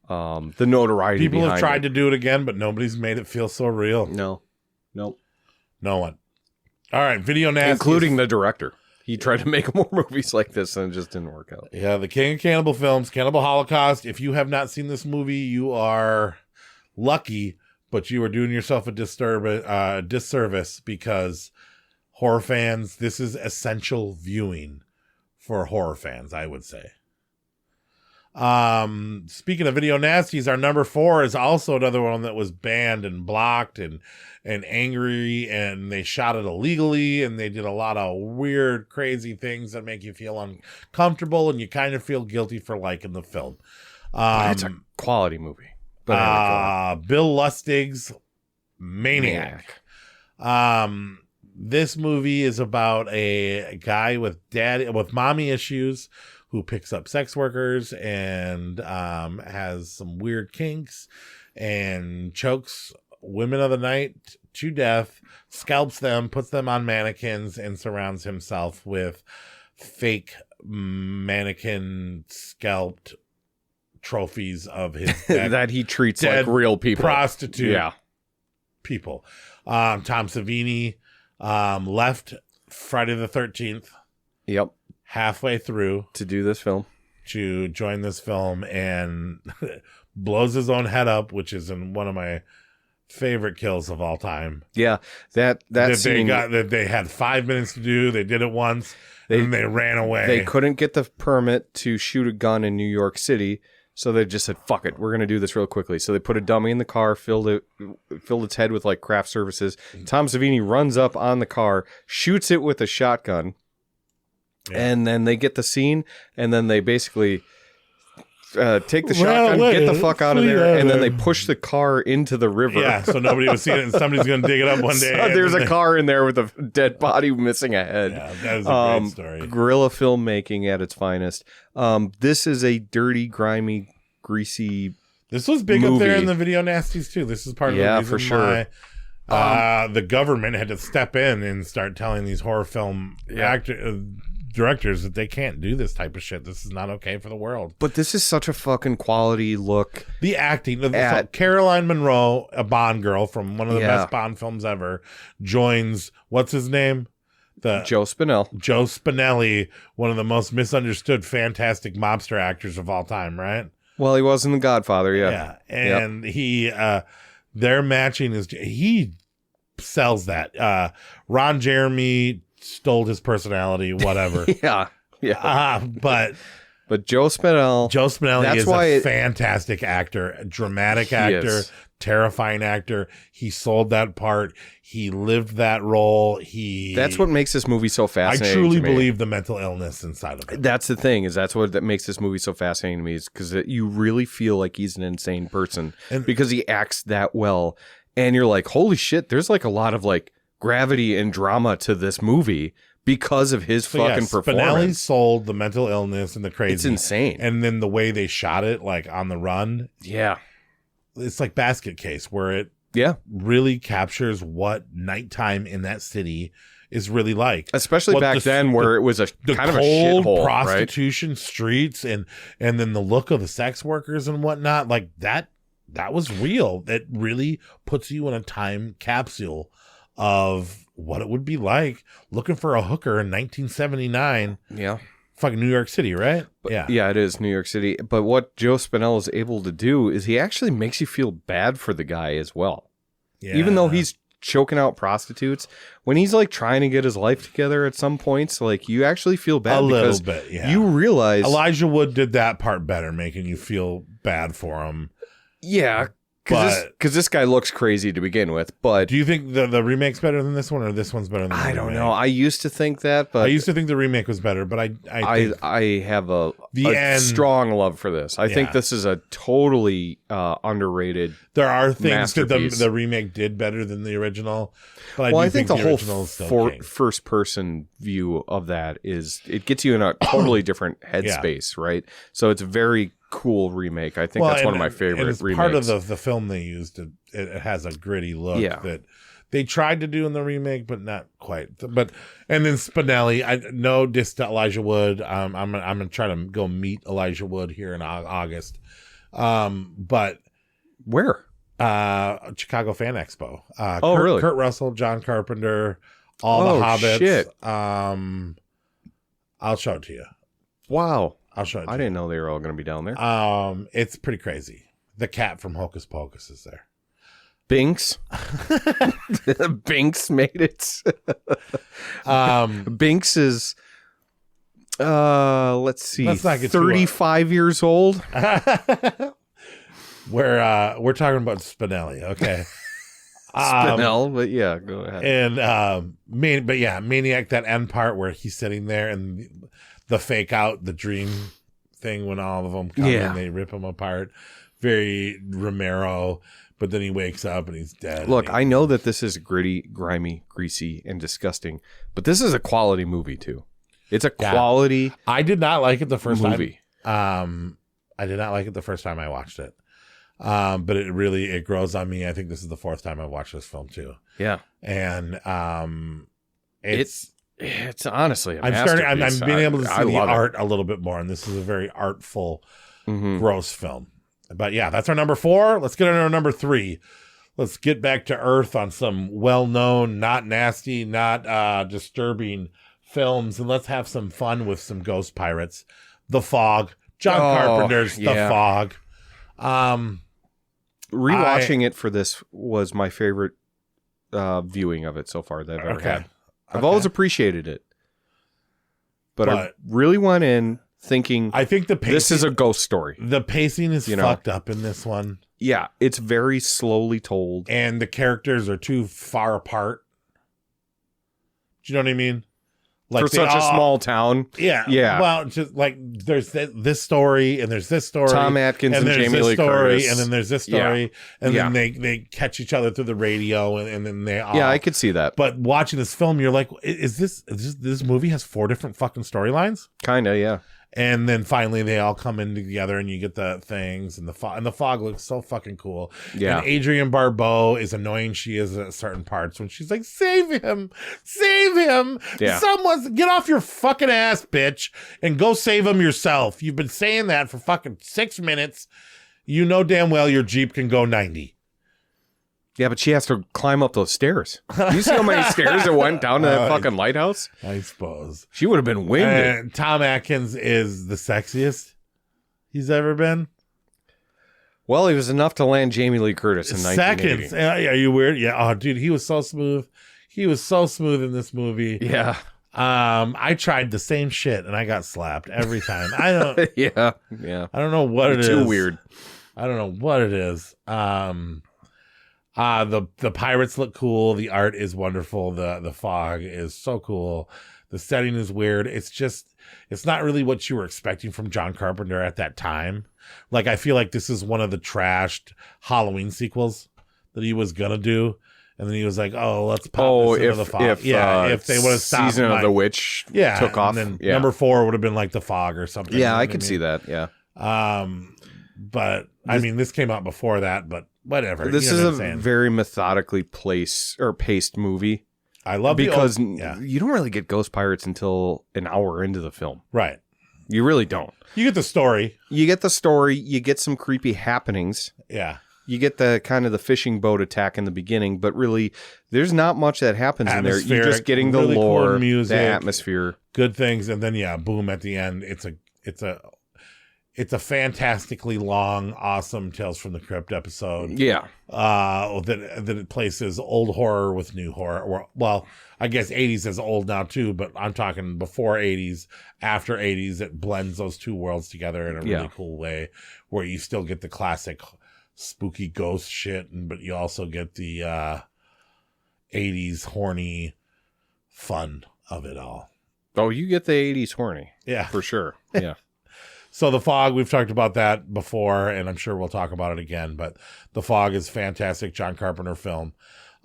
The notoriety. People have tried to do it again, but nobody's made it feel so real. No one. All right, Video Nasty. Including the director. He tried to make more movies like this and it just didn't work out. Yeah, the king of cannibal films, Cannibal Holocaust. If you have not seen this movie, you are lucky, but you are doing yourself a disservice because horror fans, this is essential viewing for horror fans, I would say. Speaking of Video Nasties, our number 4 is also another one that was banned and blocked and angry, and they shot it illegally, and they did a lot of weird, crazy things that make you feel uncomfortable, and you kind of feel guilty for liking the film. It's a quality movie. Bill Lustig's Maniac. This movie is about a guy with mommy issues who picks up sex workers and has some weird kinks and chokes women of the night to death, scalps them, puts them on mannequins, and surrounds himself with fake mannequin scalped trophies of his that he treats like real people. Prostitute people. Tom Savini left Friday the 13th. Yep. Halfway through to do this film, to join this film, and blows his own head up, which is in one of my favorite kills of all time. Yeah, that scene, they had 5 minutes to do. They did it once, and they ran away. They couldn't get the permit to shoot a gun in New York City, so they just said, "Fuck it, we're gonna do this real quickly." So they put a dummy in the car, filled its head with like craft services. Tom Savini runs up on the car, shoots it with a shotgun. Yeah. And then they get the scene, and then they basically take the shotgun, get the fuck out of there, and then they push the car into the river. Yeah, so nobody was seeing it, and somebody's going to dig it up one day. So there's a car in there with a dead body missing a head. Yeah, that is a great story. Guerrilla filmmaking at its finest. This is a dirty, grimy, greasy This was big up there in the video nasties too. This is part of the reason for sure. why the government had to step in and start telling these horror film directors that they can't do this type of shit. This is not okay for the world. But this is such a fucking quality look. The acting. So Caroline Munro, a Bond girl from one of the best Bond films ever, joins, what's his name? Joe Spinell. Joe Spinelli, one of the most misunderstood, fantastic mobster actors of all time, right? Well, he was in The Godfather, Yeah. And he, their matching is, he sells that. Ron Jeremy stole his personality, whatever. But Joe Spinell. Is a fantastic actor, a dramatic actor, terrifying actor. He sold that part. He lived that role. That's what makes this movie so fascinating. I truly believe the mental illness inside of it. That's the thing, that's what makes this movie so fascinating to me, is because you really feel like he's an insane person because he acts that well. And you're like, holy shit, there's like a lot of like gravity and drama to this movie because of his fucking performance. Spinelli sold the mental illness and the crazy. It's insane. And then the way they shot it, like on the run. Yeah. It's like Basket Case, where it really captures what nighttime in that city is really like. Especially back then where it was a kind of a shithole, prostitution streets and then the look of the sex workers and whatnot. Like that was real. That really puts you in a time capsule of what it would be like looking for a hooker in 1979. Yeah. Fucking New York City, right? Yeah, it is New York City. But what Joe Spinell is able to do is he actually makes you feel bad for the guy as well. Yeah. Even though he's choking out prostitutes, when he's like trying to get his life together at some points, like you actually feel bad a little bit. Yeah. You realize Elijah Wood did that part better, making you feel bad for him. Yeah. Because this guy looks crazy to begin with, but do you think the remake's better than this one, or this one's better than the remake? I don't know. I used to think that, but I used to think the remake was better, but I have a strong love for this. I think this is a totally underrated. There are things that the remake did better than the original, but I think the whole first person view of that it gets you in a totally different headspace, right? So it's very cool remake. I think that's one of my favorite remakes. Part of the film they used, it has a gritty look that they tried to do in the remake, but not quite. And then Spinelli, no diss to Elijah Wood. I'm gonna try to go meet Elijah Wood here in August. But where? Chicago Fan Expo. Really? Kurt Russell, John Carpenter, all the Hobbits. Shit. I'll show it to you. Wow. I'll show it to you. I didn't know they were all going to be down there. It's pretty crazy. The cat from Hocus Pocus is there. Binks. Binks made it. Binks is, let's see, 35 years old. We're talking about Spinelli, okay? Spinell, but yeah, go ahead. And Maniac, that end part where he's sitting there and the fake out, the dream thing when all of them come and they rip him apart. Very Romero, but then he wakes up and he's dead. Look, I know that this is gritty, grimy, greasy, and disgusting, but this is a quality movie too. It's a quality. I did not like it the first movie. time. I did not like it the first time I watched it. But it grows on me. I think this is the fourth time I've watched this film too. Yeah. And it's honestly a I'm being able to see the art a little bit more, and this is a very artful, gross film. But yeah, that's our number 4. Let's get on our number 3. Let's get back to Earth on some well-known, not nasty, not disturbing films, and let's have some fun with some ghost pirates. The Fog. John Carpenter's The Fog. Rewatching it for this was my favorite viewing of it so far that I've ever had. I've always appreciated it, but I really went in thinking, I think this is a ghost story. The pacing is fucked up in this one. Yeah, it's very slowly told, and the characters are too far apart. Do you know what I mean? Like for such a small town. Yeah. Well, just like there's this story and there's this story. Tom Atkins and Jamie Lee Curtis. And then there's this story. And then they catch each other through the radio and then they all. Yeah, I could see that. But watching this film, you're like, is this movie has 4 different fucking storylines? Kind of, yeah. And then finally they all come in together and you get the things and the fog looks so fucking cool. Yeah. And Adrienne Barbeau, is annoying she is at certain parts when she's like, save him. Yeah. Someone get off your fucking ass, bitch, and go save him yourself. You've been saying that for fucking 6 minutes. You know damn well your Jeep can go 90. Yeah, but she has to climb up those stairs. You see how many stairs it went down to that fucking lighthouse? I suppose. She would have been winded. And Tom Atkins is the sexiest he's ever been. Well, he was enough to land Jamie Lee Curtis in 1980. Seconds. Are you weird? Yeah. Oh, dude, he was so smooth. He was so smooth in this movie. Yeah. I tried the same shit and I got slapped every time. I don't. Yeah. I don't know what it is. Too weird. I don't know what it is. The pirates look cool. The art is wonderful. The fog is so cool. The setting is weird. It's not really what you were expecting from John Carpenter at that time. Like, I feel like this is one of the trashed Halloween sequels that he was gonna do. And then he was like, "Oh, let's pop this into the fog." If they would have stopped Season of the Witch took off. And then number 4 would have been like the fog or something. Yeah, I could see that. Yeah. But I mean, this came out before that, but whatever. This is a very methodically paced movie. I love because you don't really get ghost pirates until an hour into the film. Right. You really don't. You get the story. You get some creepy happenings. Yeah. You get the kind of the fishing boat attack in the beginning, but really there's not much that happens in there. You're just getting the really lore, cool music, the atmosphere, good things, and then boom at the end. It's a fantastically long, awesome Tales from the Crypt episode. Yeah. That it places old horror with new horror. Well, I guess 80s is old now too, but I'm talking before 80s, after 80s. It blends those two worlds together in a really cool way, where you still get the classic spooky ghost shit, but you also get the 80s horny fun of it all. Oh, you get the 80s horny. Yeah. For sure. Yeah. So The Fog, we've talked about that before, and I'm sure we'll talk about it again, but The Fog is fantastic John Carpenter film.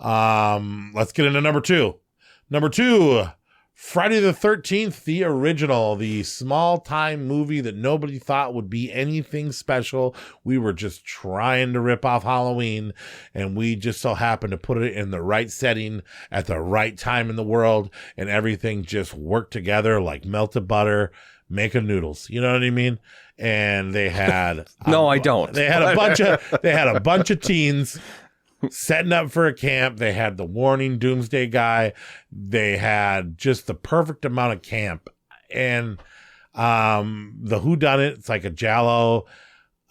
Let's get into number 2. Number 2, Friday the 13th, the original, the small-time movie that nobody thought would be anything special. We were just trying to rip off Halloween, and we just so happened to put it in the right setting at the right time in the world, and everything just worked together like melted butter making noodles. You know what I mean? And they had No, I don't. They had a bunch of teens setting up for a camp. They had the warning doomsday guy. They had just the perfect amount of camp. And the whodunit, it's like a Giallo.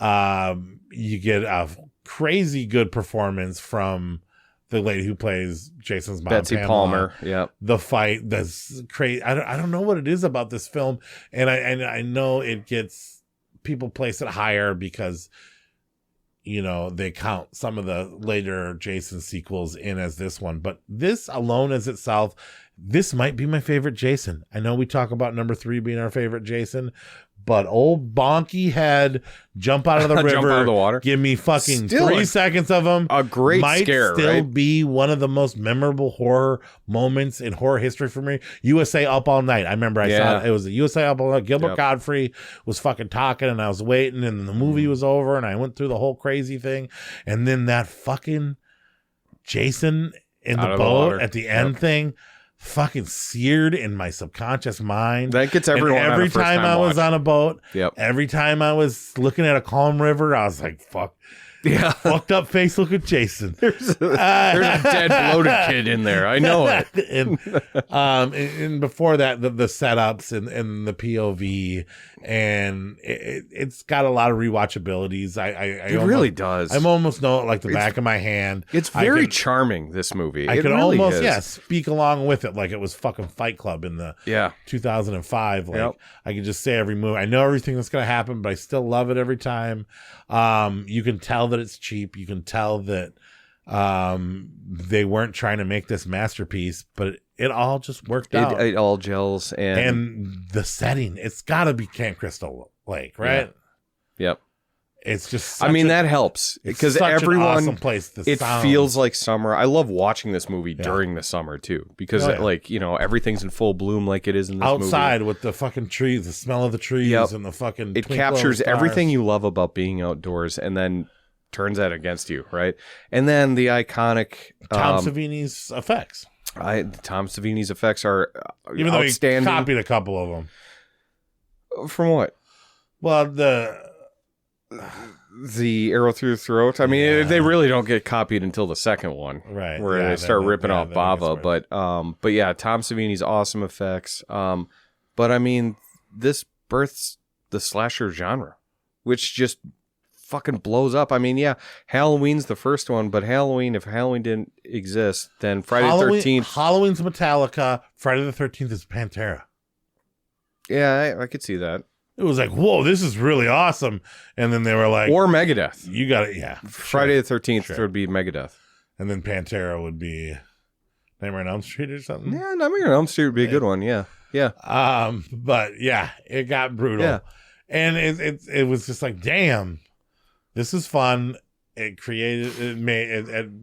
You get a crazy good performance from the lady who plays Jason's mom, Betsy Pamela. Palmer. Yeah. The fight, that's crazy. I don't know what it is about this film, and I know it gets people place it higher because they count some of the later Jason sequels in as this one, but this alone as itself, this might be my favorite Jason. I know we talk about number 3 being our favorite Jason, but old bonky head jump out of the river, jump out of the water. Give me fucking 3 seconds of him. A great might scare, still right? be one of the most memorable horror moments in horror history for me. USA Up All Night. I remember I saw it. It was a USA Up All Night. Gilbert Godfrey was fucking talking, and I was waiting, and the movie was over, and I went through the whole crazy thing, and then that fucking Jason in the boat at the end thing fucking seared in my subconscious mind. That gets everyone. And every time I was on a boat, every time I was looking at a calm river, I was like, fuck. Yeah. Fucked up face look at Jason. There's a dead bloated kid in there. I know it. And before that, the setups and the POV, and it's got a lot of rewatchabilities. It really does. I almost know it like the back of my hand. It's very charming, this movie. I it can really almost is. speak along with it like it was fucking Fight Club in the 2005. Like I can just say every move. I know everything that's gonna happen, but I still love it every time. You can tell that it's cheap. You can tell that they weren't trying to make this masterpiece, but it all just worked out. It all gels, and the setting, it's got to be Camp Crystal Lake, right? Yep. It's just. I mean, that helps because everyone. Awesome place. It feels like summer. I love watching this movie during the summer too, because everything's in full bloom like it is in this outside movie. With the fucking trees, the smell of the trees, and the fucking. It captures everything you love about being outdoors, and then turns that against you, right? And then the iconic Tom Savini's effects. Tom Savini's effects are even though outstanding. He copied a couple of them. From what? Well, the arrow through the throat. I mean, they really don't get copied until the second one, right? Where they start ripping off Bava. But yeah, Tom Savini's awesome effects. But I mean, this births the slasher genre, which just fucking blows up. I mean, yeah, Halloween's the first one, but if Halloween didn't exist, then Friday the 13th. Halloween's Metallica. Friday the 13th is Pantera. Yeah, I could see that. It was like, whoa, this is really awesome. And then they were like... Or Megadeth. You got it, yeah. Friday the 13th would be Megadeth. And then Pantera would be Nightmare on Elm Street or something? Yeah, Nightmare on Elm Street would be a good one, yeah. But yeah, it got brutal. Yeah. And it was just like, damn, this is fun. It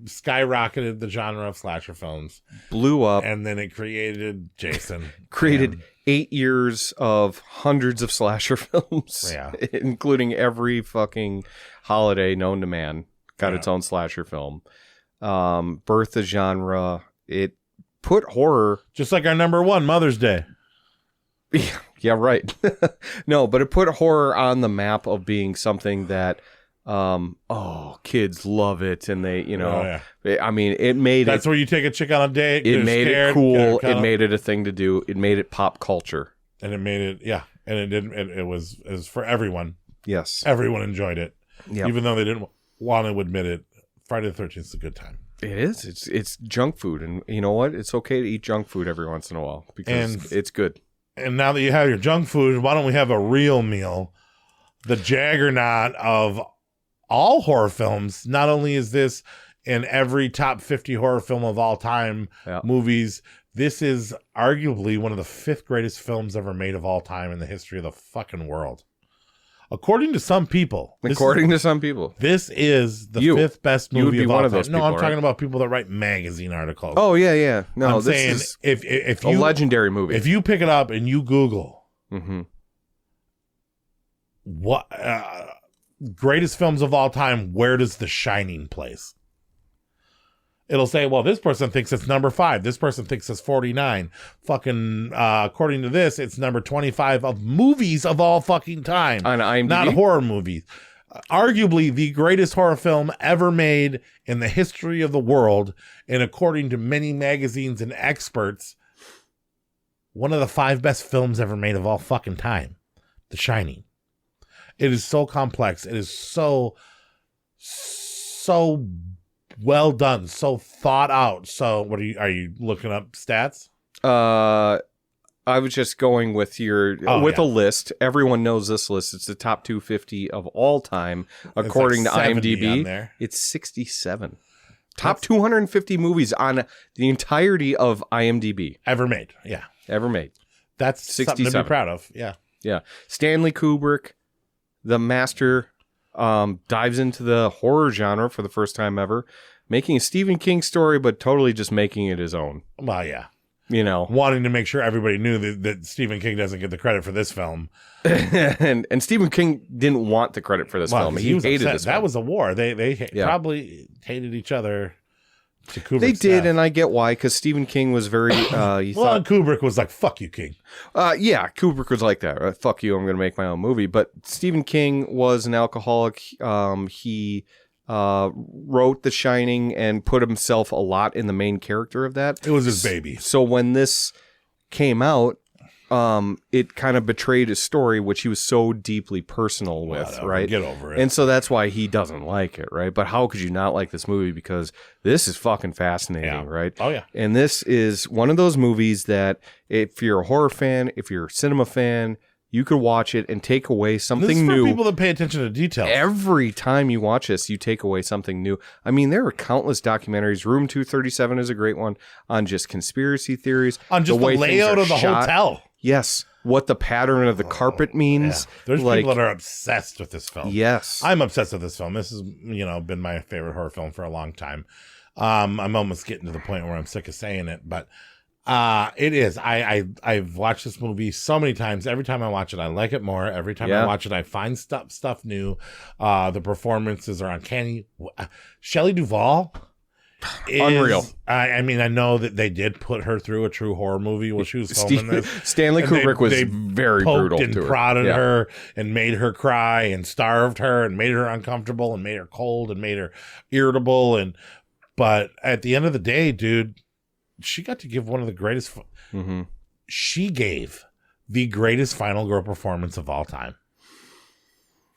skyrocketed the genre of slasher films. Blew up. And then it created Jason. 8 years of hundreds of slasher films, including every fucking holiday known to man got its own slasher film. Birthed the genre. It put horror... Just like our number one, Mother's Day. Yeah, right. No, but it put horror on the map of being something that... kids love it, and they, I mean, it made that's where you take a chick on a date. It made it cool. It made it a thing to do. It made it pop culture, and it made it, and it didn't. It was for everyone. Yes, everyone enjoyed it, even though they didn't want to admit it. Friday the 13th is a good time. It is. It's junk food, and you know what? It's okay to eat junk food every once in a while because it's good. And now that you have your junk food, why don't we have a real meal? The juggernaut of all horror films. Not only is this in every top 50 horror film of all time movies, this is arguably one of the 5th greatest films ever made of all time in the history of the fucking world. According to some people. This is the 5th best movie of all time. No, I'm talking about people that write magazine articles. Oh, yeah. No, I'm saying if you, a legendary movie. If you pick it up and you Google what... greatest films of all time, where does The Shining place? It'll say, well, this person thinks it's number 5. This person thinks it's 49. Fucking, according to this, it's number 25 of movies of all fucking time. On IMDb? Not horror movies. Arguably the greatest horror film ever made in the history of the world. And according to many magazines and experts, one of the 5 best films ever made of all fucking time. The Shining. It is so complex. It is so well done, so thought out. So, are you looking up stats? I was just going with a list. Everyone knows this list. It's the top 250 of all time according to IMDb. It's 67. Top 250 movies on the entirety of IMDb ever made. Yeah, ever made. That's 67. Something to be proud of. Yeah. Stanley Kubrick, the master, dives into the horror genre for the first time ever, making a Stephen King story, but totally just making it his own. Well, yeah. Wanting to make sure everybody knew that Stephen King doesn't get the credit for this film. and Stephen King didn't want the credit for this film. He hated this film. That was a war. They probably hated each other. They did, and I get why, because Stephen King was very... Kubrick was like, fuck you, King. Kubrick was like that. Fuck you, I'm going to make my own movie. But Stephen King was an alcoholic. He wrote The Shining and put himself a lot in the main character of that. It was his baby. So when this came out, it kind of betrayed his story, which he was so deeply personal with, right? Get over it. And so that's why he doesn't like it, right? But how could you not like this movie? Because this is fucking fascinating, right? Oh, yeah. And this is one of those movies that if you're a horror fan, if you're a cinema fan, you could watch it and take away something new. This is for people that pay attention to details. Every time you watch this, you take away something new. I mean, there are countless documentaries. Room 237 is a great one on just conspiracy theories. On just the layout of the hotel. Yes. What the pattern of the carpet means. Yeah. There's like, people that are obsessed with this film. Yes. I'm obsessed with this film. This has, been my favorite horror film for a long time. I'm almost getting to the point where I'm sick of saying it, but it is. I've watched this movie so many times. Every time I watch it, I like it more. Every time I watch it, I find stuff new. The performances are uncanny. Shelley Duvall unreal. I know that they did put her through a true horror movie while she was filming this. Stanley Kubrick was very brutal and to her. Prodded her and made her cry and starved her and made her uncomfortable and made her cold and made her irritable. But at the end of the day, dude, she got to give one of the greatest. She gave the greatest final girl performance of all time.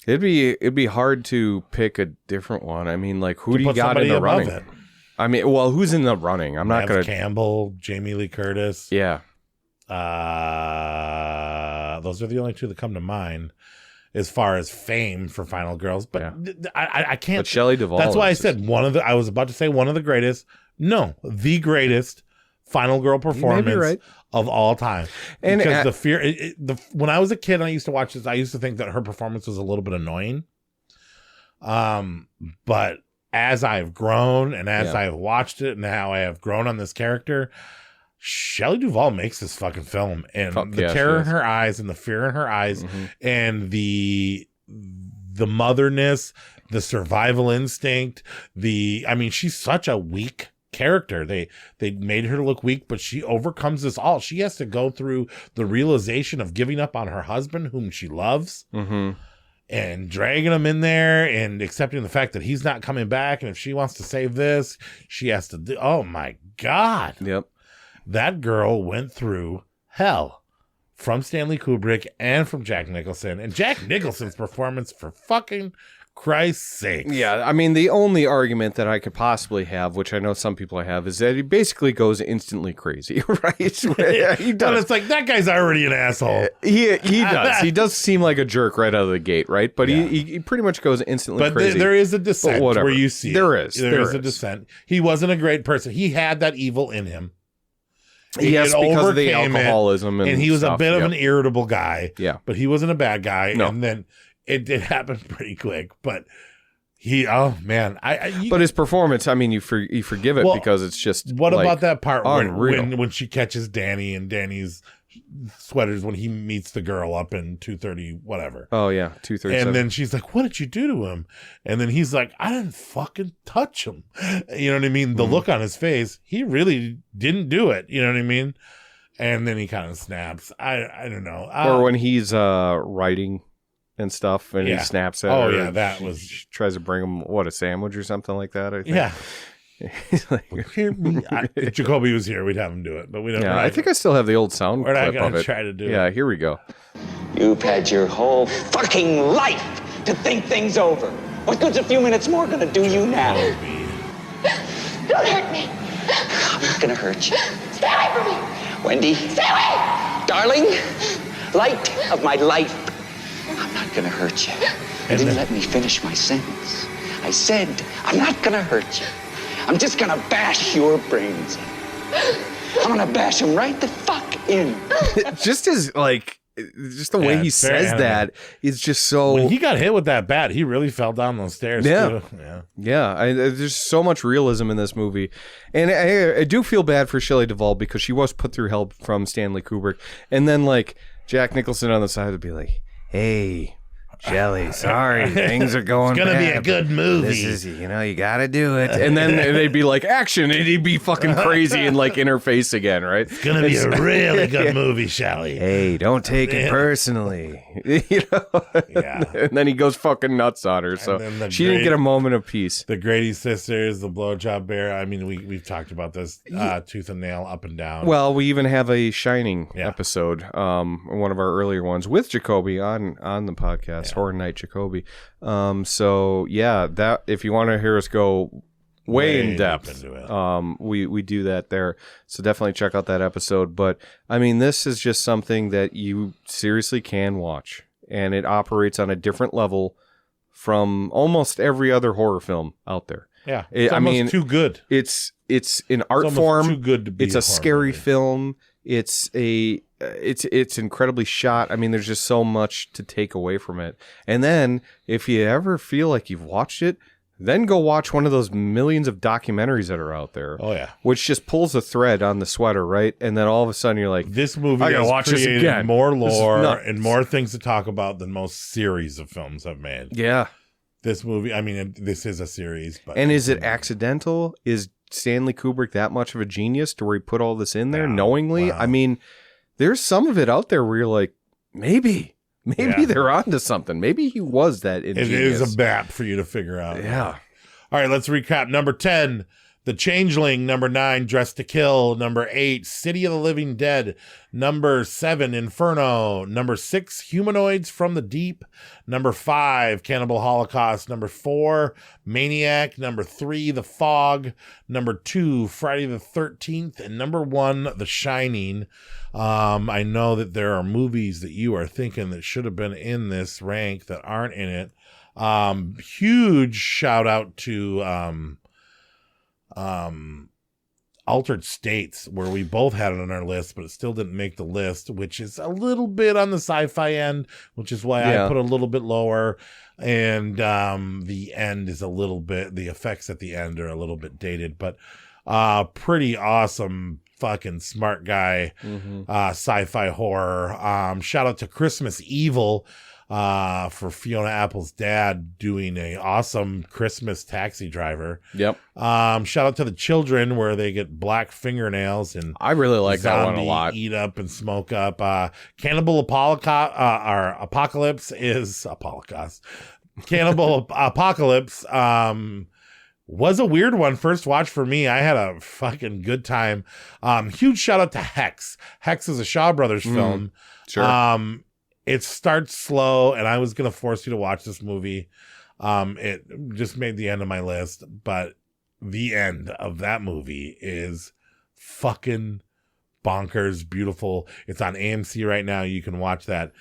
It'd be hard to pick a different one. I mean, like, who do you got in the running? It. I mean, well, who's in the running? I'm not going to. Campbell, Jamie Lee Curtis. Yeah. Those are the only two that come to mind as far as fame for final girls. But I can't. But Shelley Duvall. That's why I said I was about to say one of the greatest. No, the greatest final girl performance of all time. And because the fear, when I was a kid and I used to watch this, I used to think that her performance was a little bit annoying. But as I've grown and as I've watched it and how I have grown on this character, Shelley Duvall makes this fucking film, and the terror in her eyes and the fear in her eyes and the motherness, the survival instinct, she's such a weak character. They made her look weak, but she overcomes this all. She has to go through the realization of giving up on her husband, whom she loves, and dragging him in there and accepting the fact that he's not coming back. And if she wants to save this, she has to do. Oh my God. Yep. That girl went through hell from Stanley Kubrick and from Jack Nicholson. And Jack Nicholson's performance, for fucking Christ's sake. Yeah, I mean, the only argument that I could possibly have, which I know some people have, is that he basically goes instantly crazy, right? He does. But it's like, that guy's already an asshole. He does. He does seem like a jerk right out of the gate, right? But he pretty much goes instantly crazy. But there is a descent where you see There is a descent. He wasn't a great person. He had that evil in him. Yes, because of the alcoholism. And he was a bit of an irritable guy. Yeah. But he wasn't a bad guy. No. And then it did happen pretty quick. But but his performance, I mean, you forgive it because it's just. What about that part when she catches Danny and Danny's sweaters when he meets the girl up in 230 whatever? Oh yeah, 237. And then she's like, "What did you do to him?" And then he's like, "I didn't fucking touch him." You know what I mean? The look on his face, he really didn't do it. You know what I mean? And then he kind of snaps. I don't know. Or when he's writing and stuff, and he snaps at her. Oh yeah, that was. She tries to bring him a sandwich or something like that. I think. Yeah. He's like, if Jacoby was here, we'd have him do it, but we don't. Yeah, I think I still have the old sound clip of it. We're not gonna try to do it. Yeah, here we go. You've had your whole fucking life to think things over. What good's a few minutes more gonna do you now? Don't hurt me. I'm not gonna hurt you. Stay away from me. Wendy. Stay away. Darling, light of my life. I'm not gonna hurt you. You didn't let me finish my sentence. I said, I'm not gonna hurt you. I'm just gonna bash your brains in. I'm gonna bash them right the fuck in. Just the way he says that is just so. When he got hit with that bat, he really fell down those stairs. Yeah, too. There's so much realism in this movie, and I do feel bad for Shelley Duvall because she was put through hell from Stanley Kubrick, and then like Jack Nicholson on the side would be like, "Hey, Shelley, sorry, things are going It's gonna bad, be a good movie. This is, you gotta do it." And then they'd be like, action, and he'd be fucking crazy and like in her face again, right? It's gonna be a really good movie, Shelley. Hey, don't take it personally. Yeah. And then he goes fucking nuts on her. So she didn't get a moment of peace. The Grady sisters, the blowjob bear. I mean, we've talked about this tooth and nail, up and down. Well, we even have a Shining episode, one of our earlier ones with Jacoby on the podcast, Horror Night Jacoby. So yeah, that if you want to hear us go way in depth, we do that there. So definitely check out that episode. But I mean, this is just something that you seriously can watch, and it operates on a different level from almost every other horror film out there. Yeah, it's almost too good. It's an art form. Too good to be. It's a scary film. it's incredibly shot. I mean, there's just so much to take away from it. And then if you ever feel like you've watched it, then go watch one of those millions of documentaries that are out there. Oh yeah, which just pulls a thread on the sweater, right? And then all of a sudden you're like, this movie I gotta has watch this created again. more lore and more things to talk about than most series of films have made. Yeah, this movie. I mean, this is a series, but and is it accidental? Is Stanley Kubrick that much of a genius to where he put all this in there knowingly? Wow. I mean, there's some of it out there where you're like, maybe they're onto something. Maybe he was that ingenious. It is a map for you to figure out. Yeah. All right, let's recap. Number 10, The Changeling. Number 9, Dressed to Kill. Number 8, City of the Living Dead. Number 7, Inferno. Number 6, Humanoids from the Deep. Number 5, Cannibal Holocaust. Number 4, Maniac. Number 3, The Fog. Number 2, Friday the 13th. And number 1, The Shining. I know that there are movies that you are thinking that should have been in this rank that aren't in it. Huge shout out to Altered States, where we both had it on our list, but it still didn't make the list, which is a little bit on the sci-fi end, which is why I put a little bit lower. And the end is a little bit, the effects at the end are a little bit dated, but pretty awesome fucking smart guy, sci-fi horror. Shout out to Christmas Evil for Fiona Apple's dad doing a awesome Christmas Taxi Driver. Yep. Shout out to The Children, where they get black fingernails and I really like that one a lot. Eat up and smoke up. Cannibal Apocalypse is Holocaust. Cannibal Apocalypse was a weird one. First watch for me. I had a fucking good time. Huge shout out to Hex. Hex is a Shaw Brothers film. Sure. It starts slow, and I was going to force you to watch this movie. It just made the end of my list, but the end of that movie is fucking bonkers, beautiful. It's on AMC right now. You can watch that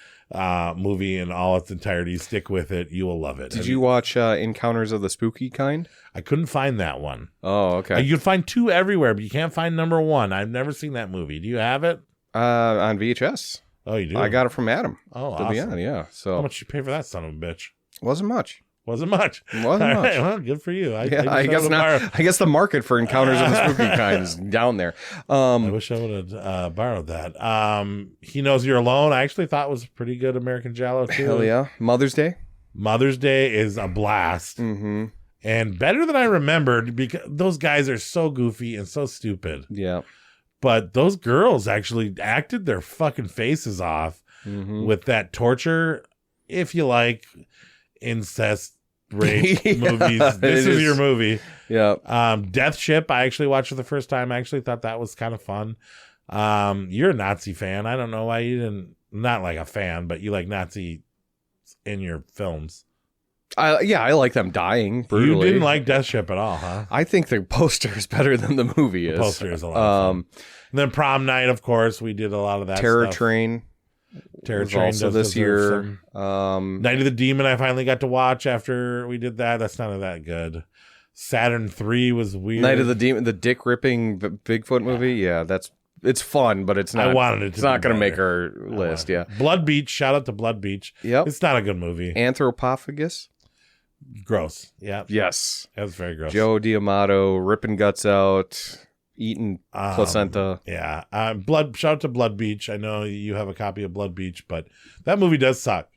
movie in all its entirety. Stick with it. You will love it. Did you watch Encounters of the Spooky Kind? I couldn't find that one. Oh, okay. You can find 2 everywhere, but you can't find number 1. I've never seen that movie. Do you have it? On VHS. Oh, you do? I got it from Adam. Oh, awesome. Yeah. So how much you pay for that son of a bitch? Wasn't much. Wasn't much. Wasn't All much. right, well, good for you. I guess not. I guess the market for Encounters of the Spooky Kind is down there. I wish I would have borrowed that. He Knows You're Alone. I actually thought was a pretty good American Giallo too. Hell yeah. Mother's Day. Mother's Day is a blast. Mm-hmm. And better than I remembered, because those guys are so goofy and so stupid. Yeah. But those girls actually acted their fucking faces off with that torture. If you like incest rape movies, this is your movie. Yeah. Death Ship, I actually watched for the first time. I actually thought that was kind of fun. You're a Nazi fan. I don't know why you didn't, not like a fan, but you like Nazi in your films. I like them dying brutally. You didn't like Death Ship at all, huh? I think the poster is better than the movie is. The poster is a lot of fun. And then Prom Night, of course, we did a lot of that Terror stuff. Train. Terror Train also this year. Night of the Demon, I finally got to watch after we did that. That's not that good. Saturn 3 was weird. Night of the Demon, the dick ripping Bigfoot movie. Yeah, it's fun, but it's not. I wanted it to. It's not going to better. make our list. Yeah. Blood Beach. Shout out to Blood Beach. Yep. It's not a good movie. Anthropophagus. Gross. Yeah. Yes. That was very gross. Joe D'Amato ripping guts out, eating placenta. Yeah. Shout out to Blood Beach. I know you have a copy of Blood Beach, but that movie does suck.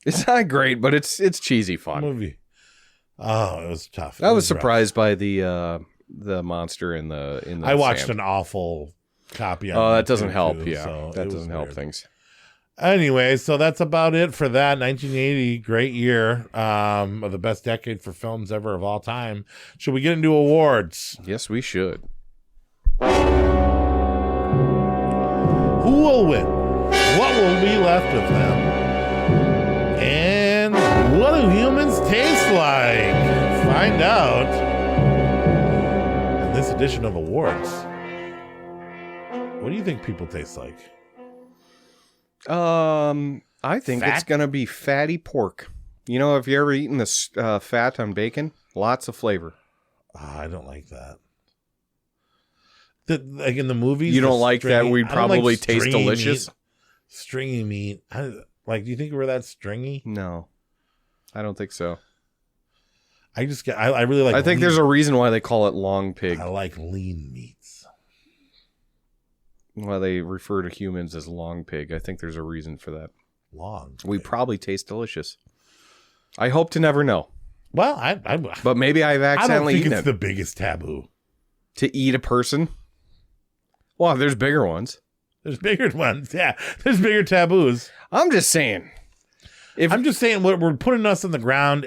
It's not great, but it's cheesy fun. Movie. Oh, it was tough. I was surprised by the monster in the. I watched sand. an awful copy. Oh, that doesn't help. Too, Yeah, so that doesn't help things. Anyway, so that's about it for that. 1980, great year, of the best decade for films ever of all time. Should we get into awards? Yes, we should. Who will win? What will be left of them? And what do humans taste like? Find out in this edition of awards. What do you think people taste like? I think it's gonna be fatty pork. You know, have you ever eaten this fat on bacon? Lots of flavor. I don't like that. Like in the movies, You don't like that we'd probably taste delicious? Stringy meat. Do you think we're that stringy? No, I don't think so. I really like. I think there's a reason why they call it long pig. I like lean meats. Why they refer to humans as long pig. I think there's a reason for that. Long pig. We probably taste delicious. I hope to never know. Well, but maybe I've accidentally I don't think eaten it's it. the biggest taboo To eat a person. Well, there's bigger ones. There's bigger ones. Yeah, there's bigger taboos. I'm just saying. We're putting us on the ground.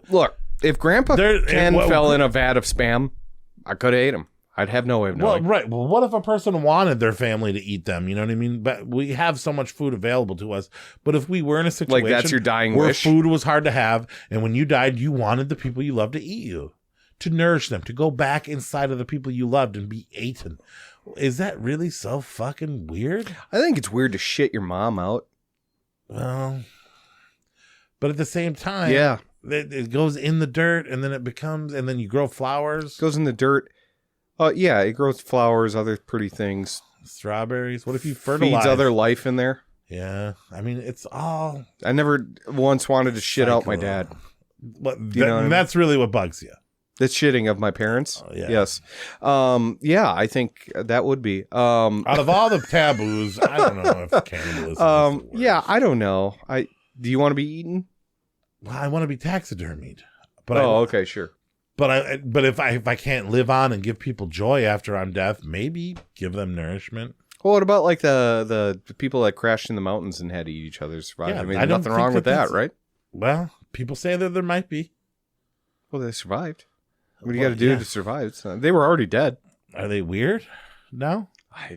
Look, if Grandpa Ken fell in a vat of Spam, I could have ate him. I'd have no way of knowing. Well, right. Well, what if a person wanted their family to eat them? You know what I mean? But we have so much food available to us. But if we were in a situation like that's your dying where wish? Food was hard to have, and when you died, you wanted the people you loved to eat you, to nourish them, to go back inside of the people you loved and be eaten. Is that really so fucking weird? I think it's weird to shit your mom out. Well, but at the same time, yeah, it goes in the dirt, and then and then you grow flowers. It goes in the dirt. Yeah, it grows flowers, other pretty things. Strawberries. What if you fertilize? Feeds other life in there. Yeah, I mean, it's all. I never once wanted to shit out my dad. That's really what bugs you. The shitting of my parents. Oh, yeah. Yes. Yeah, I think that would be. Out of all the taboos, I don't know if cannibalism is the worst. Yeah, I don't know. Do you want to be eaten? Well, I want to be taxidermied. But okay, sure. But if I can't live on and give people joy after I'm dead, maybe give them nourishment. Well, what about like the people that crashed in the mountains and had to eat each other to survive? Yeah, I mean, I don't nothing think wrong with that, that's- right? Well, people say that there might be. Well, they survived. What do you got to do to survive? They were already dead. Are they weird? No.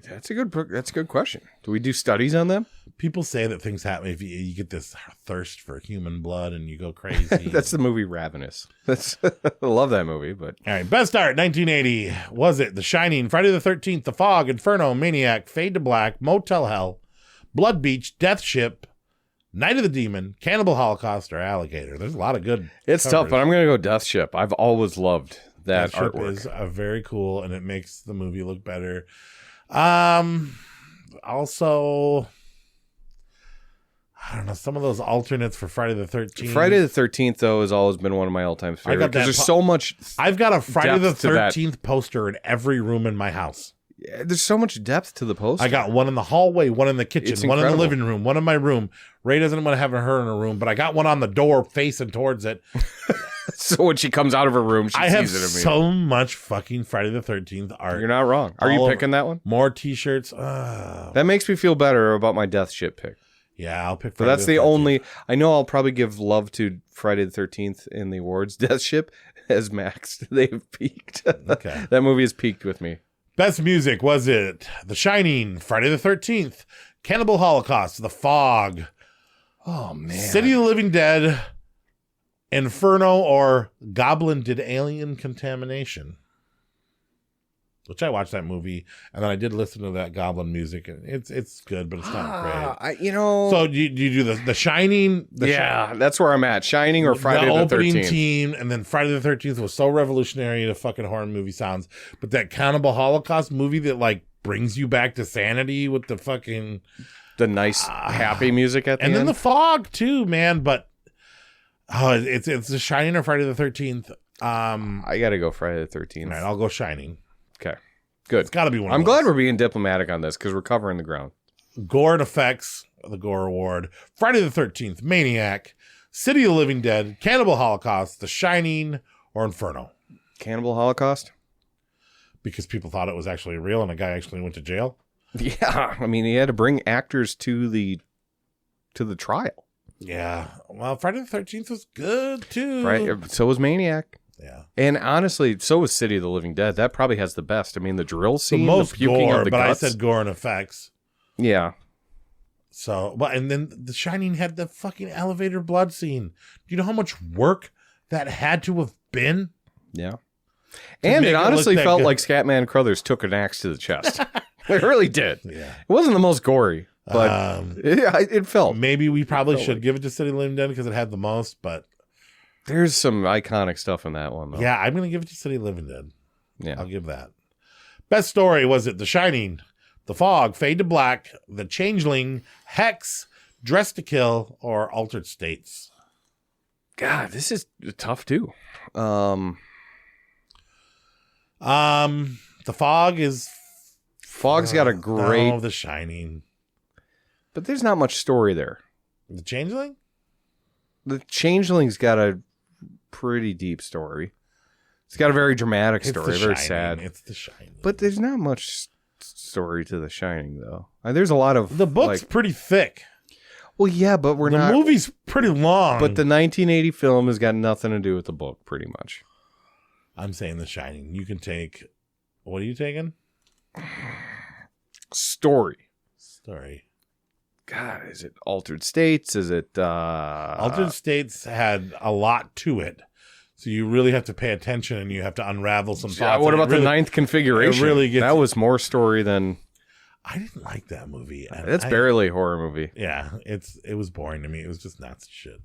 That's a good question. Do we do studies on them? People say that things happen if you get this thirst for human blood and you go crazy. That's the movie Ravenous. I love that movie. But all right, best art 1980 was it The Shining, Friday the 13th, The Fog, Inferno, Maniac, Fade to Black, Motel Hell, Blood Beach, Death Ship, Night of the Demon, Cannibal Holocaust, or Alligator. There's a lot of good. It's tough, but I'm gonna go Death Ship. I've always loved that Death Ship artwork. is very cool, and it makes the movie look better. Also, I don't know, some of those alternates for Friday the 13th. Friday the 13th, though, has always been one of my all-time favorites because there's so much. I've got a Friday the depth to that. 13th poster in every room in my house. Yeah, there's so much depth to the poster. I got one in the hallway, one in the It's kitchen, one in the incredible. living room, one in my room. Ray doesn't want to have her in her room, but I got one on the door facing towards it. So when she comes out of her room, she I have sees it immediately. so much fucking Friday the 13th art. You're not wrong. Are you All picking that one? More t-shirts. That makes me feel better about my Death Ship pick. Yeah, I'll pick But Friday that's the 13th. only. I know I'll probably give love to Friday the 13th in the awards. Death Ship has maxed. They've peaked. Okay. That movie has peaked with me. Best music was it The Shining, Friday the 13th, Cannibal Holocaust, The Fog, Oh, man. City of the Living Dead, Inferno, or Goblin Did Alien Contamination. Which I watched that movie, and then I did listen to that Goblin music, and it's good, but it's not great. So you do the Shining? That's where I'm at. Shining or Friday the opening 13th. team, and then Friday the 13th was so revolutionary to fucking horror movie sounds. But that Cannibal Holocaust movie that like brings you back to sanity with the fucking The nice, happy music at the and end. then the Fog too, man. But it's The Shining or Friday the 13th. I got to go Friday the 13th. All right, I'll go Shining. Okay. Good. It's got to be one. I'm of glad those. we're being diplomatic on this because we're covering the ground. Gore and Effects, the Gore Award. Friday the 13th, Maniac, City of the Living Dead, Cannibal Holocaust, The Shining, or Inferno. Cannibal Holocaust? Because people thought it was actually real and a guy actually went to jail. Yeah. I mean, he had to bring actors to the trial. Yeah. Well, Friday the 13th was good too. Right. So was Maniac. Yeah. And honestly, so was City of the Living Dead. That probably has the best. I mean, the drill The scene, most the puking gore, of the but guts. I said Gore and Effects. Yeah. So, well, and then The Shining had the fucking elevator blood scene. Do you know how much work that had to have been? Yeah. And make it it look honestly that felt good. like Scatman Crothers took an axe to the chest. It really did. Yeah. It wasn't the most gory, but it felt. Maybe we probably should give it to City of the Living Dead because it had the most, but There's some iconic stuff in that one, though. yeah, I'm going to give it to City of the Living Dead. Yeah. I'll give that. Best story, was it The Shining, The Fog, Fade to Black, The Changeling, Hex, Dress to Kill, or Altered States? God, this is tough too. The Fog is... Fog's got a great... No, The Shining. But there's not much story there. The Changeling? The Changeling's got a pretty deep story. It's got a very dramatic story, very sad. It's The Shining. But there's not much story to The Shining, though. There's a lot of... The book's pretty thick. Well, yeah, but the movie's pretty long. But the 1980 film has got nothing to do with the book, pretty much. I'm saying The Shining. You can take... What are you taking? Story. God, is it Altered States? Is it... Altered States had a lot to it. So you really have to pay attention and you have to unravel some thoughts. What about the ninth configuration? That was more story than... I didn't like that movie. It's barely a horror movie. Yeah, it was boring to me. It was just Nazi shit.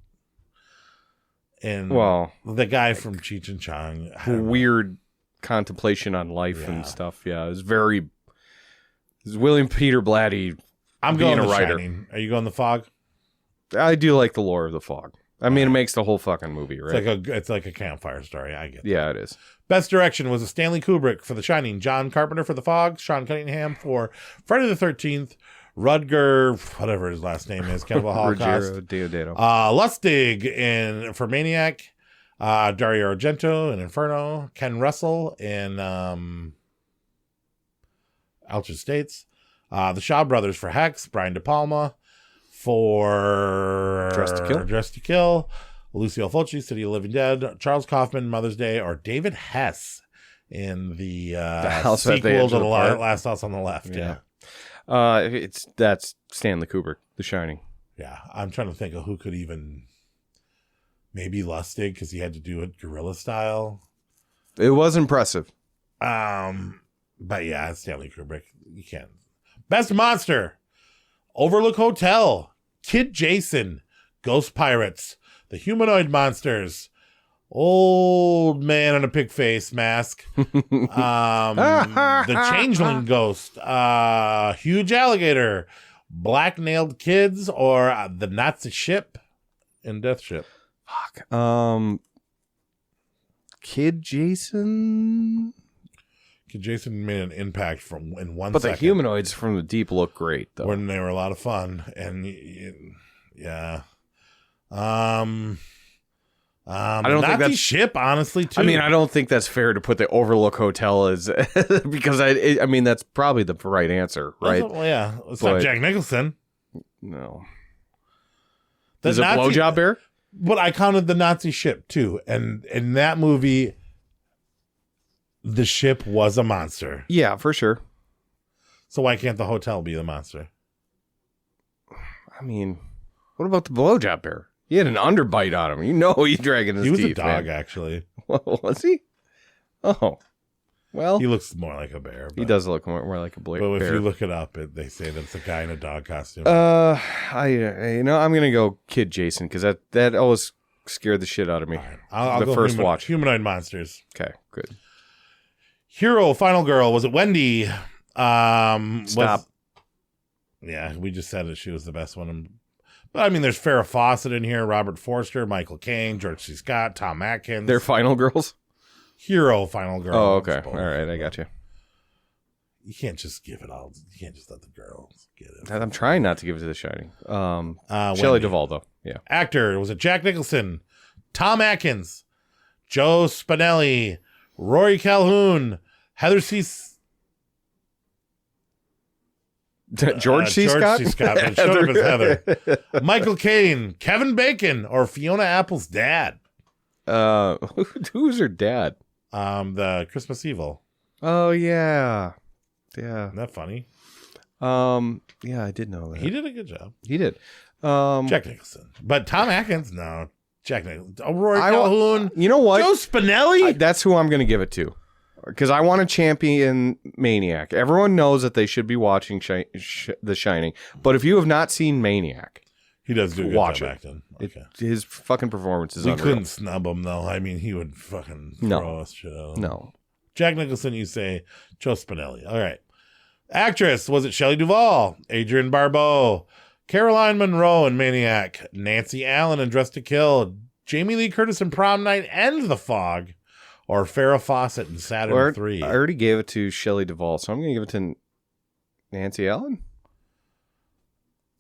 And the guy from Cheech and Chong... Weird contemplation on life and stuff. Yeah, it was very... It was William Peter Blatty... I'm going The Shining. Are you going The Fog? I do like the lore of The Fog. I mean, it makes the whole fucking movie, right? It's like a campfire story. I get that. Yeah, it is. Best direction was a Stanley Kubrick for The Shining, John Carpenter for The Fog, Sean Cunningham for Friday the 13th, Rutger, whatever his last name is, Cannibal Holocaust, Lustig for Maniac, Dario Argento in Inferno, Ken Russell in Altered States, the Shaw Brothers for Hex, Brian De Palma for Dress to Kill, Lucio Fulci, City of the Living Dead, Charles Kaufman, Mother's Day, or David Hess in the sequel to the Last House on the Left. Yeah. That's Stanley Kubrick, The Shining. Yeah, I'm trying to think of who could even... Maybe Lustig, because he had to do it guerrilla style. It was impressive. But yeah, it's Stanley Kubrick. You can't. Best Monster. Overlook Hotel. Kid Jason. Ghost Pirates. The Humanoid Monsters. Old Man in a Pig Face Mask. The Changeling Ghost. Huge Alligator. Black Nailed Kids, or the Nazi Ship and Death Ship. Fuck. Kid Jason. Kid Jason made an impact in 1 but second. The humanoids from the deep look great, though. When they were a lot of fun, and yeah. I don't think that's ship, honestly. Too. I mean, I don't think that's fair to put the Overlook Hotel as because I mean that's probably the right answer, right? Yeah, it's not Jack Nicholson. No. Is it Blowjob Bear? But I counted the Nazi ship too, and in that movie, the ship was a monster. Yeah, for sure. So why can't the hotel be the monster? I mean, what about the Blowjob Bear? He had an underbite on him. You know he's dragging his teeth. He was a dog, actually. Well, was he? Oh. Well. He looks more like a bear. He does look more like a bear. But if you look it up, they say that it's a guy in a dog costume. I'm going to go Kid Jason, because that always scared the shit out of me. Right. I'll go first watch. Humanoid Monsters. Okay, good. Hero, Final Girl. Was it Wendy? Stop. Yeah, we just said that she was the best one. But I mean, there's Farrah Fawcett in here, Robert Forster, Michael Caine, George C. Scott, Tom Atkins. They're Final Girls? Hero, Final Girl. Oh, okay. All right, I got you. You can't just give it all. You can't just let the girls get it. I'm trying not to give it to The Shining. Shelley Duvall, though. Yeah. Actor, was it Jack Nicholson, Tom Atkins, Joe Spinelli, Rory Calhoun, Heather C. George C. Scott? George C. Scott, but it showed up as Heather. Michael Caine, Kevin Bacon, or Fiona Apple's dad. Who's her dad? The Christmas Evil. Oh, yeah. Yeah. Isn't that funny? Yeah, I did know that. He did a good job. He did. Jack Nicholson. But Tom Atkins, no. Jack Nicholson. Oh, Rory Calhoun. You know what? Joe Spinelli? That's who I'm going to give it to. Because I want to champion Maniac. Everyone knows that they should be watching The Shining. But if you have not seen Maniac, he does do a good job acting. Okay. His fucking performance is We unreal. couldn't snub him, though. I mean, he would fucking throw us shit out. No. Jack Nicholson, you say Joe Spinelli. All right. Actress, was it Shelley Duvall, Adrienne Barbeau, Caroline Munro in Maniac, Nancy Allen in Dressed to Kill, Jamie Lee Curtis in Prom Night and The Fog, or Farrah Fawcett in Saturn 3? I already gave it to Shelley Duvall, so I'm going to give it to Nancy Allen.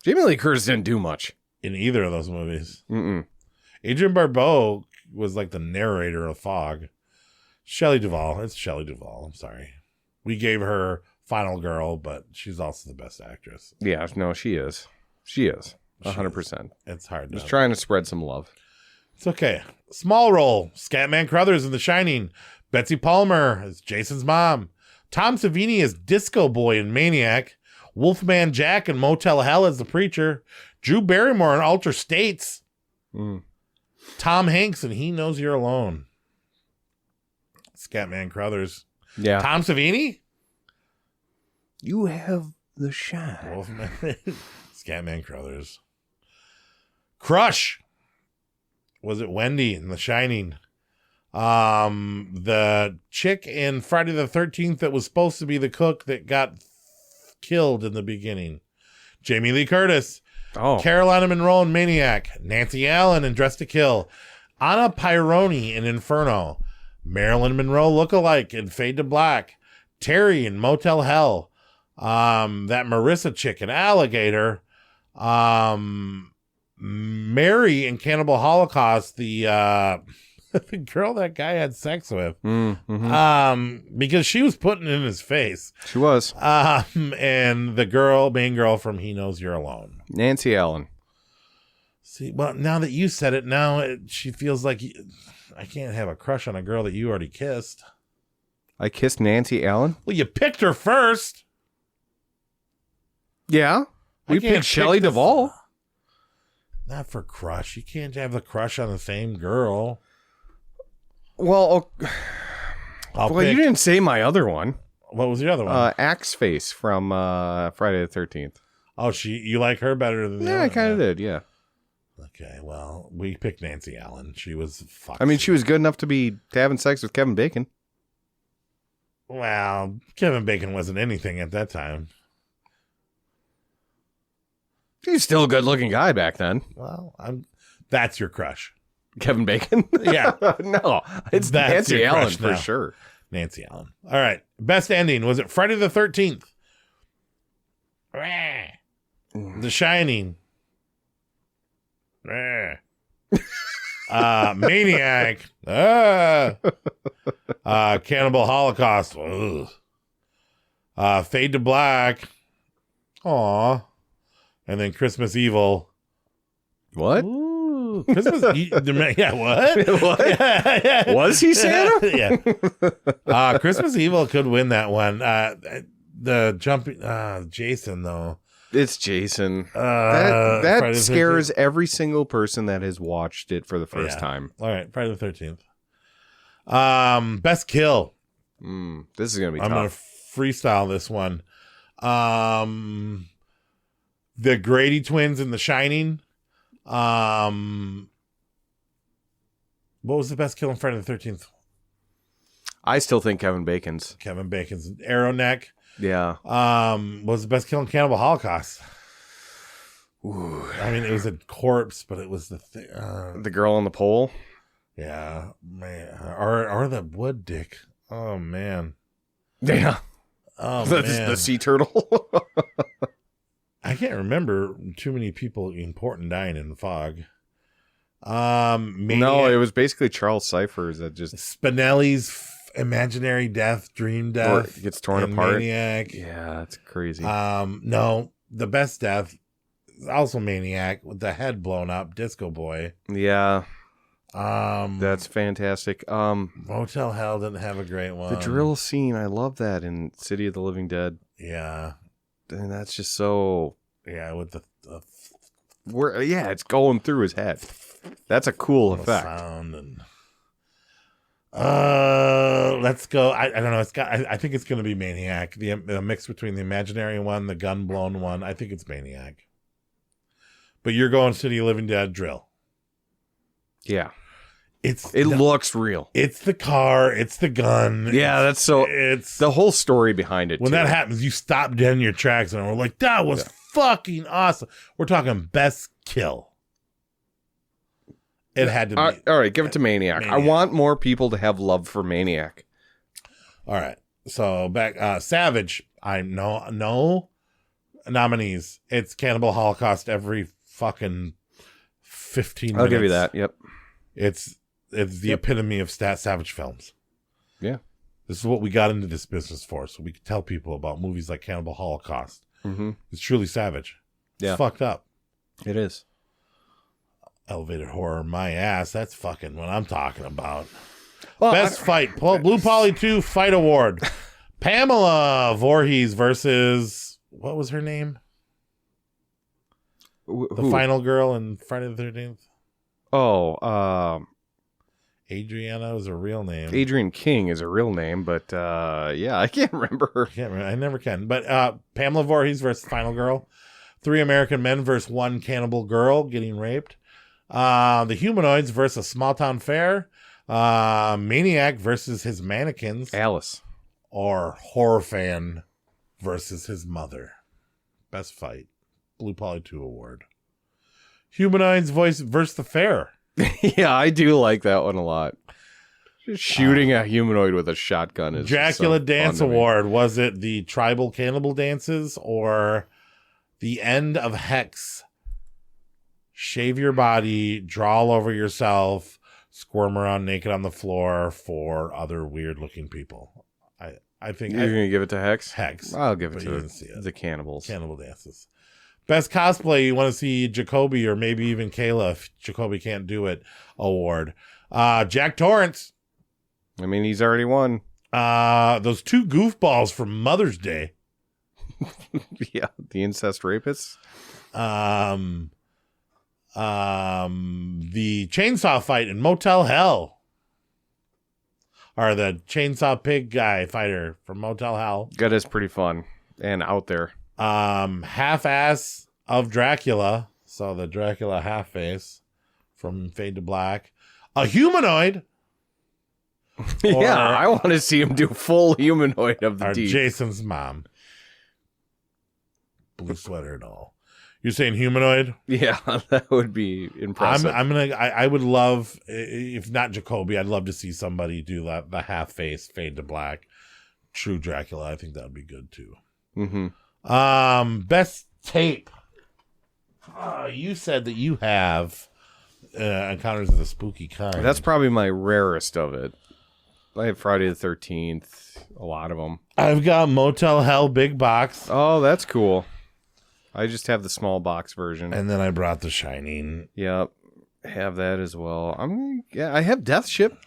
Jamie Lee Curtis didn't do much in either of those movies. Mm-mm. Adrienne Barbeau was like the narrator of Fog. Shelley Duvall. It's Shelley Duvall. I'm sorry. We gave her Final Girl, but she's also the best actress. Yeah, no, she is. She is. 100%. It's hard. Just trying to spread some love. It's okay. Small role. Scatman Crothers in The Shining. Betsy Palmer as Jason's mom. Tom Savini as Disco Boy in Maniac. Wolfman Jack in Motel Hell as the preacher. Drew Barrymore in Alter States. Tom Hanks and He Knows You're Alone. Scatman Crothers. Yeah. Tom Savini? You have the shine. Wolfman. Scatman Crothers. Crush. Was it Wendy in The Shining? The chick in Friday the 13th that was supposed to be the cook that got killed in the beginning. Jamie Lee Curtis. Carolina Monroe in Maniac. Nancy Allen in Dressed to Kill. Anna Pironi in Inferno. Marilyn Monroe lookalike in Fade to Black. Terry in Motel Hell. That Marissa chick in Alligator. Mary in Cannibal Holocaust, the the girl that guy had sex with. Because she was putting it in his face. She was. And the main girl from He Knows You're Alone. Nancy Allen. See, well, now that you said it, she feels like I can't have a crush on a girl that you already kissed. I kissed Nancy Allen? Well, you picked her first. Yeah. We picked Shelley Duvall. Not for crush. You can't have the crush on the same girl. Well, you didn't say my other one. What was the other one? Axe Face from Friday the 13th. Oh, you like her better than the other? I kind of did, yeah. Okay, well, we picked Nancy Allen. She was I mean, she was good enough to be having sex with Kevin Bacon. Well, Kevin Bacon wasn't anything at that time. He's still a good-looking guy back then. Well, that's your crush. Kevin Bacon? Yeah. No, it's Nancy Allen for sure. Nancy Allen. All right. Best ending. Was it Friday the 13th? The Shining. Maniac. Cannibal Holocaust. Fade to Black. Aw. And then Christmas Evil. What? Ooh, yeah, what? What? Yeah. Was he Santa? Yeah. Christmas Evil could win that one. The jumping Jason though. It's Jason. That scares every single person that has watched it for the first time. All right, Friday the 13th. Best kill. This is gonna be tough. I'm gonna freestyle this one. The Grady twins in The Shining. What was the best kill on Friday the 13th? I still think Kevin Bacon's. Arrow Neck. Yeah. What was the best kill in Cannibal Holocaust? Ooh. I mean, it was a corpse, but it was the thing. The girl on the pole. Yeah, man. Or the wood dick. Oh man. Yeah. Oh the sea turtle. I can't remember too many people important dying in the Fog. No, it was basically Charles Cyphers that just Spinelli's imaginary death, dream death, or gets torn apart. Maniac. Yeah, that's crazy. No, the best death is also Maniac with the head blown up, Disco Boy. Yeah. That's fantastic. Motel Hell didn't have a great one. The drill scene, I love that in City of the Living Dead. Yeah. And that's just so with the it's going through his head. That's a cool effect. Sound and let's go. I don't know. I think it's going to be Maniac. The mix between the imaginary one, the gun blown one. I think it's Maniac. But you're going City of Living Dead drill. Yeah. It looks real. It's the car. It's the gun. Yeah, that's so. It's the whole story behind it. When that happens, you stop dead in your tracks, and we're like, "That was fucking awesome." We're talking best kill. It had to be. All right, give it to Maniac. I want more people to have love for Maniac. All right, so back Savage. I know no nominees. It's Cannibal Holocaust every fucking 15 minutes. I'll give you that. Yep. It's the epitome of Savage films. Yeah. This is what we got into this business for, so we could tell people about movies like Cannibal Holocaust. Mm-hmm. It's truly savage. Yeah. It's fucked up. It is. Elevated horror, my ass. That's fucking what I'm talking about. Well, Best fight. Blue Poly 2 Fight Award. Pamela Voorhees versus, what was her name? The final girl in Friday the 13th. Oh, Adriana is a real name. Adrian King is a real name, but yeah, I can't remember her. I never can. But Pamela Voorhees versus Final Girl. 3 American Men versus 1 cannibal girl getting raped. The Humanoids versus Small Town Fair. Maniac versus his mannequins. Alice. Or Horror Fan versus his mother. Best fight. Blue Poly 2 award. Humanoids voice versus the fair. Yeah, I do like that one a lot. Just shooting a humanoid with a shotgun is Dracula Dance Award. Was it the tribal cannibal dances or the end of Hex? Shave your body, draw all over yourself, squirm around naked on the floor for other weird looking people. I think you're gonna give it to Hex. Hex. I'll give it to the cannibals. Cannibal dances. Best cosplay, you want to see Jacoby or maybe even Kayla if Jacoby can't do it award. Jack Torrance. I mean, he's already won. Those 2 goofballs from Mother's Day. Yeah, the incest rapists. The chainsaw fight in Motel Hell. Or the chainsaw pig guy fighter from Motel Hell. That is pretty fun and out there. Half-ass of Dracula. So the Dracula half-face from Fade to Black. A humanoid. Yeah, I want to see him do full humanoid of the or deep. Jason's mom. Blue sweater and all. You're saying humanoid? Yeah, that would be impressive. I would love, if not Jacoby, I'd love to see somebody do that, the half face Fade to Black. True Dracula. I think that would be good too. Mm-hmm. Best tape. You said that you have Encounters of the Spooky Kind. That's probably my rarest of it. I have Friday the 13th, a lot of them. I've got Motel Hell Big Box. Oh, that's cool. I just have the small box version. And then I brought The Shining. Yep. Have that as well. I have Death Ship.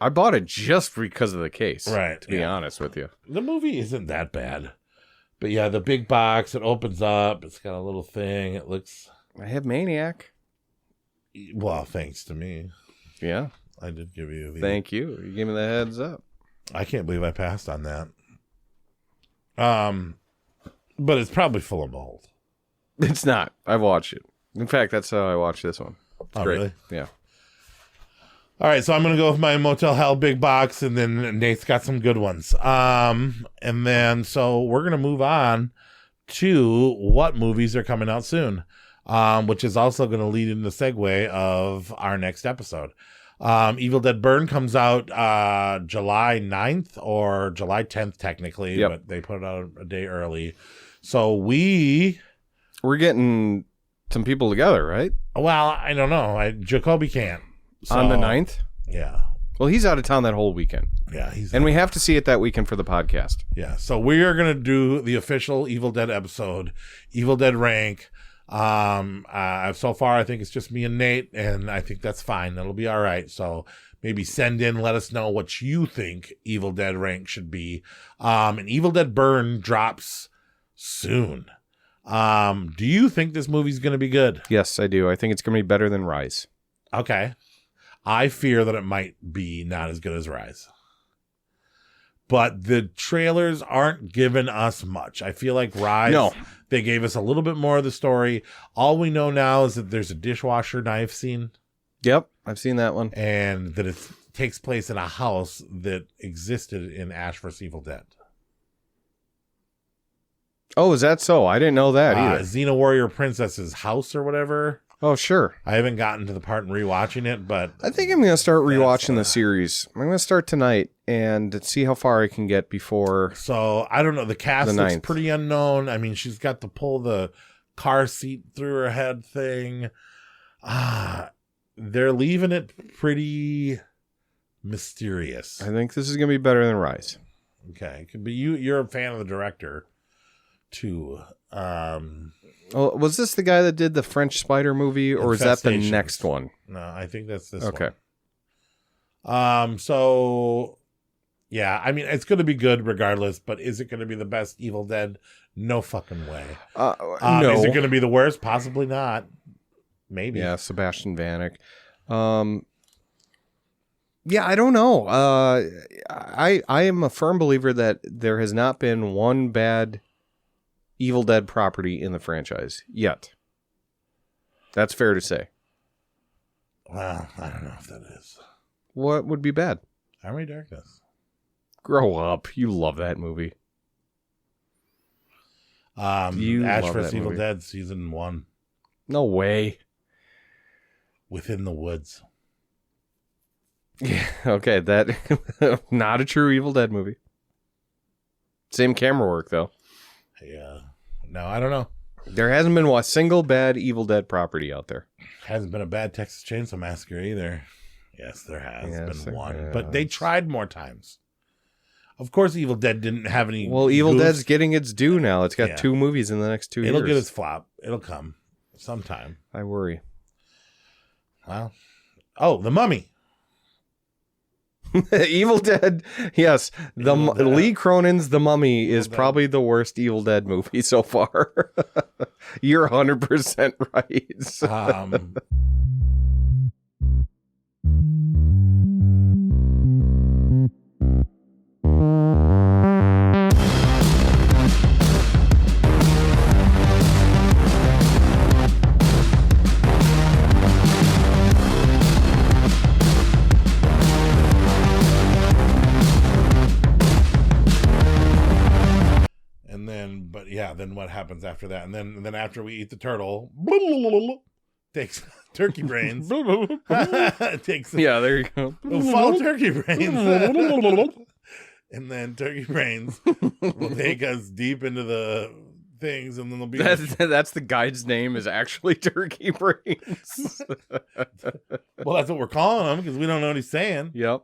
I bought it just because of the case. Right. To be honest with you. The movie isn't that bad. But yeah, the big box, it opens up. It's got a little thing. It looks... I have Maniac. Well, thanks to me. Yeah. I did give you the... Thank you. You gave me the heads up. I can't believe I passed on that. But it's probably full of mold. It's not. I've watched it. In fact, that's how I watched this one. It's great. Really? Yeah. All right, so I'm going to go with my Motel Hell big box, and then Nate's got some good ones. And then, so we're going to move on to what movies are coming out soon, which is also going to lead into the segue of our next episode. Evil Dead Burn comes out July 9th or July 10th, technically, but they put it out a day early. So we're getting some people together, right? Well, I don't know. Jacoby can't. So, on the 9th? Yeah. Well, he's out of town that whole weekend. Yeah. And we have to see it that weekend for the podcast. Yeah. So we are going to do the official Evil Dead episode, Evil Dead rank. So far, I think it's just me and Nate, and I think that's fine. That'll be all right. So maybe send in, let us know what you think Evil Dead rank should be. And Evil Dead Burn drops soon. Do you think this movie's going to be good? Yes, I do. I think it's going to be better than Rise. Okay. I fear that it might be not as good as Rise. But the trailers aren't giving us much. I feel like Rise, they gave us a little bit more of the story. All we know now is that there's a dishwasher knife scene Yep, I've seen that one. And that it takes place in a house that existed in Ash vs. Evil Dead. Oh, is that so? I didn't know that either. Xena Warrior Princess's house or whatever. Oh, sure. I haven't gotten to the part in rewatching it, but I think I'm going to start rewatching the series. I'm going to start tonight and see how far I can get before. So, I don't know. The cast looks pretty unknown. I mean, she's got to pull the car seat through her head thing. They're leaving it pretty mysterious. I think this is going to be better than Rise. Okay. But you're a fan of the director, too. Oh, was this the guy that did the French Spider movie, or is that the next one? No, I think that's this one. Okay. So, yeah, I mean, it's going to be good regardless, but is it going to be the best Evil Dead? No fucking way. No. Is it going to be the worst? Possibly not. Maybe. Yeah, Sebastian Vanek. Yeah, I don't know. I am a firm believer that there has not been one bad Evil Dead property in the franchise yet. That's fair to say. Well, I don't know if that is. What would be bad? Army of Darkness. Grow up. You love that movie. Ash vs. Evil Dead season 1. No way. Within the Woods. Yeah, okay. That not a true Evil Dead movie. Same camera work though. Yeah. No, I don't know. There hasn't been a single bad Evil Dead property out there. Hasn't been a bad Texas Chainsaw Massacre either. Yes, there has been one. Has. But they tried more times. Of course, Evil Dead didn't have any. Well, Evil Dead's getting its due now. It's got 2 movies in the next 2 years. It'll get its flop. It'll come sometime. I worry. Well, The Mummy. Evil Dead, yes. Lee Cronin's The Mummy is probably the worst Evil Dead movie so far. You're 100% right. Then what happens after that? And then after we eat the turtle, takes turkey brains. Takes there you go. Follow turkey brains. And then turkey brains will take us deep into the things, and then they'll be that's the guide's name is actually turkey brains. Well, that's what we're calling them because we don't know what he's saying. Yep.